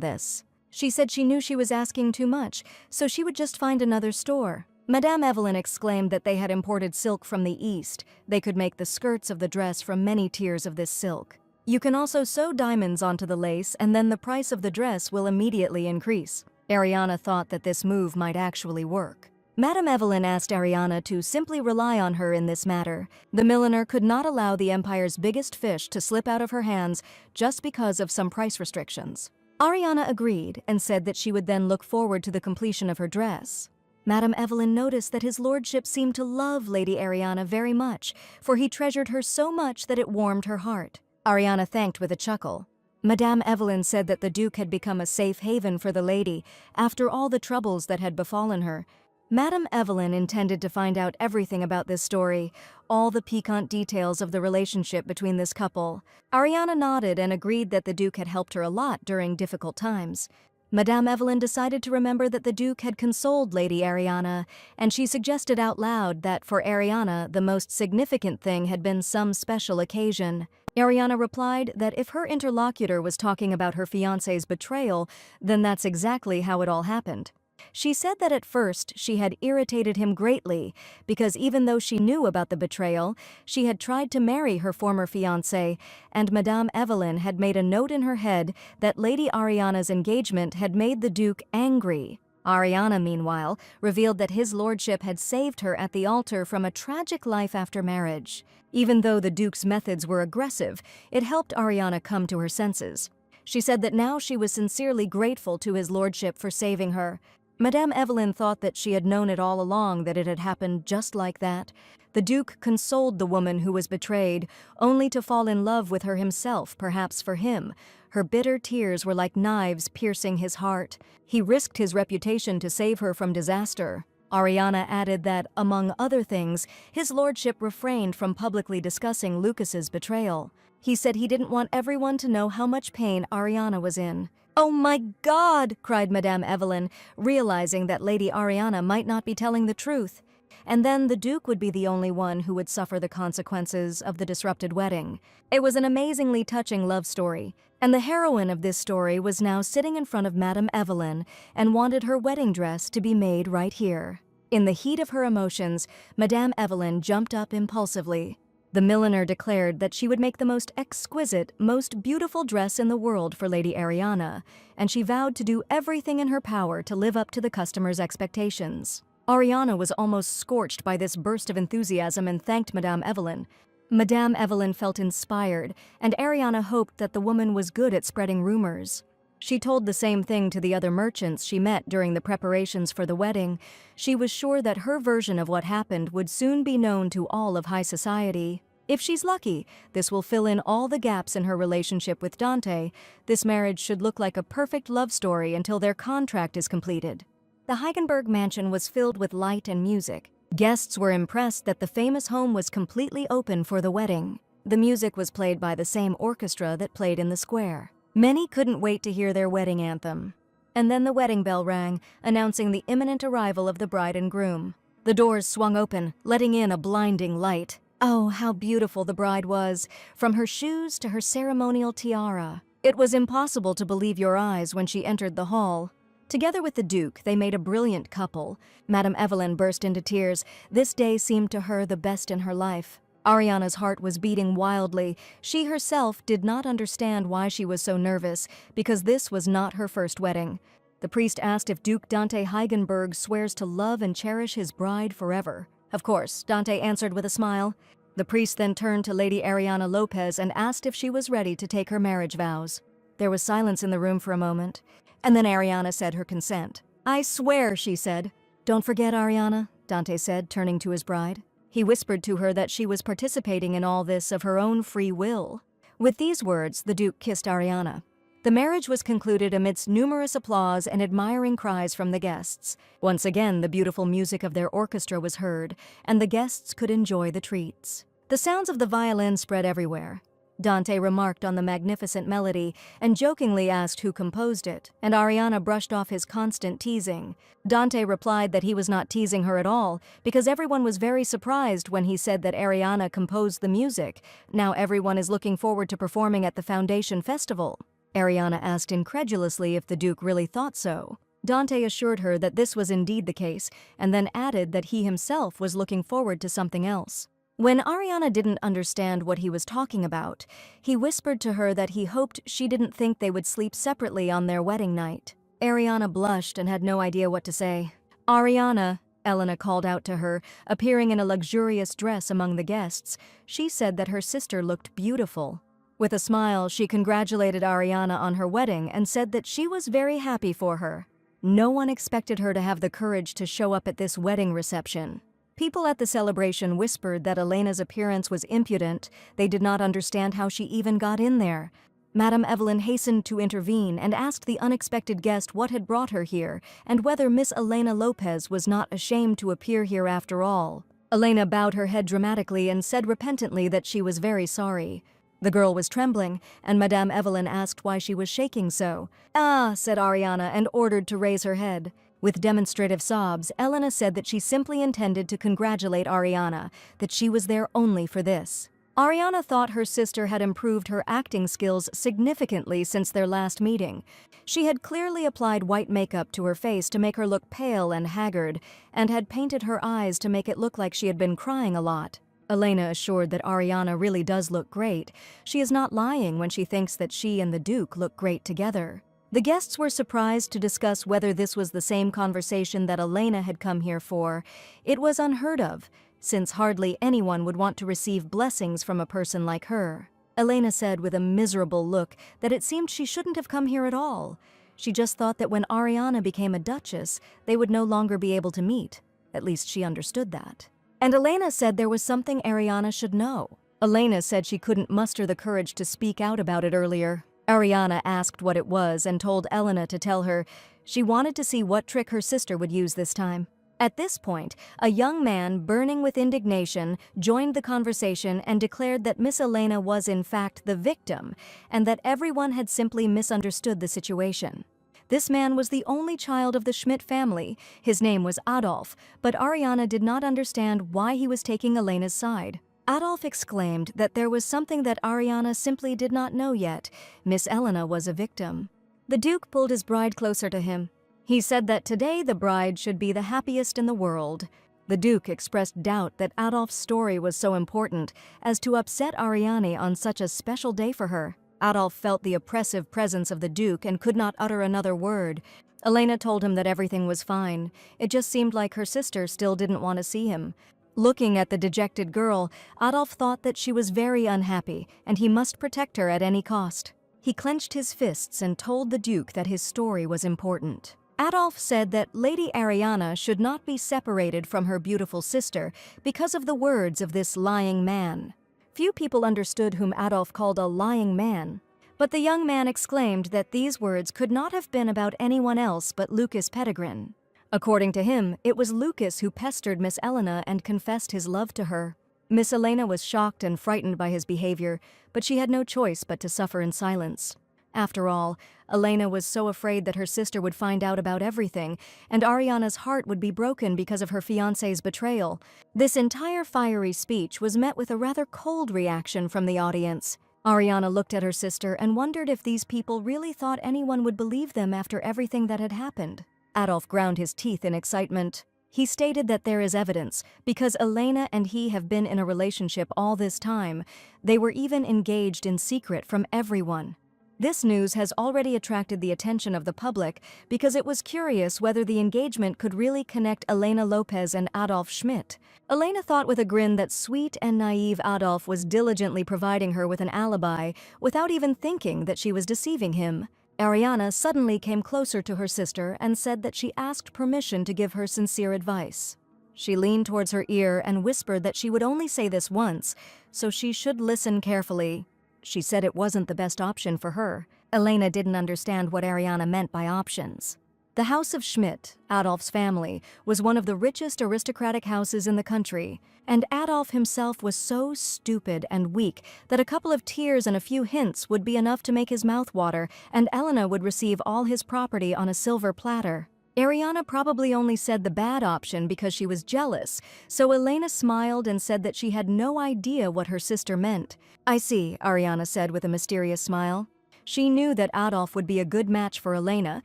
this. She said she knew she was asking too much, so she would just find another store. Madame Evelyn exclaimed that they had imported silk from the East. They could make the skirts of the dress from many tiers of this silk. You can also sew diamonds onto the lace, and then the price of the dress will immediately increase. Ariana thought that this move might actually work. Madame Evelyn asked Ariana to simply rely on her in this matter. The milliner could not allow the empire's biggest fish to slip out of her hands just because of some price restrictions. Ariana agreed and said that she would then look forward to the completion of her dress. Madame Evelyn noticed that his lordship seemed to love Lady Ariana very much, for he treasured her so much that it warmed her heart. Ariana thanked with a chuckle. Madame Evelyn said that the Duke had become a safe haven for the lady after all the troubles that had befallen her. Madame Evelyn intended to find out everything about this story, all the piquant details of the relationship between this couple. Ariana nodded and agreed that the Duke had helped her a lot during difficult times. Madame Evelyn decided to remember that the Duke had consoled Lady Ariana, and she suggested out loud that for Ariana, the most significant thing had been some special occasion. Ariana replied that if her interlocutor was talking about her fiancé's betrayal, then that's exactly how it all happened. She said that at first she had irritated him greatly because even though she knew about the betrayal, she had tried to marry her former fiancé, and Madame Evelyn had made a note in her head that Lady Ariana's engagement had made the Duke angry. Ariana, meanwhile, revealed that his lordship had saved her at the altar from a tragic life after marriage. Even though the Duke's methods were aggressive, it helped Ariana come to her senses. She said that now she was sincerely grateful to his lordship for saving her. Madame Evelyn thought that she had known it all along, that it had happened just like that. The Duke consoled the woman who was betrayed, only to fall in love with her himself, perhaps for him. Her bitter tears were like knives piercing his heart. He risked his reputation to save her from disaster. Ariana added that, among other things, his lordship refrained from publicly discussing Lucas's betrayal. He said he didn't want everyone to know how much pain Ariana was in. "Oh my God!" cried Madame Evelyn, realizing that Lady Ariana might not be telling the truth. And then the Duke would be the only one who would suffer the consequences of the disrupted wedding. It was an amazingly touching love story, and the heroine of this story was now sitting in front of Madame Evelyn and wanted her wedding dress to be made right here. In the heat of her emotions, Madame Evelyn jumped up impulsively. The milliner declared that she would make the most exquisite, most beautiful dress in the world for Lady Ariana, and she vowed to do everything in her power to live up to the customer's expectations. Ariana was almost scorched by this burst of enthusiasm and thanked Madame Evelyn. Madame Evelyn felt inspired, and Ariana hoped that the woman was good at spreading rumors. She told the same thing to the other merchants she met during the preparations for the wedding. She was sure that her version of what happened would soon be known to all of high society. If she's lucky, this will fill in all the gaps in her relationship with Dante. This marriage should look like a perfect love story until their contract is completed. The Heigenberg mansion was filled with light and music. Guests were impressed that the famous home was completely open for the wedding. The music was played by the same orchestra that played in the square. Many couldn't wait to hear their wedding anthem. And then the wedding bell rang, announcing the imminent arrival of the bride and groom. The doors swung open, letting in a blinding light. Oh, how beautiful the bride was, from her shoes to her ceremonial tiara. It was impossible to believe your eyes when she entered the hall. Together with the Duke, they made a brilliant couple. Madame Evelyn burst into tears. This day seemed to her the best in her life. Ariana's heart was beating wildly. She herself did not understand why she was so nervous, because this was not her first wedding. The priest asked if Duke Dante Heigenberg swears to love and cherish his bride forever. Of course, Dante answered with a smile. The priest then turned to Lady Ariana Lopez and asked if she was ready to take her marriage vows. There was silence in the room for a moment. And then Ariana said her consent. "I swear," she said. "Don't forget, Ariana," Dante said, turning to his bride. He whispered to her that she was participating in all this of her own free will. With these words, the Duke kissed Ariana. The marriage was concluded amidst numerous applause and admiring cries from the guests. Once again, the beautiful music of their orchestra was heard, and the guests could enjoy the treats. The sounds of the violin spread everywhere. Dante remarked on the magnificent melody and jokingly asked who composed it, and Ariana brushed off his constant teasing. Dante replied that he was not teasing her at all, because everyone was very surprised when he said that Ariana composed the music. Now everyone is looking forward to performing at the Foundation Festival. Ariana asked incredulously if the Duke really thought so. Dante assured her that this was indeed the case, and then added that he himself was looking forward to something else. When Ariana didn't understand what he was talking about, he whispered to her that he hoped she didn't think they would sleep separately on their wedding night. Ariana blushed and had no idea what to say. "Ariana," Elena called out to her, appearing in a luxurious dress among the guests. She said that her sister looked beautiful. With a smile, she congratulated Ariana on her wedding and said that she was very happy for her. No one expected her to have the courage to show up at this wedding reception. People at the celebration whispered that Elena's appearance was impudent. They did not understand how she even got in there. Madame Evelyn hastened to intervene and asked the unexpected guest what had brought her here and whether Miss Elena Lopez was not ashamed to appear here after all. Elena bowed her head dramatically and said repentantly that she was very sorry. The girl was trembling, and Madame Evelyn asked why she was shaking so. "Ah," said Ariana, and ordered to raise her head. With demonstrative sobs, Elena said that she simply intended to congratulate Ariana, that she was there only for this. Ariana thought her sister had improved her acting skills significantly since their last meeting. She had clearly applied white makeup to her face to make her look pale and haggard, and had painted her eyes to make it look like she had been crying a lot. Elena assured that Ariana really does look great. She is not lying when she thinks that she and the Duke look great together. The guests were surprised to discuss whether this was the same conversation that Elena had come here for. It was unheard of, since hardly anyone would want to receive blessings from a person like her. Elena said with a miserable look that it seemed she shouldn't have come here at all. She just thought that when Ariana became a duchess, they would no longer be able to meet. At least she understood that. And Elena said there was something Ariana should know. Elena said she couldn't muster the courage to speak out about it earlier. Ariana asked what it was and told Elena to tell her. She wanted to see what trick her sister would use this time. At this point, a young man, burning with indignation, joined the conversation and declared that Miss Elena was in fact the victim, and that everyone had simply misunderstood the situation. This man was the only child of the Schmidt family. His name was Adolf, but Ariana did not understand why he was taking Elena's side. Adolf exclaimed that there was something that Ariana simply did not know yet. Miss Elena was a victim. The Duke pulled his bride closer to him. He said that today the bride should be the happiest in the world. The Duke expressed doubt that Adolf's story was so important as to upset Ariane on such a special day for her. Adolf felt the oppressive presence of the Duke and could not utter another word. Elena told him that everything was fine. It just seemed like her sister still didn't want to see him. Looking at the dejected girl, Adolf thought that she was very unhappy and he must protect her at any cost. He clenched his fists and told the Duke that his story was important. Adolf said that Lady Ariana should not be separated from her beautiful sister because of the words of this lying man. Few people understood whom Adolf called a lying man, but the young man exclaimed that these words could not have been about anyone else but Lucas Pettigrew. According to him, it was Lucas who pestered Miss Elena and confessed his love to her. Miss Elena was shocked and frightened by his behavior, but she had no choice but to suffer in silence. After all, Elena was so afraid that her sister would find out about everything, and Ariana's heart would be broken because of her fiancé's betrayal. This entire fiery speech was met with a rather cold reaction from the audience. Ariana looked at her sister and wondered if these people really thought anyone would believe them after everything that had happened. Adolf ground his teeth in excitement. He stated that there is evidence, because Elena and he have been in a relationship all this time. They were even engaged in secret from everyone. This news has already attracted the attention of the public because it was curious whether the engagement could really connect Elena Lopez and Adolf Schmidt. Elena thought with a grin that sweet and naive Adolf was diligently providing her with an alibi without even thinking that she was deceiving him. Ariana suddenly came closer to her sister and said that she asked permission to give her sincere advice. She leaned towards her ear and whispered that she would only say this once, so she should listen carefully. She said it wasn't the best option for her. Elena didn't understand what Ariana meant by options. The House of Schmidt, Adolf's family, was one of the richest aristocratic houses in the country, and Adolf himself was so stupid and weak that a couple of tears and a few hints would be enough to make his mouth water, and Elena would receive all his property on a silver platter. Ariana probably only said the bad option because she was jealous, so Elena smiled and said that she had no idea what her sister meant. "I see," Ariana said with a mysterious smile. She knew that Adolf would be a good match for Elena,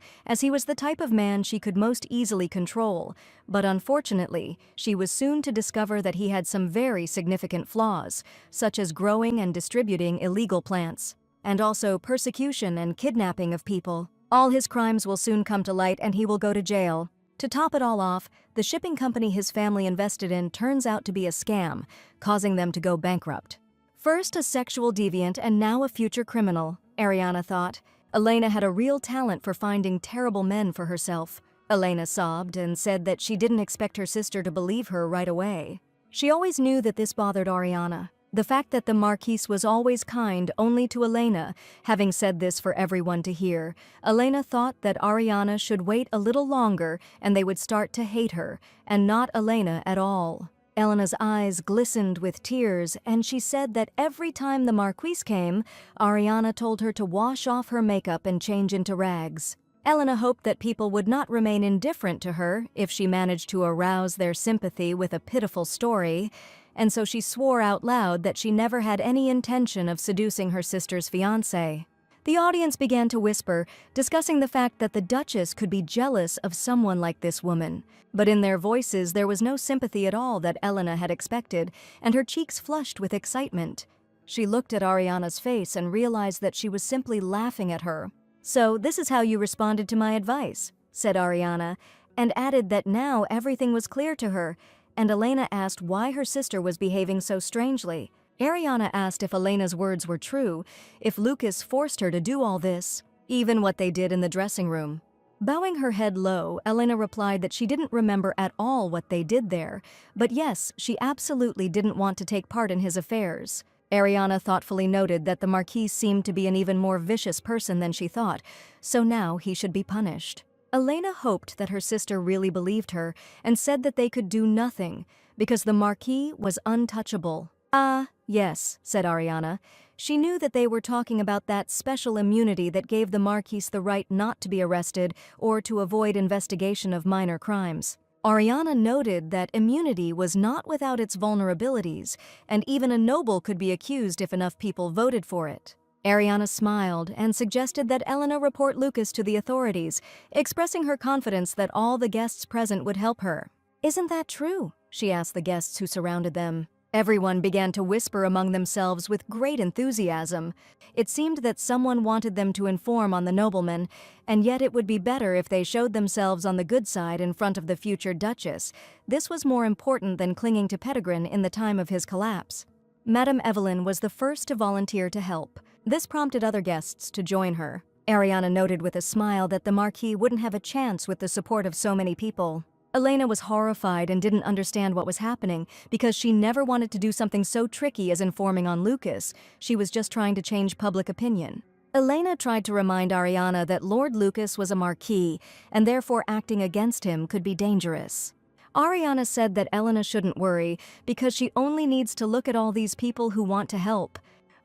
as he was the type of man she could most easily control, but unfortunately, she was soon to discover that he had some very significant flaws, such as growing and distributing illegal plants, and also persecution and kidnapping of people. All his crimes will soon come to light and he will go to jail. To top it all off, the shipping company his family invested in turns out to be a scam, causing them to go bankrupt. First a sexual deviant and now a future criminal, Ariana thought. Elena had a real talent for finding terrible men for herself. Elena sobbed and said that she didn't expect her sister to believe her right away. She always knew that this bothered Ariana. The fact that the Marquise was always kind only to Elena, having said this for everyone to hear, Elena thought that Ariana should wait a little longer and they would start to hate her, and not Elena at all. Elena's eyes glistened with tears, and she said that every time the Marquise came, Ariana told her to wash off her makeup and change into rags. Elena hoped that people would not remain indifferent to her if she managed to arouse their sympathy with a pitiful story, and so she swore out loud that she never had any intention of seducing her sister's fiancé. The audience began to whisper, discussing the fact that the Duchess could be jealous of someone like this woman, but in their voices there was no sympathy at all that Elena had expected, and her cheeks flushed with excitement. She looked at Ariana's face and realized that she was simply laughing at her. "So this is how you responded to my advice," said Ariana, and added that now everything was clear to her, and Elena asked why her sister was behaving so strangely. Ariana asked if Elena's words were true, if Lucas forced her to do all this, even what they did in the dressing room. Bowing her head low, Elena replied that she didn't remember at all what they did there, but yes, she absolutely didn't want to take part in his affairs. Ariana thoughtfully noted that the Marquis seemed to be an even more vicious person than she thought, so now he should be punished. Elena hoped that her sister really believed her and said that they could do nothing because the Marquis was untouchable. "Ah, yes," said Ariana. She knew that they were talking about that special immunity that gave the Marquis the right not to be arrested or to avoid investigation of minor crimes. Ariana noted that immunity was not without its vulnerabilities, and even a noble could be accused if enough people voted for it. Ariana smiled and suggested that Elena report Lucas to the authorities, expressing her confidence that all the guests present would help her. "Isn't that true?" she asked the guests who surrounded them. Everyone began to whisper among themselves with great enthusiasm. It seemed that someone wanted them to inform on the nobleman, and yet it would be better if they showed themselves on the good side in front of the future Duchess. This was more important than clinging to Pettigrew in the time of his collapse. Madame Evelyn was the first to volunteer to help. This prompted other guests to join her. Ariana noted with a smile that the Marquis wouldn't have a chance with the support of so many people. Elena was horrified and didn't understand what was happening because she never wanted to do something so tricky as informing on Lucas. She was just trying to change public opinion. Elena tried to remind Ariana that Lord Lucas was a Marquis and therefore acting against him could be dangerous. Ariana said that Elena shouldn't worry because she only needs to look at all these people who want to help.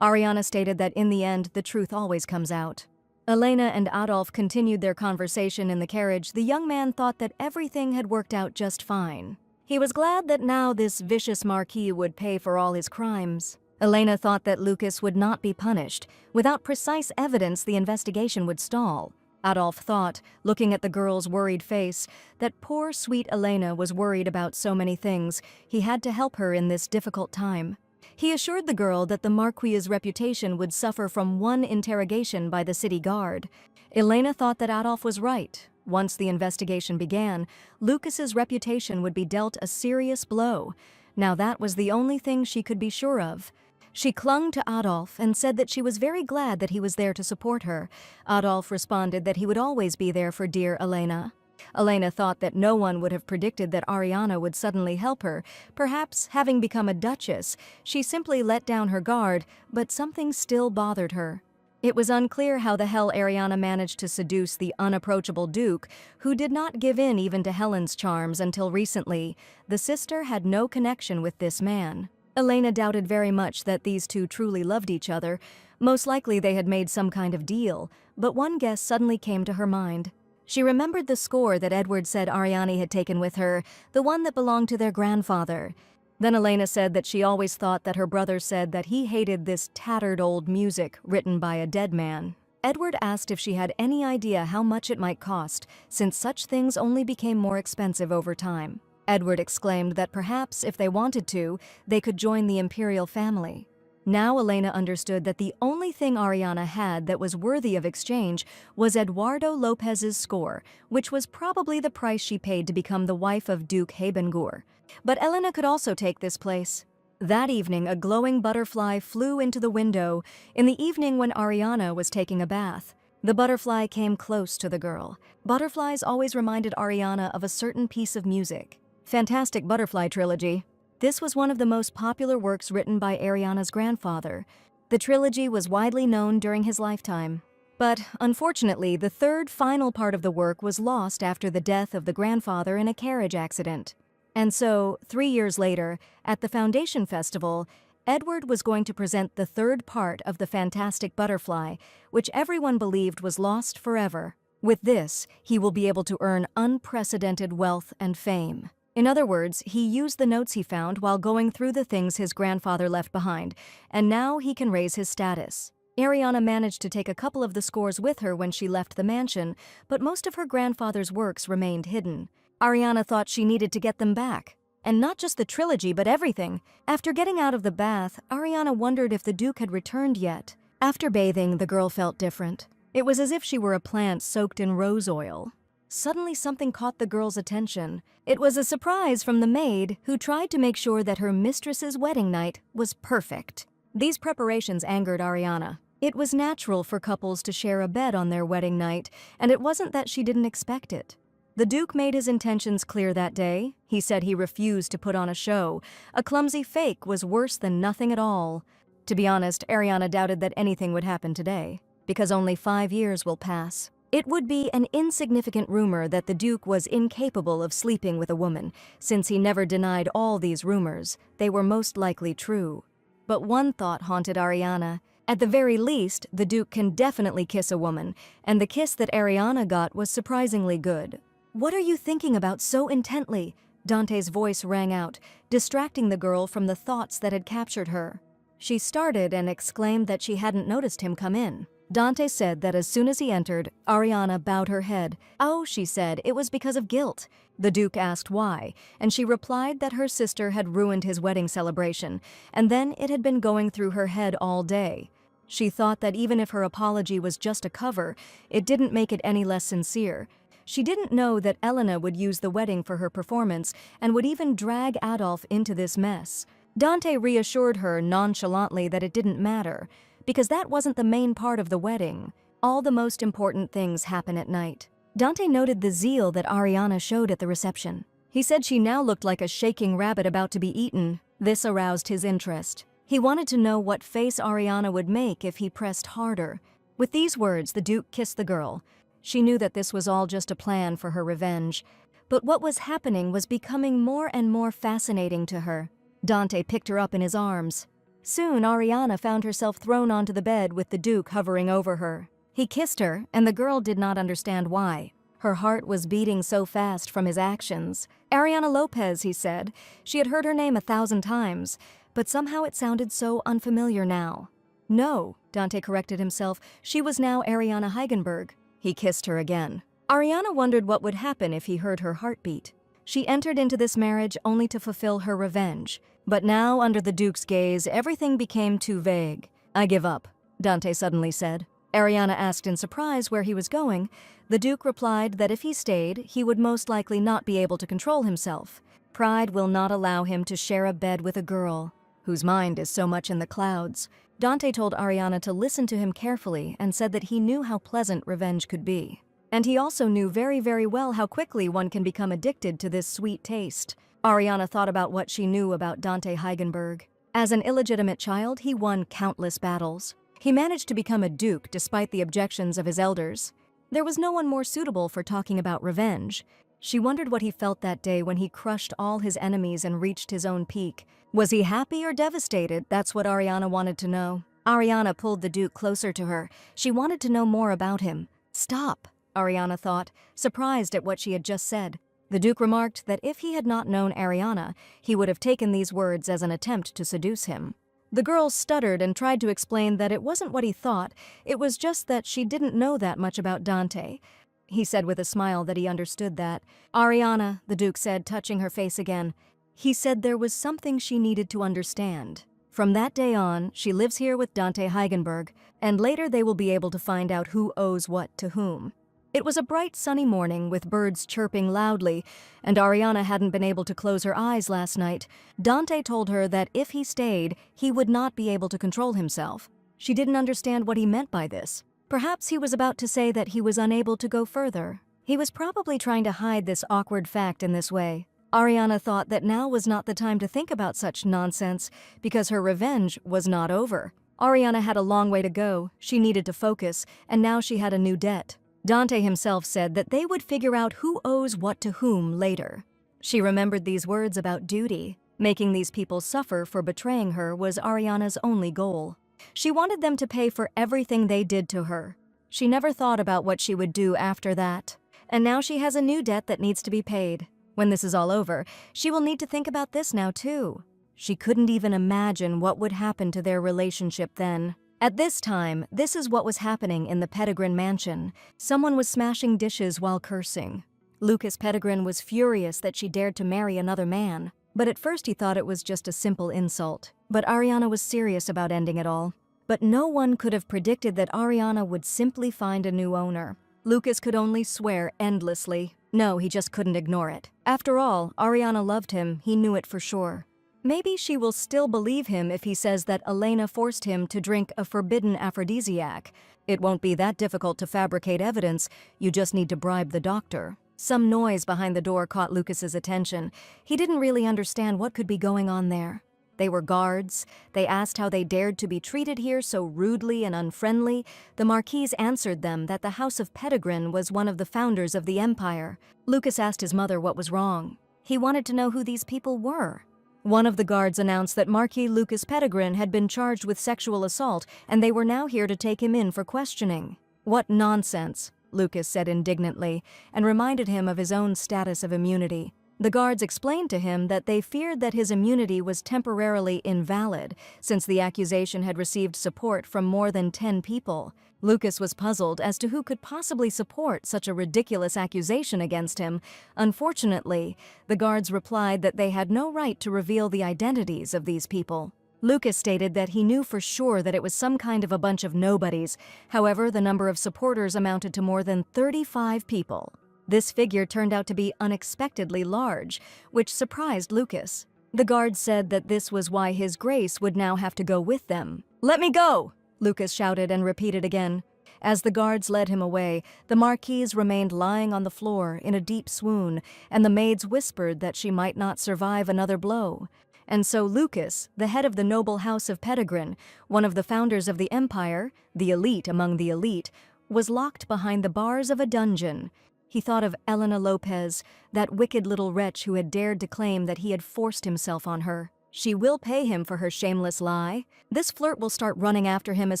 Ariana stated that in the end, the truth always comes out. Elena and Adolf continued their conversation in the carriage. The young man thought that everything had worked out just fine. He was glad that now this vicious Marquis would pay for all his crimes. Elena thought that Lucas would not be punished. Without precise evidence, the investigation would stall. Adolf thought, looking at the girl's worried face, that poor, sweet Elena was worried about so many things. He had to help her in this difficult time. He assured the girl that the Marquis's reputation would suffer from one interrogation by the city guard. Elena thought that Adolf was right. Once the investigation began, Lucas's reputation would be dealt a serious blow. Now that was the only thing she could be sure of. She clung to Adolf and said that she was very glad that he was there to support her. Adolf responded that he would always be there for dear Elena. Elena thought that no one would have predicted that Ariana would suddenly help her. Perhaps, having become a duchess, she simply let down her guard, but something still bothered her. It was unclear how the hell Ariana managed to seduce the unapproachable Duke, who did not give in even to Helen's charms until recently. The sister had no connection with this man. Elena doubted very much that these two truly loved each other. Most likely they had made some kind of deal, but one guess suddenly came to her mind. She remembered the score that Edward said Ariane had taken with her, the one that belonged to their grandfather. Then Elena said that she always thought that her brother said that he hated this tattered old music written by a dead man. Edward asked if she had any idea how much it might cost, since such things only became more expensive over time. Edward exclaimed that perhaps, if they wanted to, they could join the imperial family. Now Elena understood that the only thing Ariana had that was worthy of exchange was Eduardo Lopez's score, which was probably the price she paid to become the wife of Duke Habengur. But Elena could also take this place. That evening, a glowing butterfly flew into the window in the evening when Ariana was taking a bath. The butterfly came close to the girl. Butterflies always reminded Ariana of a certain piece of music. Fantastic Butterfly Trilogy. This was one of the most popular works written by Ariana's grandfather. The trilogy was widely known during his lifetime. But, unfortunately, the third final part of the work was lost after the death of the grandfather in a carriage accident. And so, 3 years later, at the Foundation Festival, Edward was going to present the third part of The Fantastic Butterfly, which everyone believed was lost forever. With this, he will be able to earn unprecedented wealth and fame. In other words, he used the notes he found while going through the things his grandfather left behind, and now he can raise his status. Ariana managed to take a couple of the scores with her when she left the mansion, but most of her grandfather's works remained hidden. Ariana thought she needed to get them back. And not just the trilogy, but everything. After getting out of the bath, Ariana wondered if the Duke had returned yet. After bathing, the girl felt different. It was as if she were a plant soaked in rose oil. Suddenly something caught the girl's attention. It was a surprise from the maid, who tried to make sure that her mistress's wedding night was perfect. These preparations angered Ariana. It was natural for couples to share a bed on their wedding night, and it wasn't that she didn't expect it. The Duke made his intentions clear that day. He said he refused to put on a show. A clumsy fake was worse than nothing at all. To be honest, Ariana doubted that anything would happen today, because only 5 years will pass. It would be an insignificant rumor that the Duke was incapable of sleeping with a woman, since he never denied all these rumors. They were most likely true. But one thought haunted Ariana. At the very least, the Duke can definitely kiss a woman, and the kiss that Ariana got was surprisingly good. "What are you thinking about so intently?" Dante's voice rang out, distracting the girl from the thoughts that had captured her. She started and exclaimed that she hadn't noticed him come in. Dante said that as soon as he entered, Ariana bowed her head. "Oh," she said, "it was because of guilt." The Duke asked why, and she replied that her sister had ruined his wedding celebration, and then it had been going through her head all day. She thought that even if her apology was just a cover, it didn't make it any less sincere. She didn't know that Elena would use the wedding for her performance and would even drag Adolf into this mess. Dante reassured her nonchalantly that it didn't matter, because that wasn't the main part of the wedding. All the most important things happen at night. Dante noted the zeal that Ariana showed at the reception. He said she now looked like a shaking rabbit about to be eaten. This aroused his interest. He wanted to know what face Ariana would make if he pressed harder. With these words, the Duke kissed the girl. She knew that this was all just a plan for her revenge. But what was happening was becoming more and more fascinating to her. Dante picked her up in his arms. Soon, Ariana found herself thrown onto the bed with the Duke hovering over her. He kissed her, and the girl did not understand why. Her heart was beating so fast from his actions. "Ariana Lopez," he said. She had heard her name 1,000 times, but somehow it sounded so unfamiliar now. "No," Dante corrected himself. She was now Ariana Heigenberg. He kissed her again. Ariana wondered what would happen if he heard her heartbeat. She entered into this marriage only to fulfill her revenge. But now, under the Duke's gaze, everything became too vague. "I give up," Dante suddenly said. Ariana asked in surprise where he was going. The Duke replied that if he stayed, he would most likely not be able to control himself. Pride will not allow him to share a bed with a girl whose mind is so much in the clouds. Dante told Ariana to listen to him carefully and said that he knew how pleasant revenge could be. And he also knew very, very well how quickly one can become addicted to this sweet taste. Ariana thought about what she knew about Dante Heigenberg. As an illegitimate child, he won countless battles. He managed to become a duke despite the objections of his elders. There was no one more suitable for talking about revenge. She wondered what he felt that day when he crushed all his enemies and reached his own peak. Was he happy or devastated? That's what Ariana wanted to know. Ariana pulled the Duke closer to her. She wanted to know more about him. "Stop," Ariana thought, surprised at what she had just said. The Duke remarked that if he had not known Ariana, he would have taken these words as an attempt to seduce him. The girl stuttered and tried to explain that it wasn't what he thought, it was just that she didn't know that much about Dante. He said with a smile that he understood that. "Ariana," the Duke said, touching her face again. He said there was something she needed to understand. From that day on, she lives here with Dante Heigenberg, and later they will be able to find out who owes what to whom. It was a bright, sunny morning with birds chirping loudly, and Ariana hadn't been able to close her eyes last night. Dante told her that if he stayed, he would not be able to control himself. She didn't understand what he meant by this. Perhaps he was about to say that he was unable to go further. He was probably trying to hide this awkward fact in this way. Ariana thought that now was not the time to think about such nonsense, because her revenge was not over. Ariana had a long way to go, she needed to focus, and now she had a new debt. Dante himself said that they would figure out who owes what to whom later. She remembered these words about duty. Making these people suffer for betraying her was Ariana's only goal. She wanted them to pay for everything they did to her. She never thought about what she would do after that. And now she has a new debt that needs to be paid. When this is all over, she will need to think about this now too. She couldn't even imagine what would happen to their relationship then. At this time, this is what was happening in the Pettigrew mansion. Someone was smashing dishes while cursing. Lucas Pettigrew was furious that she dared to marry another man. But at first he thought it was just a simple insult. But Ariana was serious about ending it all. But no one could have predicted that Ariana would simply find a new owner. Lucas could only swear endlessly. No, he just couldn't ignore it. After all, Ariana loved him, he knew it for sure. Maybe she will still believe him if he says that Elena forced him to drink a forbidden aphrodisiac. It won't be that difficult to fabricate evidence, you just need to bribe the doctor. Some noise behind the door caught Lucas's attention. He didn't really understand what could be going on there. They were guards. They asked how they dared to be treated here so rudely and unfriendly. The Marquise answered them that the House of Pettigrew was one of the founders of the empire. Lucas asked his mother what was wrong. He wanted to know who these people were. One of the guards announced that Marquis Lucas Pettigrew had been charged with sexual assault, and they were now here to take him in for questioning. "What nonsense," Lucas said indignantly, and reminded him of his own status of immunity. The guards explained to him that they feared that his immunity was temporarily invalid, since the accusation had received support from more than 10 people. Lucas was puzzled as to who could possibly support such a ridiculous accusation against him. Unfortunately, the guards replied that they had no right to reveal the identities of these people. Lucas stated that he knew for sure that it was some kind of a bunch of nobodies. However, the number of supporters amounted to more than 35 people. This figure turned out to be unexpectedly large, which surprised Lucas. The guards said that this was why His Grace would now have to go with them. "Let me go!" Lucas shouted and repeated again. As the guards led him away, the Marquise remained lying on the floor in a deep swoon, and the maids whispered that she might not survive another blow. And so Lucas, the head of the noble house of Pettigrew, one of the founders of the empire, the elite among the elite, was locked behind the bars of a dungeon. He thought of Elena Lopez, that wicked little wretch who had dared to claim that he had forced himself on her. She will pay him for her shameless lie. This flirt will start running after him as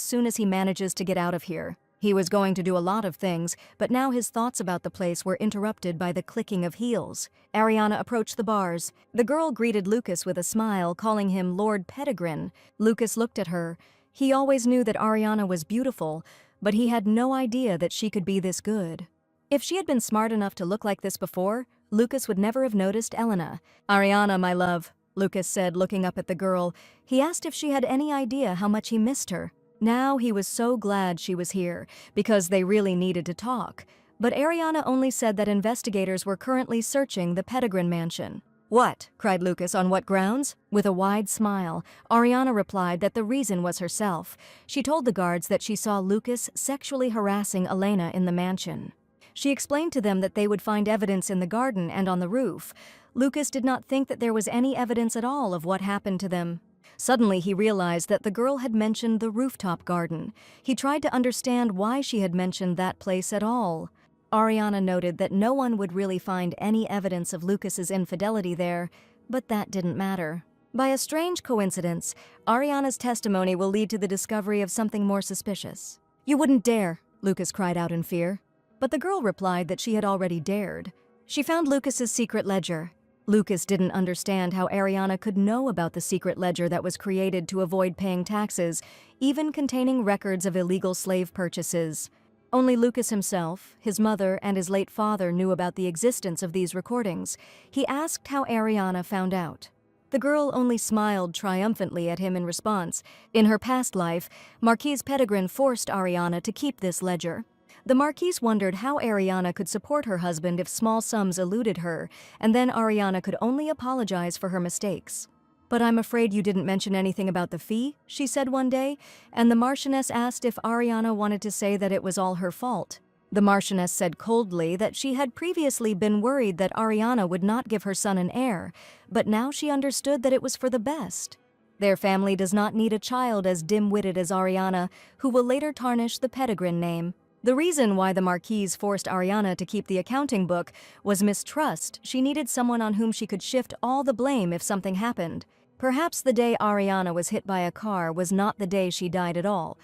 soon as he manages to get out of here. He was going to do a lot of things, but now his thoughts about the place were interrupted by the clicking of heels. Ariana approached the bars. The girl greeted Lucas with a smile, calling him Lord Pettigrew. Lucas looked at her. He always knew that Ariana was beautiful, but he had no idea that she could be this good. If she had been smart enough to look like this before, Lucas would never have noticed Elena. "Ariana, my love," Lucas said, looking up at the girl. He asked if she had any idea how much he missed her. Now he was so glad she was here, because they really needed to talk. But Ariana only said that investigators were currently searching the Pettigrew mansion. "What?" cried Lucas. "On what grounds?" With a wide smile, Ariana replied that the reason was herself. She told the guards that she saw Lucas sexually harassing Elena in the mansion. She explained to them that they would find evidence in the garden and on the roof. Lucas did not think that there was any evidence at all of what happened to them. Suddenly he realized that the girl had mentioned the rooftop garden. He tried to understand why she had mentioned that place at all. Ariana noted that no one would really find any evidence of Lucas's infidelity there, but that didn't matter. By a strange coincidence, Ariana's testimony will lead to the discovery of something more suspicious. "You wouldn't dare," Lucas cried out in fear. But the girl replied that she had already dared. She found Lucas's secret ledger. Lucas didn't understand how Ariana could know about the secret ledger that was created to avoid paying taxes, even containing records of illegal slave purchases. Only Lucas himself, his mother, and his late father knew about the existence of these recordings. He asked how Ariana found out. The girl only smiled triumphantly at him in response. In her past life, Marquise Pettigrew forced Ariana to keep this ledger. The Marquise wondered how Ariana could support her husband if small sums eluded her, and then Ariana could only apologize for her mistakes. "But I'm afraid you didn't mention anything about the fee," she said one day, and the Marchioness asked if Ariana wanted to say that it was all her fault. The Marchioness said coldly that she had previously been worried that Ariana would not give her son an heir, but now she understood that it was for the best. Their family does not need a child as dim-witted as Ariana, who will later tarnish the Pettigrew name. The reason why the Marquise forced Ariana to keep the accounting book was mistrust. She needed someone on whom she could shift all the blame if something happened. Perhaps the day Ariana was hit by a car was not the day she died at all.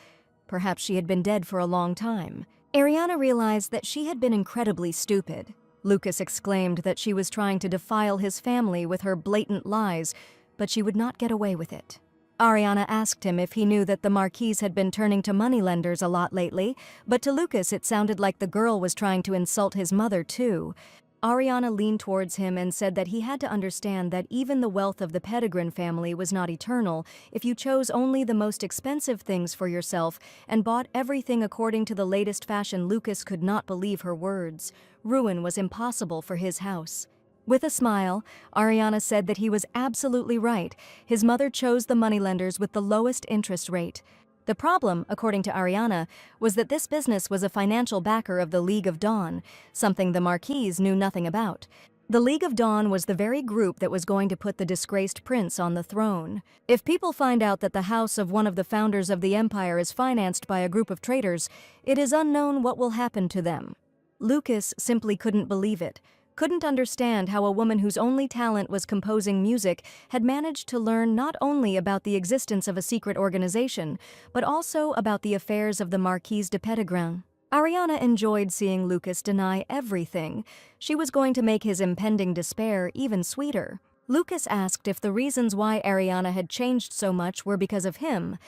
Perhaps she had been dead for a long time. Ariana realized that she had been incredibly stupid. Lucas exclaimed that she was trying to defile his family with her blatant lies, but she would not get away with it. Ariana asked him if he knew that the Marquise had been turning to moneylenders a lot lately, but to Lucas it sounded like the girl was trying to insult his mother too. Ariana leaned towards him and said that he had to understand that even the wealth of the Pettigrew family was not eternal if you chose only the most expensive things for yourself and bought everything according to the latest fashion. Lucas could not believe her words. Ruin was impossible for his house. With a smile, Ariana said that he was absolutely right. His mother chose the moneylenders with the lowest interest rate. The problem, according to Ariana, was that this business was a financial backer of the League of Dawn, something the Marquise knew nothing about. The League of Dawn was the very group that was going to put the disgraced prince on the throne. If people find out that the house of one of the founders of the empire is financed by a group of traitors, it is unknown what will happen to them. Lucas simply couldn't believe it, couldn't understand how a woman whose only talent was composing music had managed to learn not only about the existence of a secret organization, but also about the affairs of the Marquise de Petitgrain. Ariana enjoyed seeing Lucas deny everything. She was going to make his impending despair even sweeter. Lucas asked if the reasons why Ariana had changed so much were because of him.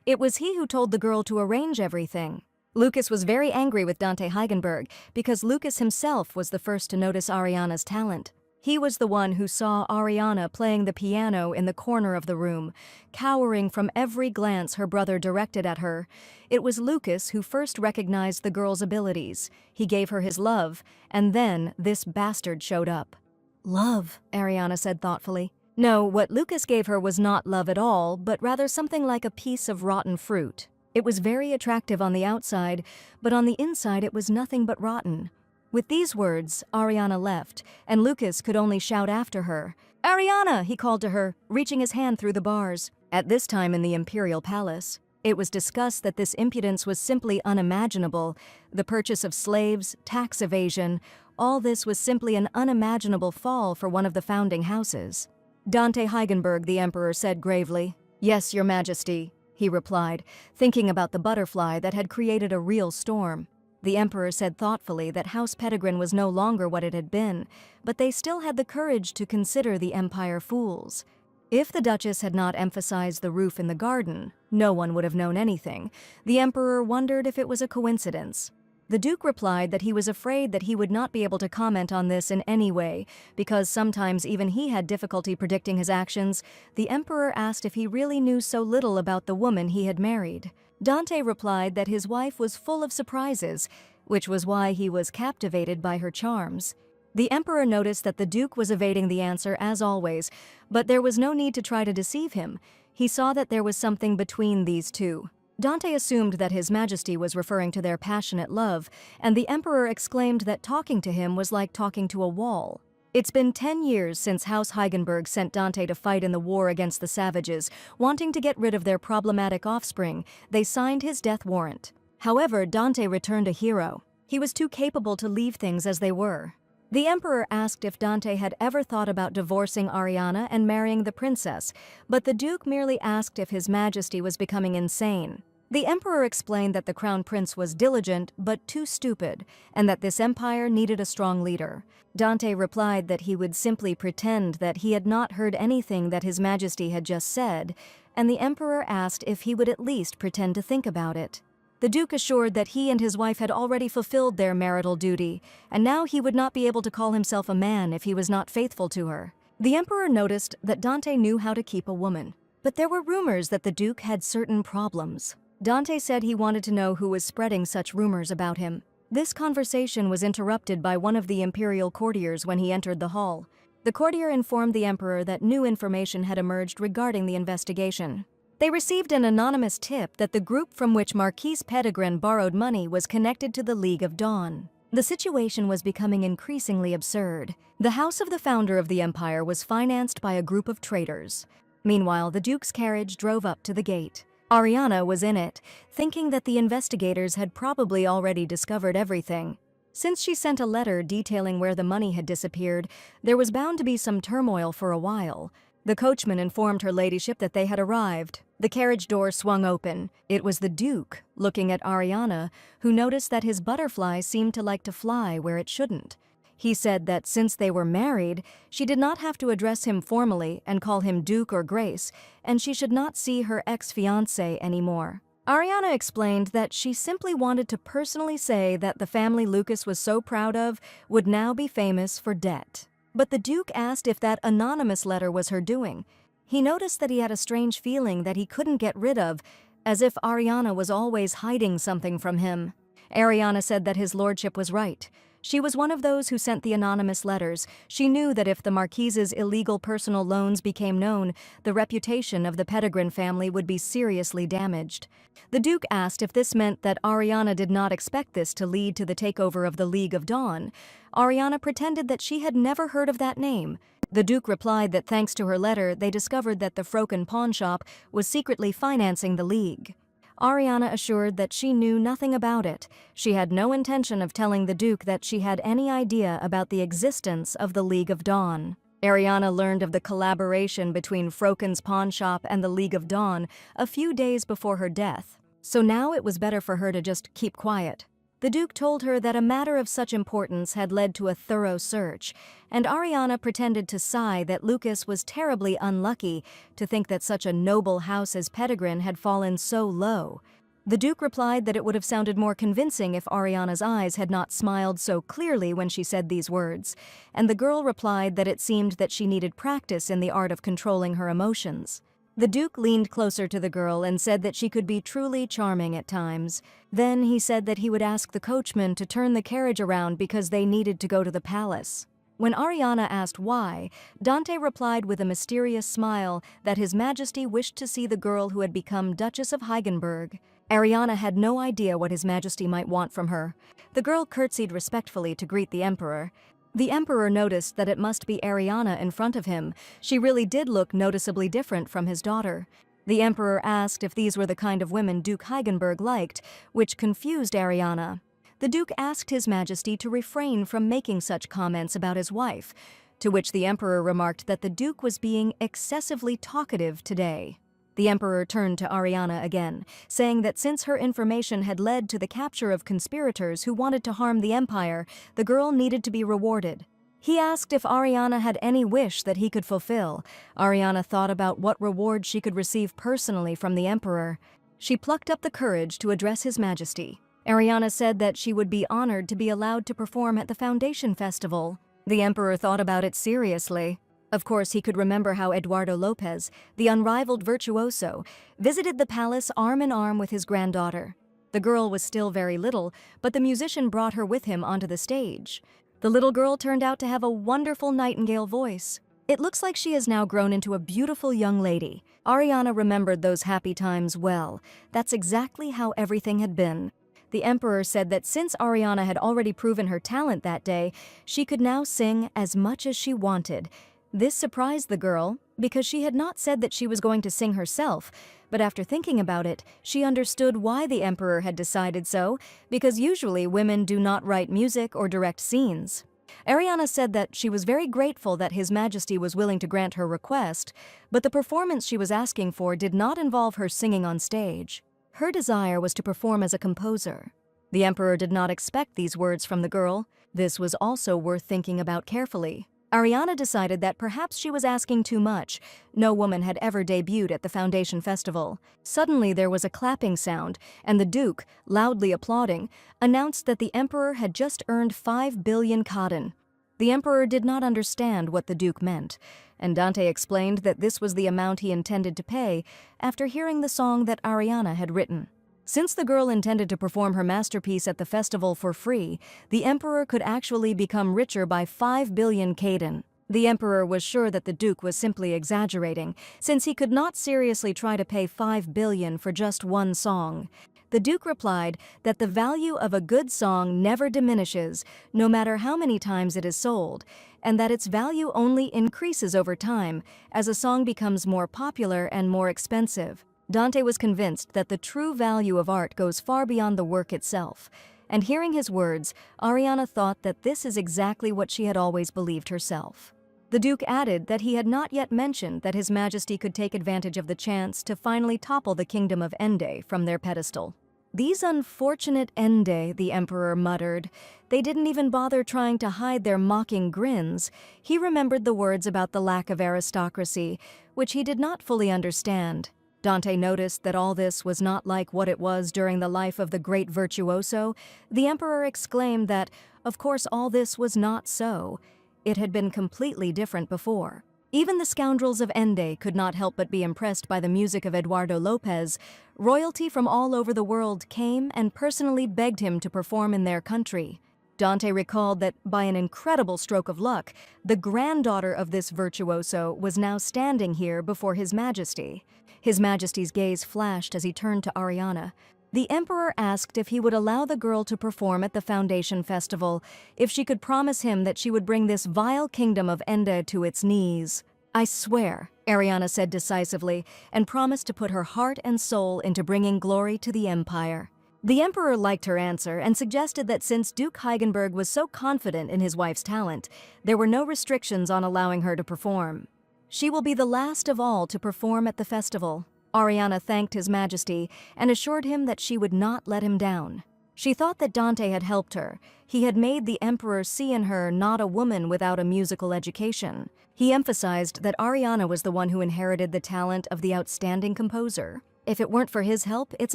It was he who told the girl to arrange everything. Lucas was very angry with Dante Heigenberg because Lucas himself was the first to notice Ariana's talent. He was the one who saw Ariana playing the piano in the corner of the room, cowering from every glance her brother directed at her. It was Lucas who first recognized the girl's abilities. He gave her his love, and then this bastard showed up. "Love," Ariana said thoughtfully. No, what Lucas gave her was not love at all, but rather something like a piece of rotten fruit. It was very attractive on the outside, but on the inside it was nothing but rotten. With these words, Ariana left, and Lucas could only shout after her. "Ariana!" he called to her, reaching his hand through the bars. At this time in the imperial palace, it was discussed that this impudence was simply unimaginable. The purchase of slaves, tax evasion, all this was simply an unimaginable fall for one of the founding houses. Dante Heigenberg, the emperor, said gravely, "Yes, your majesty," he replied, thinking about the butterfly that had created a real storm. The emperor said thoughtfully that House Petitgrain was no longer what it had been, but they still had the courage to consider the empire fools. If the duchess had not emphasized the roof in the garden, no one would have known anything. The emperor wondered if it was a coincidence. The duke replied that he was afraid that he would not be able to comment on this in any way, because sometimes even he had difficulty predicting his actions. The emperor asked if he really knew so little about the woman he had married. Dante replied that his wife was full of surprises, which was why he was captivated by her charms. The emperor noticed that the duke was evading the answer as always, but there was no need to try to deceive him. He saw that there was something between these two. Dante assumed that His Majesty was referring to their passionate love, and the emperor exclaimed that talking to him was like talking to a wall. It's been 10 years since House Heigenberg sent Dante to fight in the war against the savages. Wanting to get rid of their problematic offspring, they signed his death warrant. However, Dante returned a hero. He was too capable to leave things as they were. The emperor asked if Dante had ever thought about divorcing Ariana and marrying the princess, but the duke merely asked if His Majesty was becoming insane. The emperor explained that the crown prince was diligent but too stupid, and that this empire needed a strong leader. Dante replied that he would simply pretend that he had not heard anything that His Majesty had just said, and the emperor asked if he would at least pretend to think about it. The duke assured that he and his wife had already fulfilled their marital duty, and now he would not be able to call himself a man if he was not faithful to her. The emperor noticed that Dante knew how to keep a woman, but there were rumors that the duke had certain problems. Dante said he wanted to know who was spreading such rumors about him. This conversation was interrupted by one of the imperial courtiers when he entered the hall. The courtier informed the emperor that new information had emerged regarding the investigation. They received an anonymous tip that the group from which Marquise Petitgrain borrowed money was connected to the League of Dawn. The situation was becoming increasingly absurd. The house of the founder of the empire was financed by a group of traitors. Meanwhile, the duke's carriage drove up to the gate. Ariana was in it, thinking that the investigators had probably already discovered everything. Since she sent a letter detailing where the money had disappeared, there was bound to be some turmoil for a while. The coachman informed her ladyship that they had arrived. The carriage door swung open. It was the duke, looking at Ariana, who noticed that his butterfly seemed to like to fly where it shouldn't. He said that since they were married, she did not have to address him formally and call him Duke or Grace, and she should not see her ex-fiancé anymore. Ariana explained that she simply wanted to personally say that the family Lucas was so proud of would now be famous for debt. But the Duke asked if that anonymous letter was her doing. He noticed that he had a strange feeling that he couldn't get rid of, as if Ariana was always hiding something from him. Ariana said that his lordship was right. She was one of those who sent the anonymous letters. She knew that if the Marquise's illegal personal loans became known, the reputation of the Pettigrew family would be seriously damaged. The Duke asked if this meant that Ariana did not expect this to lead to the takeover of the League of Dawn. Ariana pretended that she had never heard of that name. The Duke replied that thanks to her letter, they discovered that the Froken pawnshop was secretly financing the League. Ariana assured that she knew nothing about it. She had no intention of telling the Duke that she had any idea about the existence of the League of Dawn. Ariana learned of the collaboration between Froken's pawnshop and the League of Dawn a few days before her death, so now it was better for her to just keep quiet. The Duke told her that a matter of such importance had led to a thorough search, and Ariana pretended to sigh that Lucas was terribly unlucky to think that such a noble house as Pettigrew had fallen so low. The Duke replied that it would have sounded more convincing if Ariana's eyes had not smiled so clearly when she said these words, and the girl replied that it seemed that she needed practice in the art of controlling her emotions. The Duke leaned closer to the girl and said that she could be truly charming at times. Then he said that he would ask the coachman to turn the carriage around because they needed to go to the palace. When Ariana asked why, Dante replied with a mysterious smile that His Majesty wished to see the girl who had become Duchess of Heigenberg. Ariana had no idea what His Majesty might want from her. The girl curtsied respectfully to greet the Emperor. The Emperor noticed that it must be Ariana in front of him. She really did look noticeably different from his daughter. The Emperor asked if these were the kind of women Duke Heigenberg liked, which confused Ariana. The Duke asked His Majesty to refrain from making such comments about his wife, to which the Emperor remarked that the Duke was being excessively talkative today. The Emperor turned to Ariana again, saying that since her information had led to the capture of conspirators who wanted to harm the Empire, the girl needed to be rewarded. He asked if Ariana had any wish that he could fulfill. Ariana thought about what reward she could receive personally from the Emperor. She plucked up the courage to address His Majesty. Ariana said that she would be honored to be allowed to perform at the Foundation Festival. The Emperor thought about it seriously. Of course, he could remember how Eduardo Lopez, the unrivaled virtuoso, visited the palace arm in arm with his granddaughter. The girl was still very little, but the musician brought her with him onto the stage. The little girl turned out to have a wonderful nightingale voice. It looks like she has now grown into a beautiful young lady. Ariana remembered those happy times well. That's exactly how everything had been. The Emperor said that since Ariana had already proven her talent that day, she could now sing as much as she wanted. This surprised the girl, because she had not said that she was going to sing herself, but after thinking about it, she understood why the Emperor had decided so, because usually women do not write music or direct scenes. Ariana said that she was very grateful that His Majesty was willing to grant her request, but the performance she was asking for did not involve her singing on stage. Her desire was to perform as a composer. The Emperor did not expect these words from the girl. This was also worth thinking about carefully. Ariana decided that perhaps she was asking too much. No woman had ever debuted at the Foundation Festival. Suddenly there was a clapping sound, and the Duke, loudly applauding, announced that the Emperor had just earned 5 billion Kaden. The Emperor did not understand what the Duke meant, and Dante explained that this was the amount he intended to pay after hearing the song that Ariana had written. Since the girl intended to perform her masterpiece at the festival for free, the Emperor could actually become richer by 5 billion Kaden. The Emperor was sure that the Duke was simply exaggerating, since he could not seriously try to pay 5 billion for just one song. The Duke replied that the value of a good song never diminishes, no matter how many times it is sold, and that its value only increases over time as a song becomes more popular and more expensive. Dante was convinced that the true value of art goes far beyond the work itself, and hearing his words, Ariana thought that this is exactly what she had always believed herself. The Duke added that he had not yet mentioned that His Majesty could take advantage of the chance to finally topple the kingdom of Ende from their pedestal. "These unfortunate Ende," the Emperor muttered. They didn't even bother trying to hide their mocking grins. He remembered the words about the lack of aristocracy, which he did not fully understand. Dante noticed that all this was not like what it was during the life of the great virtuoso. The Emperor exclaimed that, of course, all this was not so. It had been completely different before. Even the scoundrels of Ende could not help but be impressed by the music of Eduardo Lopez. Royalty from all over the world came and personally begged him to perform in their country. Dante recalled that, by an incredible stroke of luck, the granddaughter of this virtuoso was now standing here before His Majesty. His Majesty's gaze flashed as he turned to Ariana. The Emperor asked if he would allow the girl to perform at the Foundation Festival, if she could promise him that she would bring this vile kingdom of Ende to its knees. "I swear," Ariana said decisively, and promised to put her heart and soul into bringing glory to the Empire. The Emperor liked her answer and suggested that since Duke Heigenberg was so confident in his wife's talent, there were no restrictions on allowing her to perform. She will be the last of all to perform at the festival. Ariana thanked His Majesty and assured him that she would not let him down. She thought that Dante had helped her. He had made the Emperor see in her not a woman without a musical education. He emphasized that Ariana was the one who inherited the talent of the outstanding composer. If it weren't for his help, it's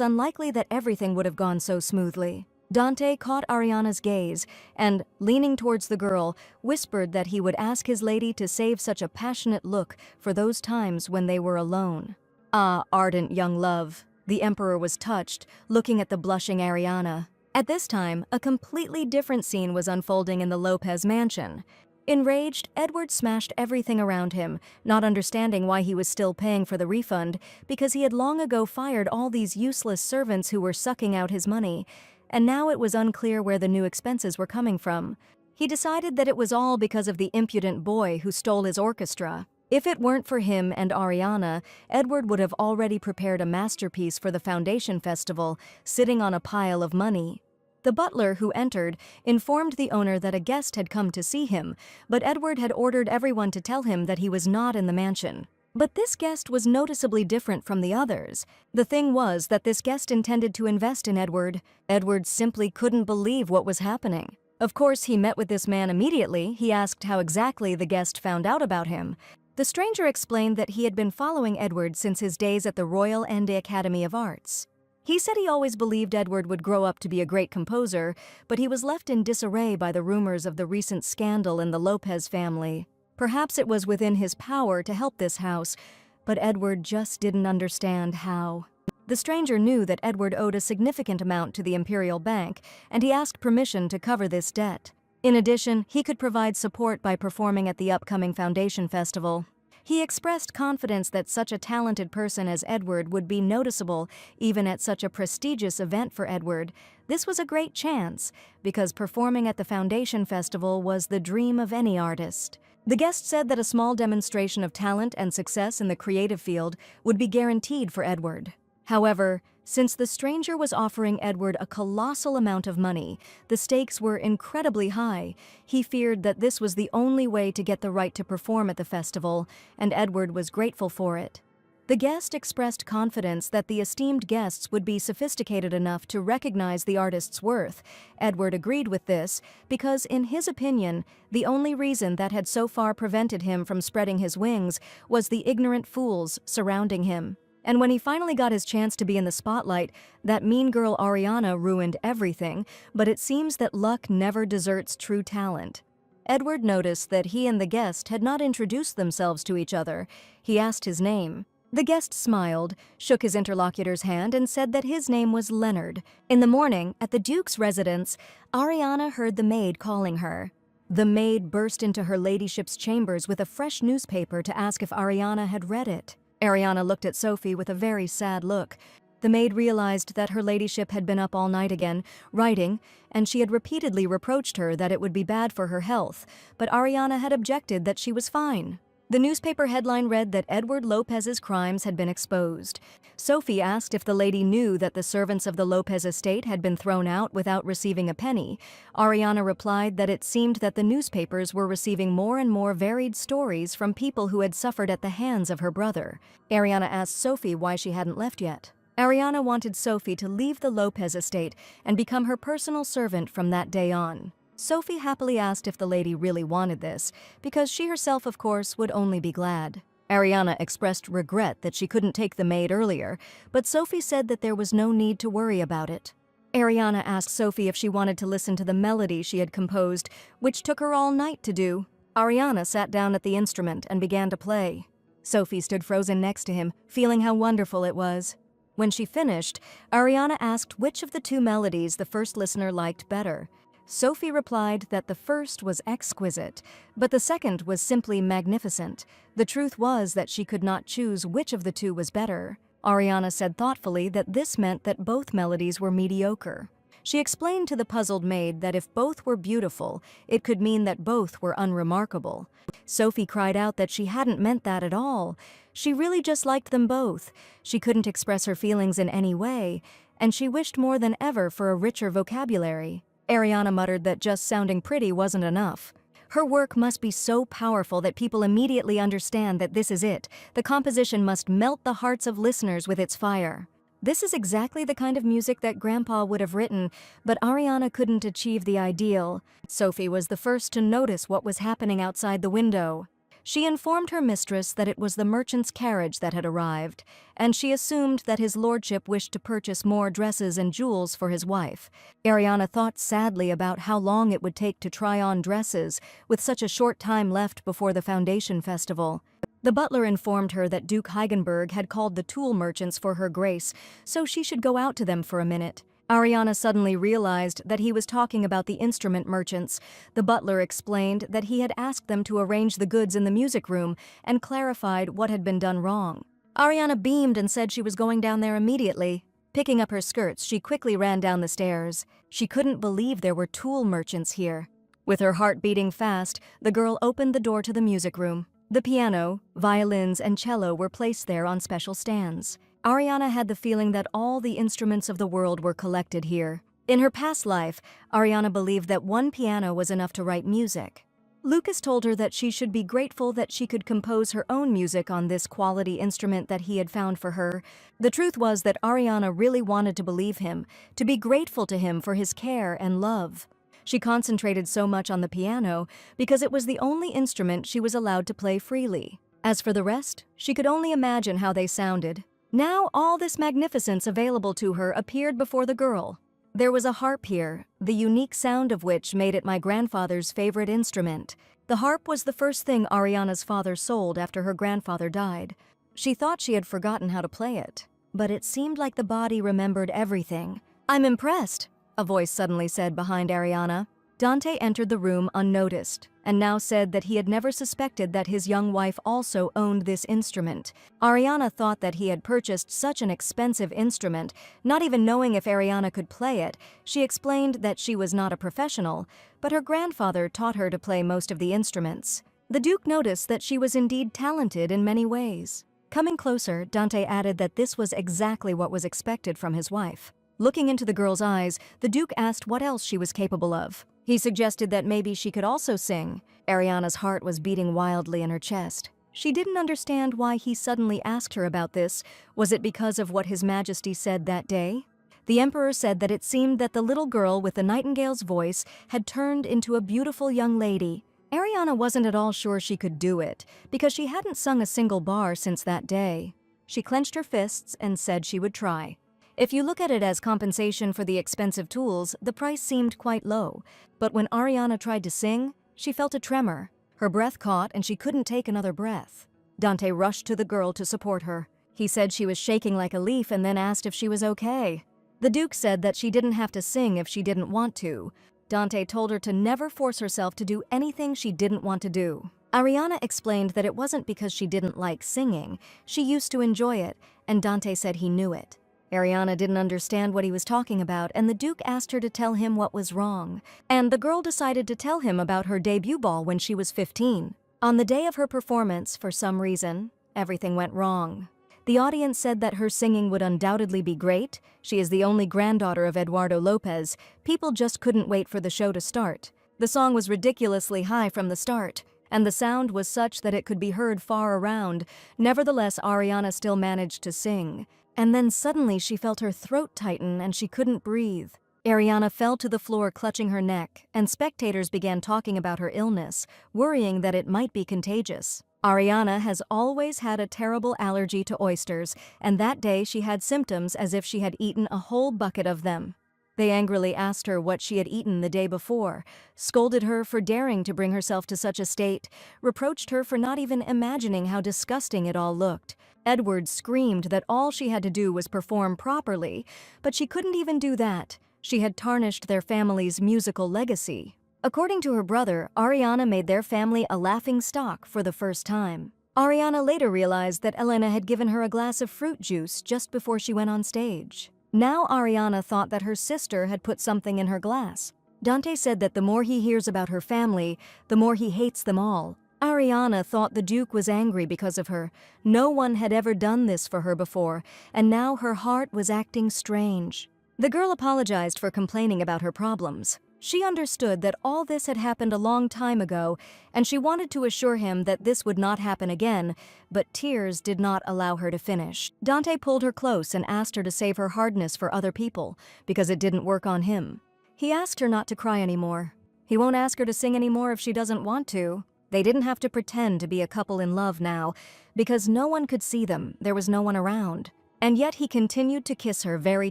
unlikely that everything would have gone so smoothly. Dante caught Ariana's gaze and, leaning towards the girl, whispered that he would ask his lady to save such a passionate look for those times when they were alone. "Ah, ardent young love." The Emperor was touched, looking at the blushing Ariana. At this time, a completely different scene was unfolding in the Lopez mansion. Enraged, Edward smashed everything around him, not understanding why he was still paying for the refund, because he had long ago fired all these useless servants who were sucking out his money, and now it was unclear where the new expenses were coming from. He decided that it was all because of the impudent boy who stole his orchestra. If it weren't for him and Ariana, Edward would have already prepared a masterpiece for the Foundation Festival, sitting on a pile of money. The butler, who entered, informed the owner that a guest had come to see him, but Edward had ordered everyone to tell him that he was not in the mansion. But this guest was noticeably different from the others. The thing was that this guest intended to invest in Edward. Edward simply couldn't believe what was happening. Of course, he met with this man immediately. He asked how exactly the guest found out about him. The stranger explained that he had been following Edward since his days at the Royal Ende Academy of Arts. He said he always believed Edward would grow up to be a great composer, but he was left in disarray by the rumors of the recent scandal in the Lopez family. Perhaps it was within his power to help this house, but Edward just didn't understand how. The stranger knew that Edward owed a significant amount to the Imperial Bank, and he asked permission to cover this debt. In addition, he could provide support by performing at the upcoming Foundation Festival. He expressed confidence that such a talented person as Edward would be noticeable even at such a prestigious event for Edward. This was a great chance, because performing at the Foundation Festival was the dream of any artist. The guest said that a small demonstration of talent and success in the creative field would be guaranteed for Edward. However, since the stranger was offering Edward a colossal amount of money, the stakes were incredibly high. He feared that this was the only way to get the right to perform at the festival, and Edward was grateful for it. The guest expressed confidence that the esteemed guests would be sophisticated enough to recognize the artist's worth. Edward agreed with this because, in his opinion, the only reason that had so far prevented him from spreading his wings was the ignorant fools surrounding him. And when he finally got his chance to be in the spotlight, that mean girl Ariana ruined everything, but it seems that luck never deserts true talent. Edward noticed that he and the guest had not introduced themselves to each other. He asked his name. The guest smiled, shook his interlocutor's hand, and said that his name was Leonard. In the morning, at the Duke's residence, Ariana heard the maid calling her. The maid burst into her ladyship's chambers with a fresh newspaper to ask if Ariana had read it. Ariana looked at Sophie with a very sad look. The maid realized that her ladyship had been up all night again, writing, and she had repeatedly reproached her that it would be bad for her health, but Ariana had objected that she was fine. The newspaper headline read that Edward Lopez's crimes had been exposed. Sophie asked if the lady knew that the servants of the Lopez estate had been thrown out without receiving a penny. Ariana replied that it seemed that the newspapers were receiving more and more varied stories from people who had suffered at the hands of her brother. Ariana asked Sophie why she hadn't left yet. Ariana wanted Sophie to leave the Lopez estate and become her personal servant from that day on. Sophie happily asked if the lady really wanted this, because she herself, of course, would only be glad. Ariana expressed regret that she couldn't take the maid earlier, but Sophie said that there was no need to worry about it. Ariana asked Sophie if she wanted to listen to the melody she had composed, which took her all night to do. Ariana sat down at the instrument and began to play. Sophie stood frozen next to him, feeling how wonderful it was. When she finished, Ariana asked which of the two melodies the first listener liked better. Sophie replied that the first was exquisite, but the second was simply magnificent. The truth was that she could not choose which of the two was better. Ariana said thoughtfully that this meant that both melodies were mediocre. She explained to the puzzled maid that if both were beautiful, it could mean that both were unremarkable. Sophie cried out that she hadn't meant that at all. She really just liked them both. She couldn't express her feelings in any way, and she wished more than ever for a richer vocabulary. Ariana muttered that just sounding pretty wasn't enough. Her work must be so powerful that people immediately understand that this is it. The composition must melt the hearts of listeners with its fire. This is exactly the kind of music that Grandpa would have written, but Ariana couldn't achieve the ideal. Sophie was the first to notice what was happening outside the window. She informed her mistress that it was the merchant's carriage that had arrived, and she assumed that his lordship wished to purchase more dresses and jewels for his wife. Ariana thought sadly about how long it would take to try on dresses, with such a short time left before the foundation festival. The butler informed her that Duke Heigenberg had called the tool merchants for her grace, so she should go out to them for a minute. Ariana suddenly realized that he was talking about the instrument merchants. The butler explained that he had asked them to arrange the goods in the music room and clarified what had been done wrong. Ariana beamed and said she was going down there immediately. Picking up her skirts, she quickly ran down the stairs. She couldn't believe there were tool merchants here. With her heart beating fast, the girl opened the door to the music room. The piano, violins, and cello were placed there on special stands. Ariana had the feeling that all the instruments of the world were collected here. In her past life, Ariana believed that one piano was enough to write music. Lucas told her that she should be grateful that she could compose her own music on this quality instrument that he had found for her. The truth was that Ariana really wanted to believe him, to be grateful to him for his care and love. She concentrated so much on the piano because it was the only instrument she was allowed to play freely. As for the rest, she could only imagine how they sounded. Now all this magnificence available to her appeared before the girl. There was a harp here, the unique sound of which made it my grandfather's favorite instrument. The harp was the first thing Ariana's father sold after her grandfather died. She thought she had forgotten how to play it, but it seemed like the body remembered everything. "I'm impressed," a voice suddenly said behind Ariana. Dante entered the room unnoticed, and now said that he had never suspected that his young wife also owned this instrument. Ariana thought that he had purchased such an expensive instrument, not even knowing if Ariana could play it. She explained that she was not a professional, but her grandfather taught her to play most of the instruments. The Duke noticed that she was indeed talented in many ways. Coming closer, Dante added that this was exactly what was expected from his wife. Looking into the girl's eyes, the Duke asked what else she was capable of. He suggested that maybe she could also sing. Ariana's heart was beating wildly in her chest. She didn't understand why he suddenly asked her about this. Was it because of what His Majesty said that day? The Emperor said that it seemed that the little girl with the nightingale's voice had turned into a beautiful young lady. Ariana wasn't at all sure she could do it, because she hadn't sung a single bar since that day. She clenched her fists and said she would try. If you look at it as compensation for the expensive tools, the price seemed quite low. But when Ariana tried to sing, she felt a tremor. Her breath caught and she couldn't take another breath. Dante rushed to the girl to support her. He said she was shaking like a leaf and then asked if she was okay. The Duke said that she didn't have to sing if she didn't want to. Dante told her to never force herself to do anything she didn't want to do. Ariana explained that it wasn't because she didn't like singing. She used to enjoy it, and Dante said he knew it. Ariana didn't understand what he was talking about, and the Duke asked her to tell him what was wrong. And the girl decided to tell him about her debut ball when she was 15. On the day of her performance, for some reason, everything went wrong. The audience said that her singing would undoubtedly be great. She is the only granddaughter of Eduardo Lopez. People just couldn't wait for the show to start. The song was ridiculously high from the start, and the sound was such that it could be heard far around. Nevertheless, Ariana still managed to sing. And then suddenly she felt her throat tighten and she couldn't breathe. Ariana fell to the floor clutching her neck, and spectators began talking about her illness, worrying that it might be contagious. Ariana has always had a terrible allergy to oysters, and that day she had symptoms as if she had eaten a whole bucket of them. They angrily asked her what she had eaten the day before, scolded her for daring to bring herself to such a state, reproached her for not even imagining how disgusting it all looked. Edward screamed that all she had to do was perform properly, but she couldn't even do that. She had tarnished their family's musical legacy. According to her brother, Ariana made their family a laughingstock for the first time. Ariana later realized that Elena had given her a glass of fruit juice just before she went on stage. Now Ariana thought that her sister had put something in her glass. Dante said that the more he hears about her family, the more he hates them all. Ariana thought the Duke was angry because of her. No one had ever done this for her before, and now her heart was acting strange. The girl apologized for complaining about her problems. She understood that all this had happened a long time ago, and she wanted to assure him that this would not happen again, but tears did not allow her to finish. Dante pulled her close and asked her to save her hardness for other people, because it didn't work on him. He asked her not to cry anymore. He won't ask her to sing anymore if she doesn't want to. They didn't have to pretend to be a couple in love now, because no one could see them, there was no one around. And yet he continued to kiss her very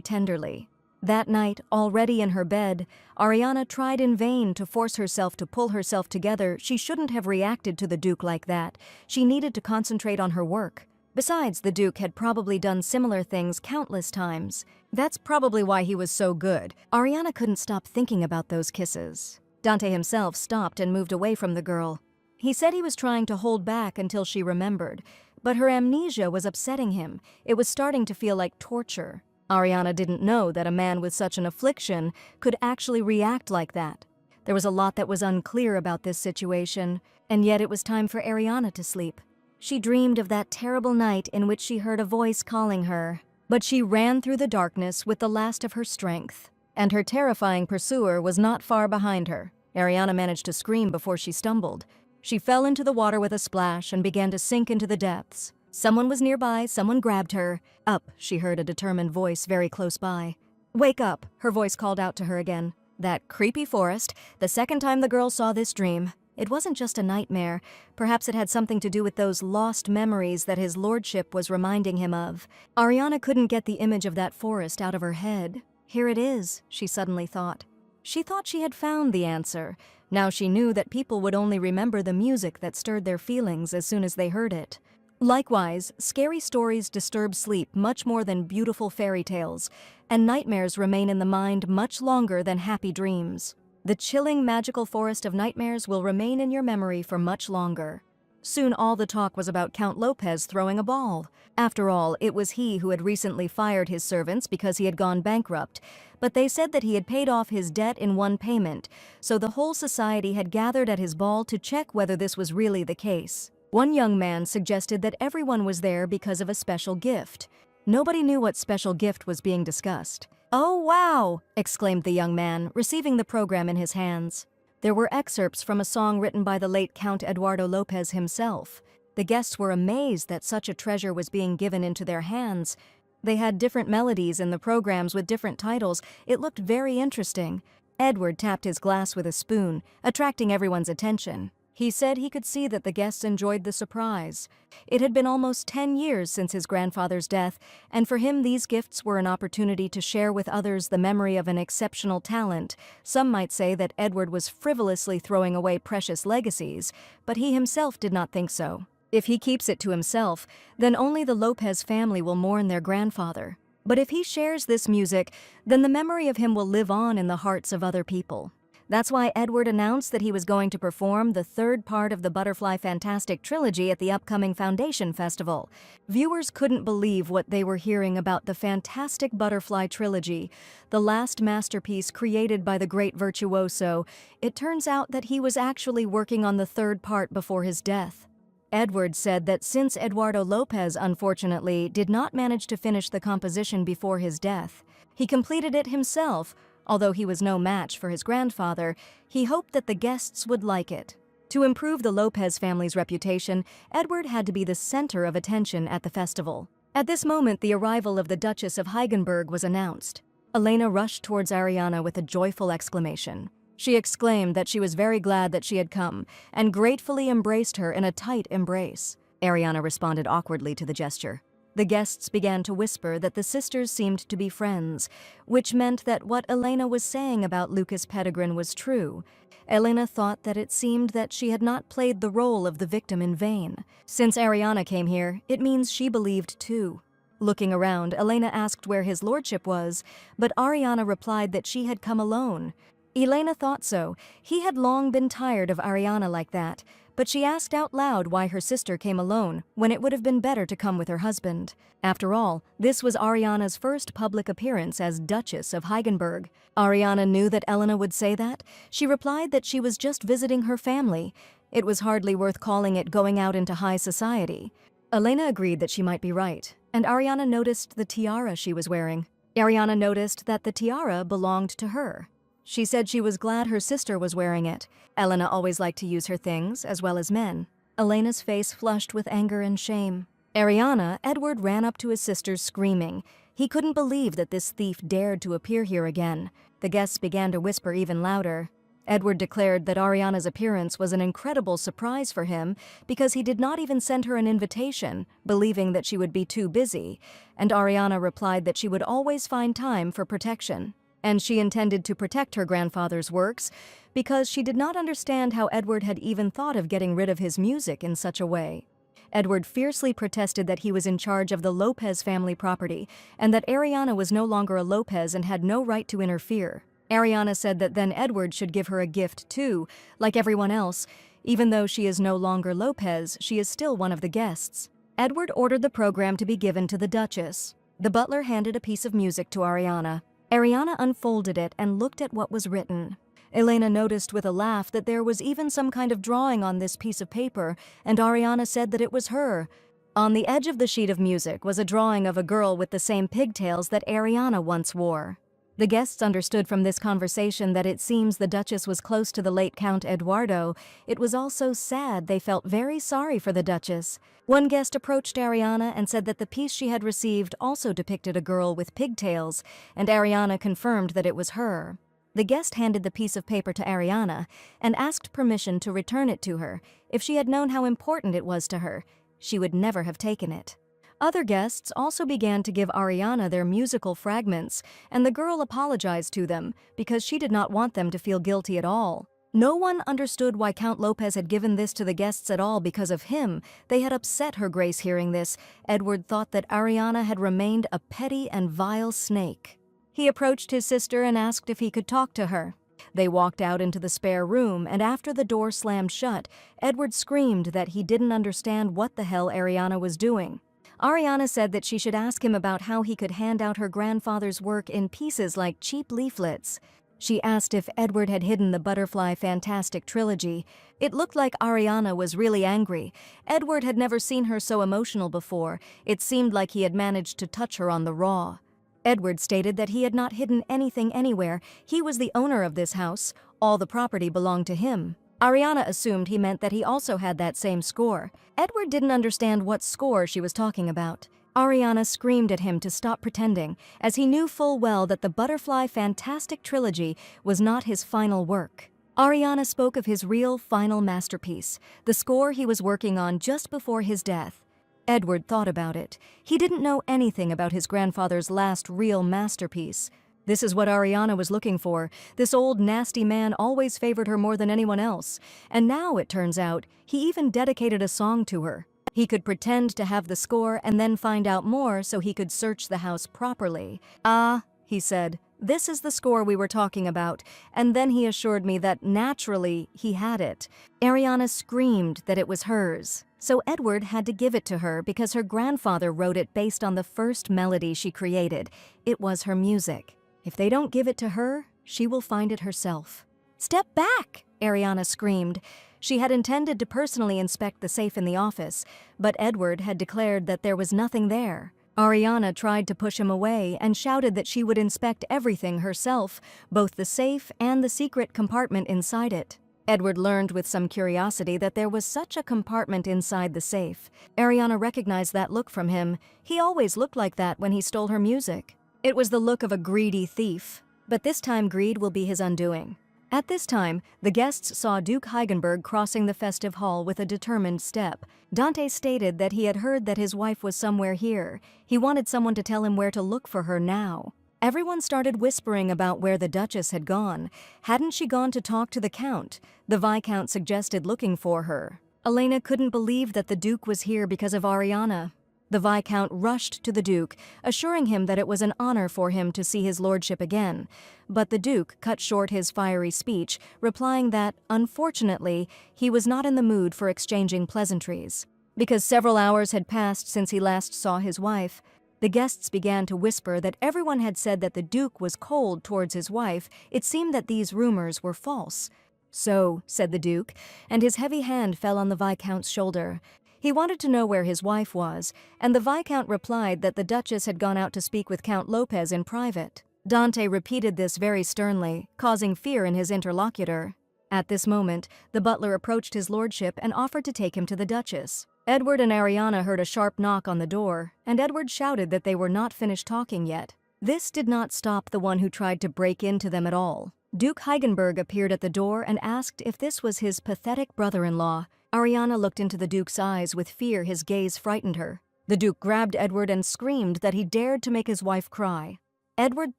tenderly. That night, already in her bed, Ariana tried in vain to force herself to pull herself together. She shouldn't have reacted to the Duke like that. She needed to concentrate on her work. Besides, the Duke had probably done similar things countless times. That's probably why he was so good. Ariana couldn't stop thinking about those kisses. Dante himself stopped and moved away from the girl. He said he was trying to hold back until she remembered, but her amnesia was upsetting him. It was starting to feel like torture. Ariana didn't know that a man with such an affliction could actually react like that. There was a lot that was unclear about this situation, and yet it was time for Ariana to sleep. She dreamed of that terrible night in which she heard a voice calling her, but she ran through the darkness with the last of her strength, and her terrifying pursuer was not far behind her. Ariana managed to scream before she stumbled. She fell into the water with a splash and began to sink into the depths. Someone was nearby, someone grabbed her. Up, she heard a determined voice very close by. Wake up, her voice called out to her again. That creepy forest, the second time the girl saw this dream. It wasn't just a nightmare. Perhaps it had something to do with those lost memories that his lordship was reminding him of. Ariana couldn't get the image of that forest out of her head. Here it is, she suddenly thought. She thought she had found the answer. Now she knew that people would only remember the music that stirred their feelings as soon as they heard it. Likewise, scary stories disturb sleep much more than beautiful fairy tales, and nightmares remain in the mind much longer than happy dreams. The chilling magical forest of nightmares will remain in your memory for much longer. Soon all the talk was about Count Lopez throwing a ball. After all, it was he who had recently fired his servants because he had gone bankrupt, but they said that he had paid off his debt in one payment, so the whole society had gathered at his ball to check whether this was really the case. One young man suggested that everyone was there because of a special gift. Nobody knew what special gift was being discussed. "Oh, wow!" exclaimed the young man, receiving the program in his hands. There were excerpts from a song written by the late Count Eduardo Lopez himself. The guests were amazed that such a treasure was being given into their hands. They had different melodies in the programs with different titles. It looked very interesting. Edward tapped his glass with a spoon, attracting everyone's attention. He said he could see that the guests enjoyed the surprise. It had been almost 10 years since his grandfather's death, and for him these gifts were an opportunity to share with others the memory of an exceptional talent. Some might say that Edward was frivolously throwing away precious legacies, but he himself did not think so. If he keeps it to himself, then only the Lopez family will mourn their grandfather. But if he shares this music, then the memory of him will live on in the hearts of other people. That's why Edward announced that he was going to perform the third part of the Butterfly Fantastic trilogy at the upcoming Foundation Festival. Viewers couldn't believe what they were hearing about the Fantastic Butterfly trilogy, the last masterpiece created by the great virtuoso. It turns out that he was actually working on the third part before his death. Edward said that since Eduardo Lopez, unfortunately, did not manage to finish the composition before his death, he completed it himself. Although he was no match for his grandfather, he hoped that the guests would like it. To improve the Lopez family's reputation, Edward had to be the center of attention at the festival. At this moment, the arrival of the Duchess of Heigenberg was announced. Elena rushed towards Ariana with a joyful exclamation. She exclaimed that she was very glad that she had come, and gratefully embraced her in a tight embrace. Ariana responded awkwardly to the gesture. The guests began to whisper that the sisters seemed to be friends, which meant that what Elena was saying about Lucas Pettigrew was true. Elena thought that it seemed that she had not played the role of the victim in vain. Since Ariana came here, it means she believed too. Looking around, Elena asked where his lordship was, but Ariana replied that she had come alone. Elena thought so. He had long been tired of Ariana like that, but she asked out loud why her sister came alone when it would have been better to come with her husband. After all, this was Ariana's first public appearance as Duchess of Heigenberg. Ariana knew that Elena would say that. She replied that she was just visiting her family. It was hardly worth calling it going out into high society. Elena agreed that she might be right, and Ariana noticed the tiara she was wearing. Ariana noticed that the tiara belonged to her. She said she was glad her sister was wearing it. Elena always liked to use her things, as well as men. Elena's face flushed with anger and shame. Edward ran up to his sister screaming. He couldn't believe that this thief dared to appear here again. The guests began to whisper even louder. Edward declared that Ariana's appearance was an incredible surprise for him because he did not even send her an invitation, believing that she would be too busy, and Ariana replied that she would always find time for protection. And she intended to protect her grandfather's works because she did not understand how Edward had even thought of getting rid of his music in such a way. Edward fiercely protested that he was in charge of the Lopez family property and that Ariana was no longer a Lopez and had no right to interfere. Ariana said that then Edward should give her a gift too, like everyone else. Even though she is no longer Lopez, she is still one of the guests. Edward ordered the program to be given to the Duchess. The butler handed a piece of music to Ariana. Ariana unfolded it and looked at what was written. Elena noticed with a laugh that there was even some kind of drawing on this piece of paper, and Ariana said that it was her. On the edge of the sheet of music was a drawing of a girl with the same pigtails that Ariana once wore. The guests understood from this conversation that it seems the Duchess was close to the late Count Eduardo. It was all so sad they felt very sorry for the Duchess. One guest approached Ariana and said that the piece she had received also depicted a girl with pigtails, and Ariana confirmed that it was her. The guest handed the piece of paper to Ariana and asked permission to return it to her. If she had known how important it was to her, she would never have taken it. Other guests also began to give Ariana their musical fragments, and the girl apologized to them because she did not want them to feel guilty at all. No one understood why Count Lopez had given this to the guests at all because of him. They had upset her grace hearing this. Edward thought that Ariana had remained a petty and vile snake. He approached his sister and asked if he could talk to her. They walked out into the spare room, and after the door slammed shut, Edward screamed that he didn't understand what the hell Ariana was doing. Ariana said that she should ask him about how he could hand out her grandfather's work in pieces like cheap leaflets. She asked if Edward had hidden the Butterfly Fantastic Trilogy. It looked like Ariana was really angry. Edward had never seen her so emotional before. It seemed like he had managed to touch her on the raw. Edward stated that he had not hidden anything anywhere. He was the owner of this house. All the property belonged to him. Ariana assumed he meant that he also had that same score. Edward didn't understand what score she was talking about. Ariana screamed at him to stop pretending, as he knew full well that the Butterfly Fantastic Trilogy was not his final work. Ariana spoke of his real final masterpiece, the score he was working on just before his death. Edward thought about it. He didn't know anything about his grandfather's last real masterpiece. This is what Ariana was looking for. This old nasty man always favored her more than anyone else. And now, it turns out, he even dedicated a song to her. He could pretend to have the score and then find out more so he could search the house properly. "Ah," he said, "this is the score we were talking about." And then he assured me that, naturally, he had it. Ariana screamed that it was hers. So Edward had to give it to her because her grandfather wrote it based on the first melody she created. It was her music. If they don't give it to her, she will find it herself. "Step back!" Ariana screamed. She had intended to personally inspect the safe in the office, but Edward had declared that there was nothing there. Ariana tried to push him away and shouted that she would inspect everything herself, both the safe and the secret compartment inside it. Edward learned with some curiosity that there was such a compartment inside the safe. Ariana recognized that look from him. He always looked like that when he stole her music. It was the look of a greedy thief, but this time greed will be his undoing. At this time, the guests saw Duke Heigenberg crossing the festive hall with a determined step. Dante stated that he had heard that his wife was somewhere here. He wanted someone to tell him where to look for her now. Everyone started whispering about where the Duchess had gone. Hadn't she gone to talk to the Count? The Viscount suggested looking for her. Elena couldn't believe that the Duke was here because of Ariana. The Viscount rushed to the Duke, assuring him that it was an honor for him to see his lordship again. But the Duke cut short his fiery speech, replying that, unfortunately, he was not in the mood for exchanging pleasantries. Because several hours had passed since he last saw his wife, the guests began to whisper that everyone had said that the Duke was cold towards his wife. It seemed that these rumors were false. "So," said the Duke, and his heavy hand fell on the Viscount's shoulder. He wanted to know where his wife was, and the Viscount replied that the Duchess had gone out to speak with Count Lopez in private. Dante repeated this very sternly, causing fear in his interlocutor. At this moment, the butler approached his lordship and offered to take him to the Duchess. Edward and Ariana heard a sharp knock on the door, and Edward shouted that they were not finished talking yet. This did not stop the one who tried to break into them at all. Duke Heigenberg appeared at the door and asked if this was his pathetic brother-in-law. Ariana looked into the Duke's eyes with fear. His gaze frightened her. The Duke grabbed Edward and screamed that he dared to make his wife cry. Edward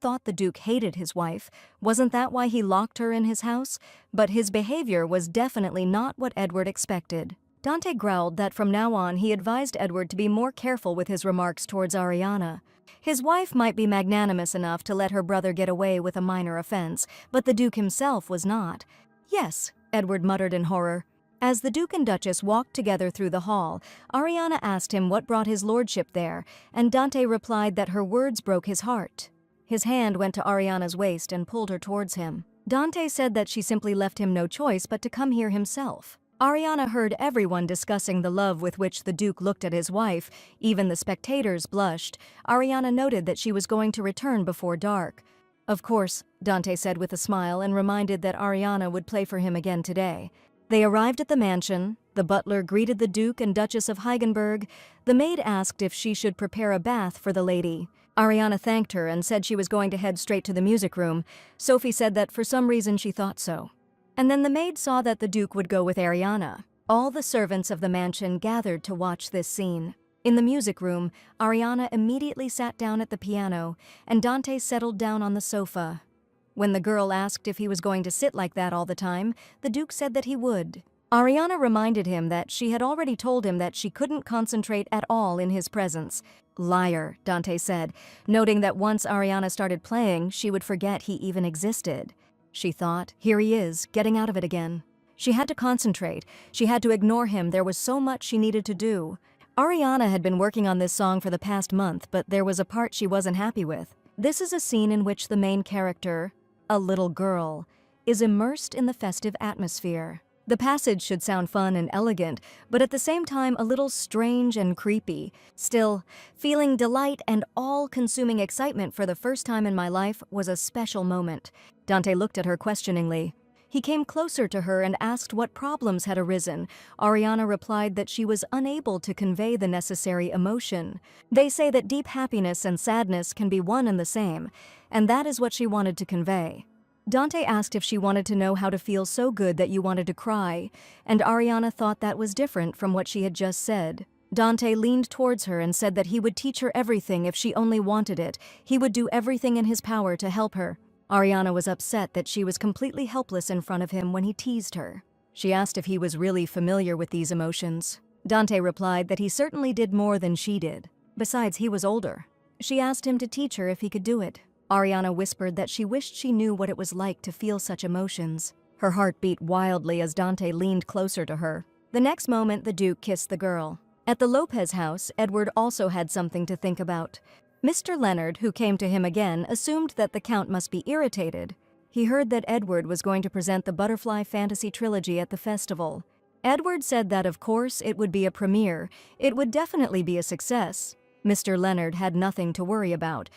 thought the Duke hated his wife. Wasn't that why he locked her in his house? But his behavior was definitely not what Edward expected. Dante growled that from now on he advised Edward to be more careful with his remarks towards Ariana. His wife might be magnanimous enough to let her brother get away with a minor offense, but the Duke himself was not. "Yes," Edward muttered in horror. As the Duke and Duchess walked together through the hall, Ariana asked him what brought his lordship there, and Dante replied that her words broke his heart. His hand went to Ariana's waist and pulled her towards him. Dante said that she simply left him no choice but to come here himself. Ariana heard everyone discussing the love with which the Duke looked at his wife. Even the spectators blushed. Ariana noted that she was going to return before dark. "Of course," Dante said with a smile and reminded that Ariana would play for him again today. They arrived at the mansion. The butler greeted the Duke and Duchess of Heigenberg. The maid asked if she should prepare a bath for the lady. Ariana thanked her and said she was going to head straight to the music room. Sophie said that for some reason she thought so. And then the maid saw that the Duke would go with Ariana. All the servants of the mansion gathered to watch this scene. In the music room, Ariana immediately sat down at the piano, and Dante settled down on the sofa. When the girl asked if he was going to sit like that all the time, the Duke said that he would. Ariana reminded him that she had already told him that she couldn't concentrate at all in his presence. "Liar," Dante said, noting that once Ariana started playing, she would forget he even existed. She thought, here he is, getting out of it again. She had to concentrate. She had to ignore him. There was so much she needed to do. Ariana had been working on this song for the past month, but there was a part she wasn't happy with. This is a scene in which the main character, a little girl, is immersed in the festive atmosphere. The passage should sound fun and elegant, but at the same time a little strange and creepy. Still, feeling delight and all-consuming excitement for the first time in my life was a special moment. Dante looked at her questioningly. He came closer to her and asked what problems had arisen. Ariana replied that she was unable to convey the necessary emotion. They say that deep happiness and sadness can be one and the same, and that is what she wanted to convey. Dante asked if she wanted to know how to feel so good that you wanted to cry, and Ariana thought that was different from what she had just said. Dante leaned towards her and said that he would teach her everything if she only wanted it. He would do everything in his power to help her. Ariana was upset that she was completely helpless in front of him when he teased her. She asked if he was really familiar with these emotions. Dante replied that he certainly did more than she did. Besides, he was older. She asked him to teach her if he could do it. Ariana whispered that she wished she knew what it was like to feel such emotions. Her heart beat wildly as Dante leaned closer to her. The next moment, the Duke kissed the girl. At the Lopez house, Edward also had something to think about. Mr. Leonard, who came to him again, assumed that the Count must be irritated. He heard that Edward was going to present the Butterfly Fantasy Trilogy at the festival. Edward said that, of course, it would be a premiere. It would definitely be a success. Mr. Leonard had nothing to worry about.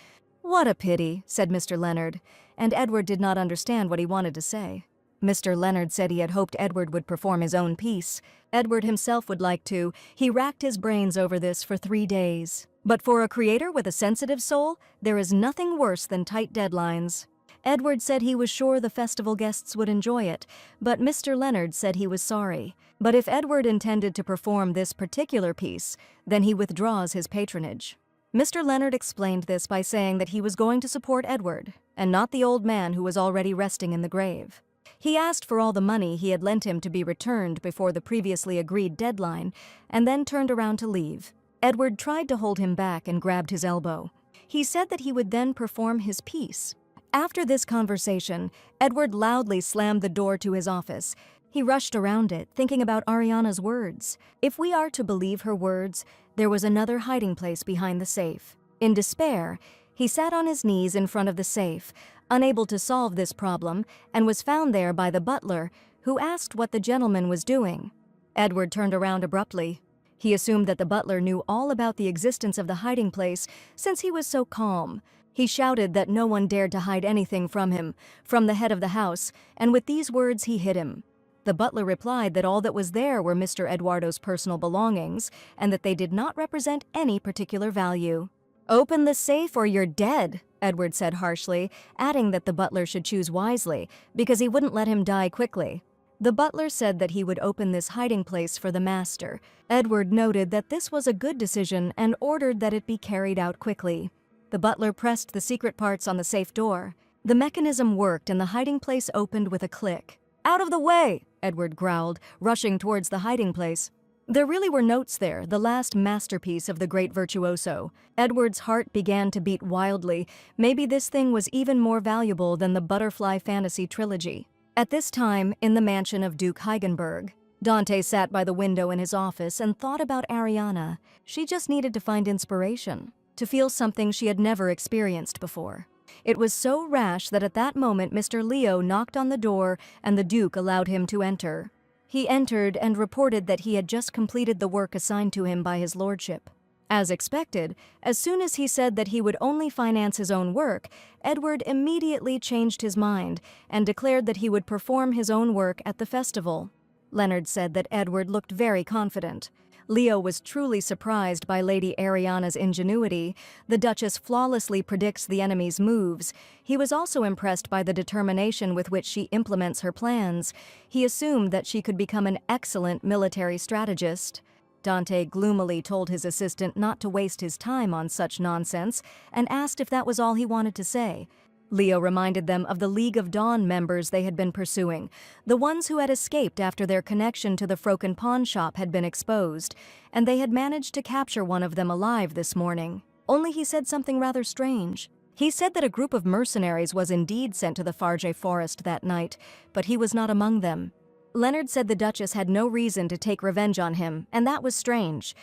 "What a pity," said Mr. Leonard, and Edward did not understand what he wanted to say. Mr. Leonard said he had hoped Edward would perform his own piece. Edward himself would like to. He racked his brains over this for 3 days. But for a creator with a sensitive soul, there is nothing worse than tight deadlines. Edward said he was sure the festival guests would enjoy it, but Mr. Leonard said he was sorry. But if Edward intended to perform this particular piece, then he withdraws his patronage. Mr. Leonard explained this by saying that he was going to support Edward, and not the old man who was already resting in the grave. He asked for all the money he had lent him to be returned before the previously agreed deadline, and then turned around to leave. Edward tried to hold him back and grabbed his elbow. He said that he would then perform his piece. After this conversation, Edward loudly slammed the door to his office. He rushed around it, thinking about Ariana's words. If we are to believe her words, there was another hiding place behind the safe. In despair, he sat on his knees in front of the safe, unable to solve this problem, and was found there by the butler, who asked what the gentleman was doing. Edward turned around abruptly. He assumed that the butler knew all about the existence of the hiding place since he was so calm. He shouted that no one dared to hide anything from him, from the head of the house, and with these words he hit him. The butler replied that all that was there were Mr. Eduardo's personal belongings, and that they did not represent any particular value. "Open the safe or you're dead," Edward said harshly, adding that the butler should choose wisely, because he wouldn't let him die quickly. The butler said that he would open this hiding place for the master. Edward noted that this was a good decision and ordered that it be carried out quickly. The butler pressed the secret parts on the safe door. The mechanism worked and the hiding place opened with a click. "Out of the way!" Edward growled, rushing towards the hiding place. There really were notes there, the last masterpiece of the great virtuoso. Edward's heart began to beat wildly. Maybe this thing was even more valuable than the Butterfly Fantasy trilogy. At this time, in the mansion of Duke Heigenberg, Dante sat by the window in his office and thought about Ariana. She just needed to find inspiration, to feel something she had never experienced before. It was so rash that at that moment Mr. Leo knocked on the door and the Duke allowed him to enter. He entered and reported that he had just completed the work assigned to him by his lordship. As expected, as soon as he said that he would only finance his own work, Edward immediately changed his mind and declared that he would perform his own work at the festival. Leonard said that Edward looked very confident. Leo was truly surprised by Lady Ariana's ingenuity. The Duchess flawlessly predicts the enemy's moves. He was also impressed by the determination with which she implements her plans. He assumed that she could become an excellent military strategist. Dante gloomily told his assistant not to waste his time on such nonsense and asked if that was all he wanted to say. Leo reminded them of the League of Dawn members they had been pursuing, the ones who had escaped after their connection to the Froken pawn shop had been exposed, and they had managed to capture one of them alive this morning. Only he said something rather strange. He said that a group of mercenaries was indeed sent to the Farge forest that night, but he was not among them. Leonard said the Duchess had no reason to take revenge on him, and that was strange.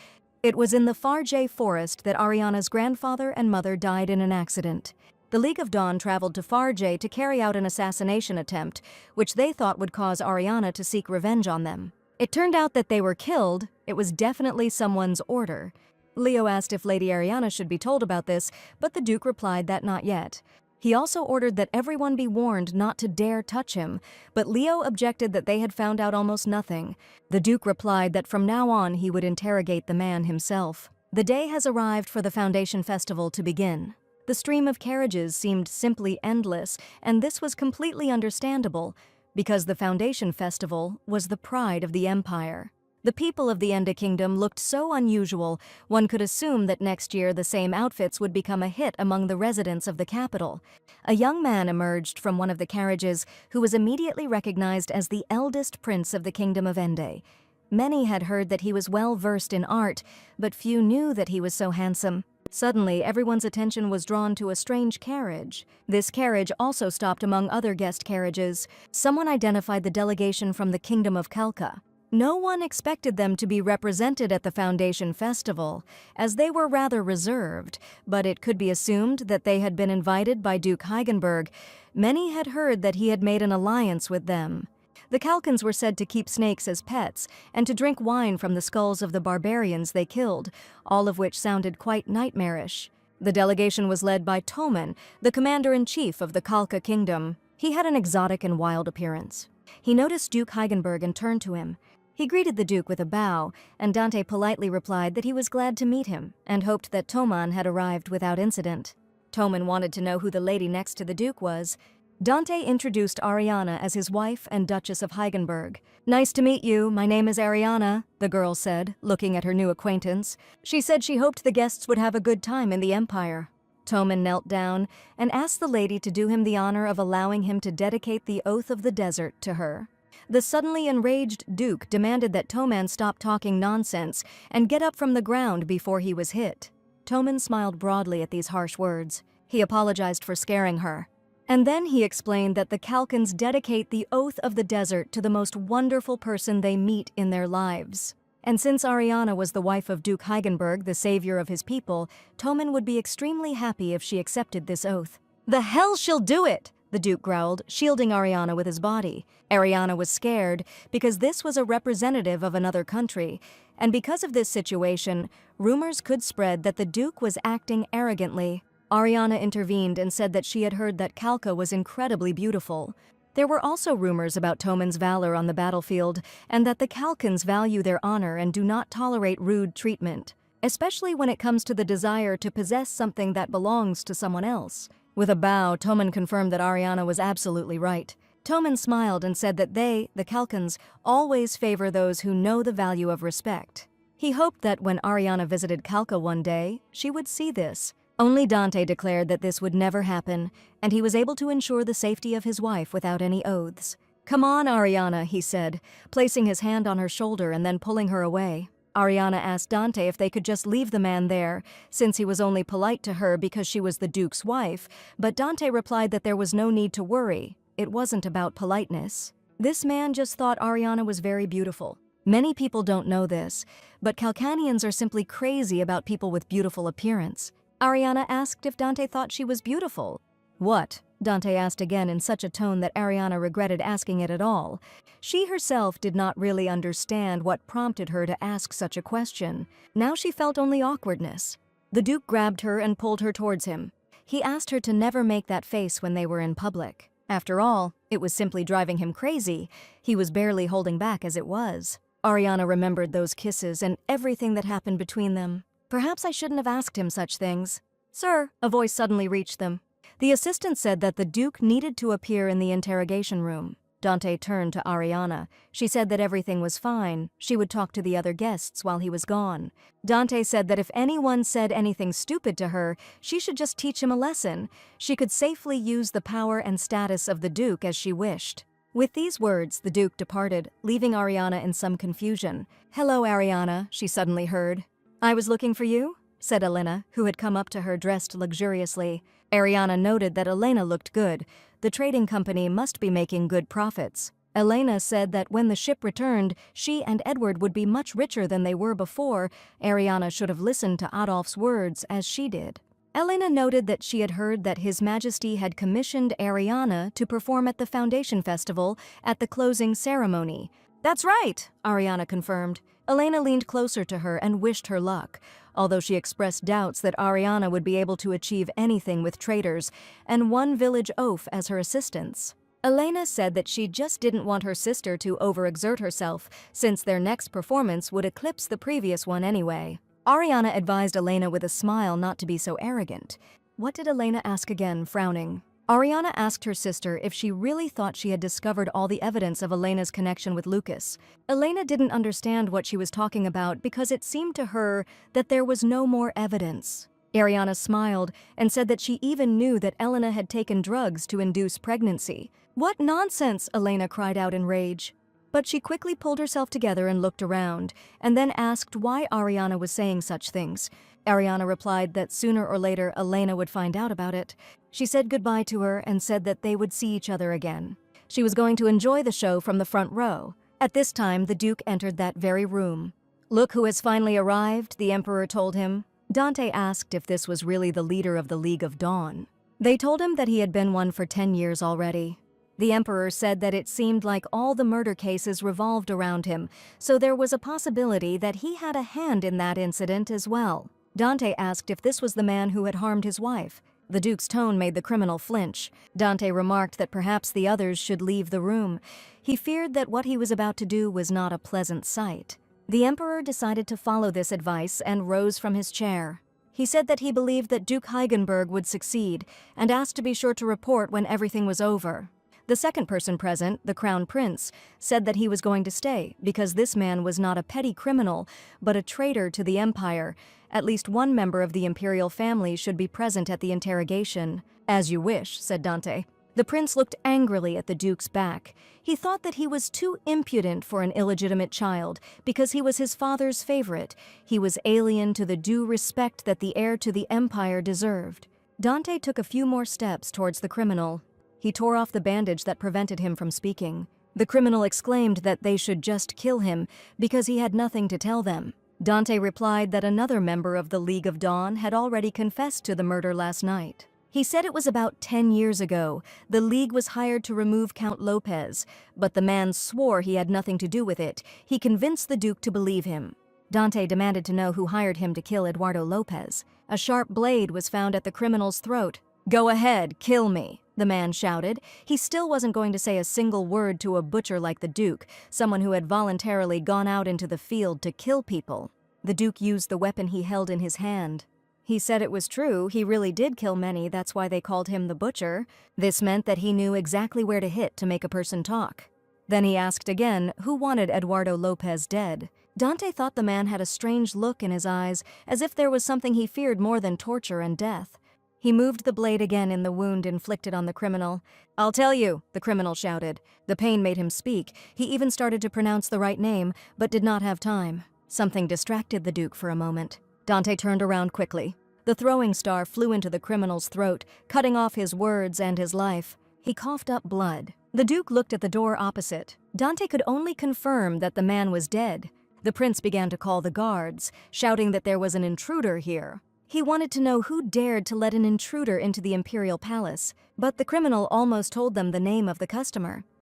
It was in the Farge forest that Ariana's grandfather and mother died in an accident. The League of Dawn traveled to Farge to carry out an assassination attempt, which they thought would cause Ariana to seek revenge on them. It turned out that they were killed. It was definitely someone's order. Leo asked if Lady Ariana should be told about this, but the Duke replied that not yet. He also ordered that everyone be warned not to dare touch him, but Leo objected that they had found out almost nothing. The Duke replied that from now on he would interrogate the man himself. The day has arrived for the Foundation Festival to begin. The stream of carriages seemed simply endless, and this was completely understandable, because the Foundation Festival was the pride of the Empire. The people of the Enda Kingdom looked so unusual, one could assume that next year the same outfits would become a hit among the residents of the capital. A young man emerged from one of the carriages who was immediately recognized as the eldest prince of the Kingdom of Ende. Many had heard that he was well versed in art, but few knew that he was so handsome. Suddenly, everyone's attention was drawn to a strange carriage. This carriage also stopped among other guest carriages. Someone identified the delegation from the Kingdom of Kalka. No one expected them to be represented at the Foundation Festival, as they were rather reserved, but it could be assumed that they had been invited by Duke Heigenberg. Many had heard that he had made an alliance with them. The Kalkans were said to keep snakes as pets and to drink wine from the skulls of the barbarians they killed, all of which sounded quite nightmarish. The delegation was led by Toman, the commander-in-chief of the Kalka Kingdom. He had an exotic and wild appearance. He noticed Duke Heigenberg and turned to him. He greeted the Duke with a bow, and Dante politely replied that he was glad to meet him and hoped that Toman had arrived without incident. Toman wanted to know who the lady next to the Duke was. Dante introduced Ariana as his wife and Duchess of Heigenberg. "Nice to meet you, my name is Ariana," the girl said, looking at her new acquaintance. She said she hoped the guests would have a good time in the Empire. Toman knelt down and asked the lady to do him the honor of allowing him to dedicate the Oath of the Desert to her. The suddenly enraged Duke demanded that Toman stop talking nonsense and get up from the ground before he was hit. Toman smiled broadly at these harsh words. He apologized for scaring her. And then he explained that the Kalkans dedicate the oath of the desert to the most wonderful person they meet in their lives. And since Ariana was the wife of Duke Heigenberg, the savior of his people, Toman would be extremely happy if she accepted this oath. "The hell she'll do it!" the Duke growled, shielding Ariana with his body. Ariana was scared because this was a representative of another country, and because of this situation, rumors could spread that the Duke was acting arrogantly. Ariana intervened and said that she had heard that Kalka was incredibly beautiful. There were also rumors about Toman's valor on the battlefield and that the Kalkans value their honor and do not tolerate rude treatment, especially when it comes to the desire to possess something that belongs to someone else. With a bow, Toman confirmed that Ariana was absolutely right. Toman smiled and said that they, the Kalkans, always favor those who know the value of respect. He hoped that when Ariana visited Kalka one day, she would see this. Only Dante declared that this would never happen, and he was able to ensure the safety of his wife without any oaths. "Come on, Ariana," he said, placing his hand on her shoulder and then pulling her away. Ariana asked Dante if they could just leave the man there, since he was only polite to her because she was the Duke's wife, but Dante replied that there was no need to worry. It wasn't about politeness. This man just thought Ariana was very beautiful. Many people don't know this, but Kalkanians are simply crazy about people with beautiful appearance. Ariana asked if Dante thought she was beautiful. "What?" Dante asked again in such a tone that Ariana regretted asking it at all. She herself did not really understand what prompted her to ask such a question. Now she felt only awkwardness. The Duke grabbed her and pulled her towards him. He asked her to never make that face when they were in public. After all, it was simply driving him crazy. He was barely holding back as it was. Ariana remembered those kisses and everything that happened between them. Perhaps I shouldn't have asked him such things. "Sir," a voice suddenly reached them. The assistant said that the Duke needed to appear in the interrogation room. Dante turned to Ariana. She said that everything was fine. She would talk to the other guests while he was gone. Dante said that if anyone said anything stupid to her, she should just teach him a lesson. She could safely use the power and status of the Duke as she wished. With these words, the Duke departed, leaving Ariana in some confusion. "Hello, Ariana," she suddenly heard. "I was looking for you?" said Elena, who had come up to her dressed luxuriously. Ariana noted that Elena looked good. The trading company must be making good profits. Elena said that when the ship returned, she and Edward would be much richer than they were before. Ariana should have listened to Adolf's words as she did. Elena noted that she had heard that His Majesty had commissioned Ariana to perform at the Foundation Festival at the closing ceremony. "That's right," Ariana confirmed. Elena leaned closer to her and wished her luck, although she expressed doubts that Ariana would be able to achieve anything with traders and one village oaf as her assistants. Elena said that she just didn't want her sister to overexert herself, since their next performance would eclipse the previous one anyway. Ariana advised Elena with a smile not to be so arrogant. What did Elena ask again, frowning? Ariana asked her sister if she really thought she had discovered all the evidence of Elena's connection with Lucas. Elena didn't understand what she was talking about because it seemed to her that there was no more evidence. Ariana smiled and said that she even knew that Elena had taken drugs to induce pregnancy. "What nonsense!" Elena cried out in rage. But she quickly pulled herself together and looked around, and then asked why Ariana was saying such things. Ariana replied that sooner or later Elena would find out about it. She said goodbye to her and said that they would see each other again. She was going to enjoy the show from the front row. At this time, the Duke entered that very room. "Look who has finally arrived," the Emperor told him. Dante asked if this was really the leader of the League of Dawn. They told him that he had been one for 10 years already. The Emperor said that it seemed like all the murder cases revolved around him, so there was a possibility that he had a hand in that incident as well. Dante asked if this was the man who had harmed his wife. The Duke's tone made the criminal flinch. Dante remarked that perhaps the others should leave the room. He feared that what he was about to do was not a pleasant sight. The Emperor decided to follow this advice and rose from his chair. He said that he believed that Duke Heigenberg would succeed and asked to be sure to report when everything was over. The second person present, the Crown Prince, said that he was going to stay because this man was not a petty criminal, but a traitor to the Empire. At least one member of the imperial family should be present at the interrogation. "As you wish," said Dante. The prince looked angrily at the duke's back. He thought that he was too impudent for an illegitimate child because he was his father's favorite. He was alien to the due respect that the heir to the empire deserved. Dante took a few more steps towards the criminal. He tore off the bandage that prevented him from speaking. The criminal exclaimed that they should just kill him because he had nothing to tell them. Dante replied that another member of the League of Dawn had already confessed to the murder last night. He said it was about 10 years ago. The League was hired to remove Count Lopez, but the man swore he had nothing to do with it. He convinced the Duke to believe him. Dante demanded to know who hired him to kill Eduardo Lopez. A sharp blade was found at the criminal's throat. "Go ahead, kill me," the man shouted. He still wasn't going to say a single word to a butcher like the Duke, someone who had voluntarily gone out into the field to kill people. The Duke used the weapon he held in his hand. He said it was true, he really did kill many, that's why they called him the Butcher. This meant that he knew exactly where to hit to make a person talk. Then he asked again who wanted Eduardo Lopez dead. Dante thought the man had a strange look in his eyes, as if there was something he feared more than torture and death. He moved the blade again in the wound inflicted on the criminal. "I'll tell you," the criminal shouted. The pain made him speak. He even started to pronounce the right name, but did not have time. Something distracted the Duke for a moment. Dante turned around quickly. The throwing star flew into the criminal's throat, cutting off his words and his life. He coughed up blood. The Duke looked at the door opposite. Dante could only confirm that the man was dead. The prince began to call the guards, shouting that there was an intruder here. He wanted to know who dared to let an intruder into the imperial palace, but the criminal almost told them the name of the customer.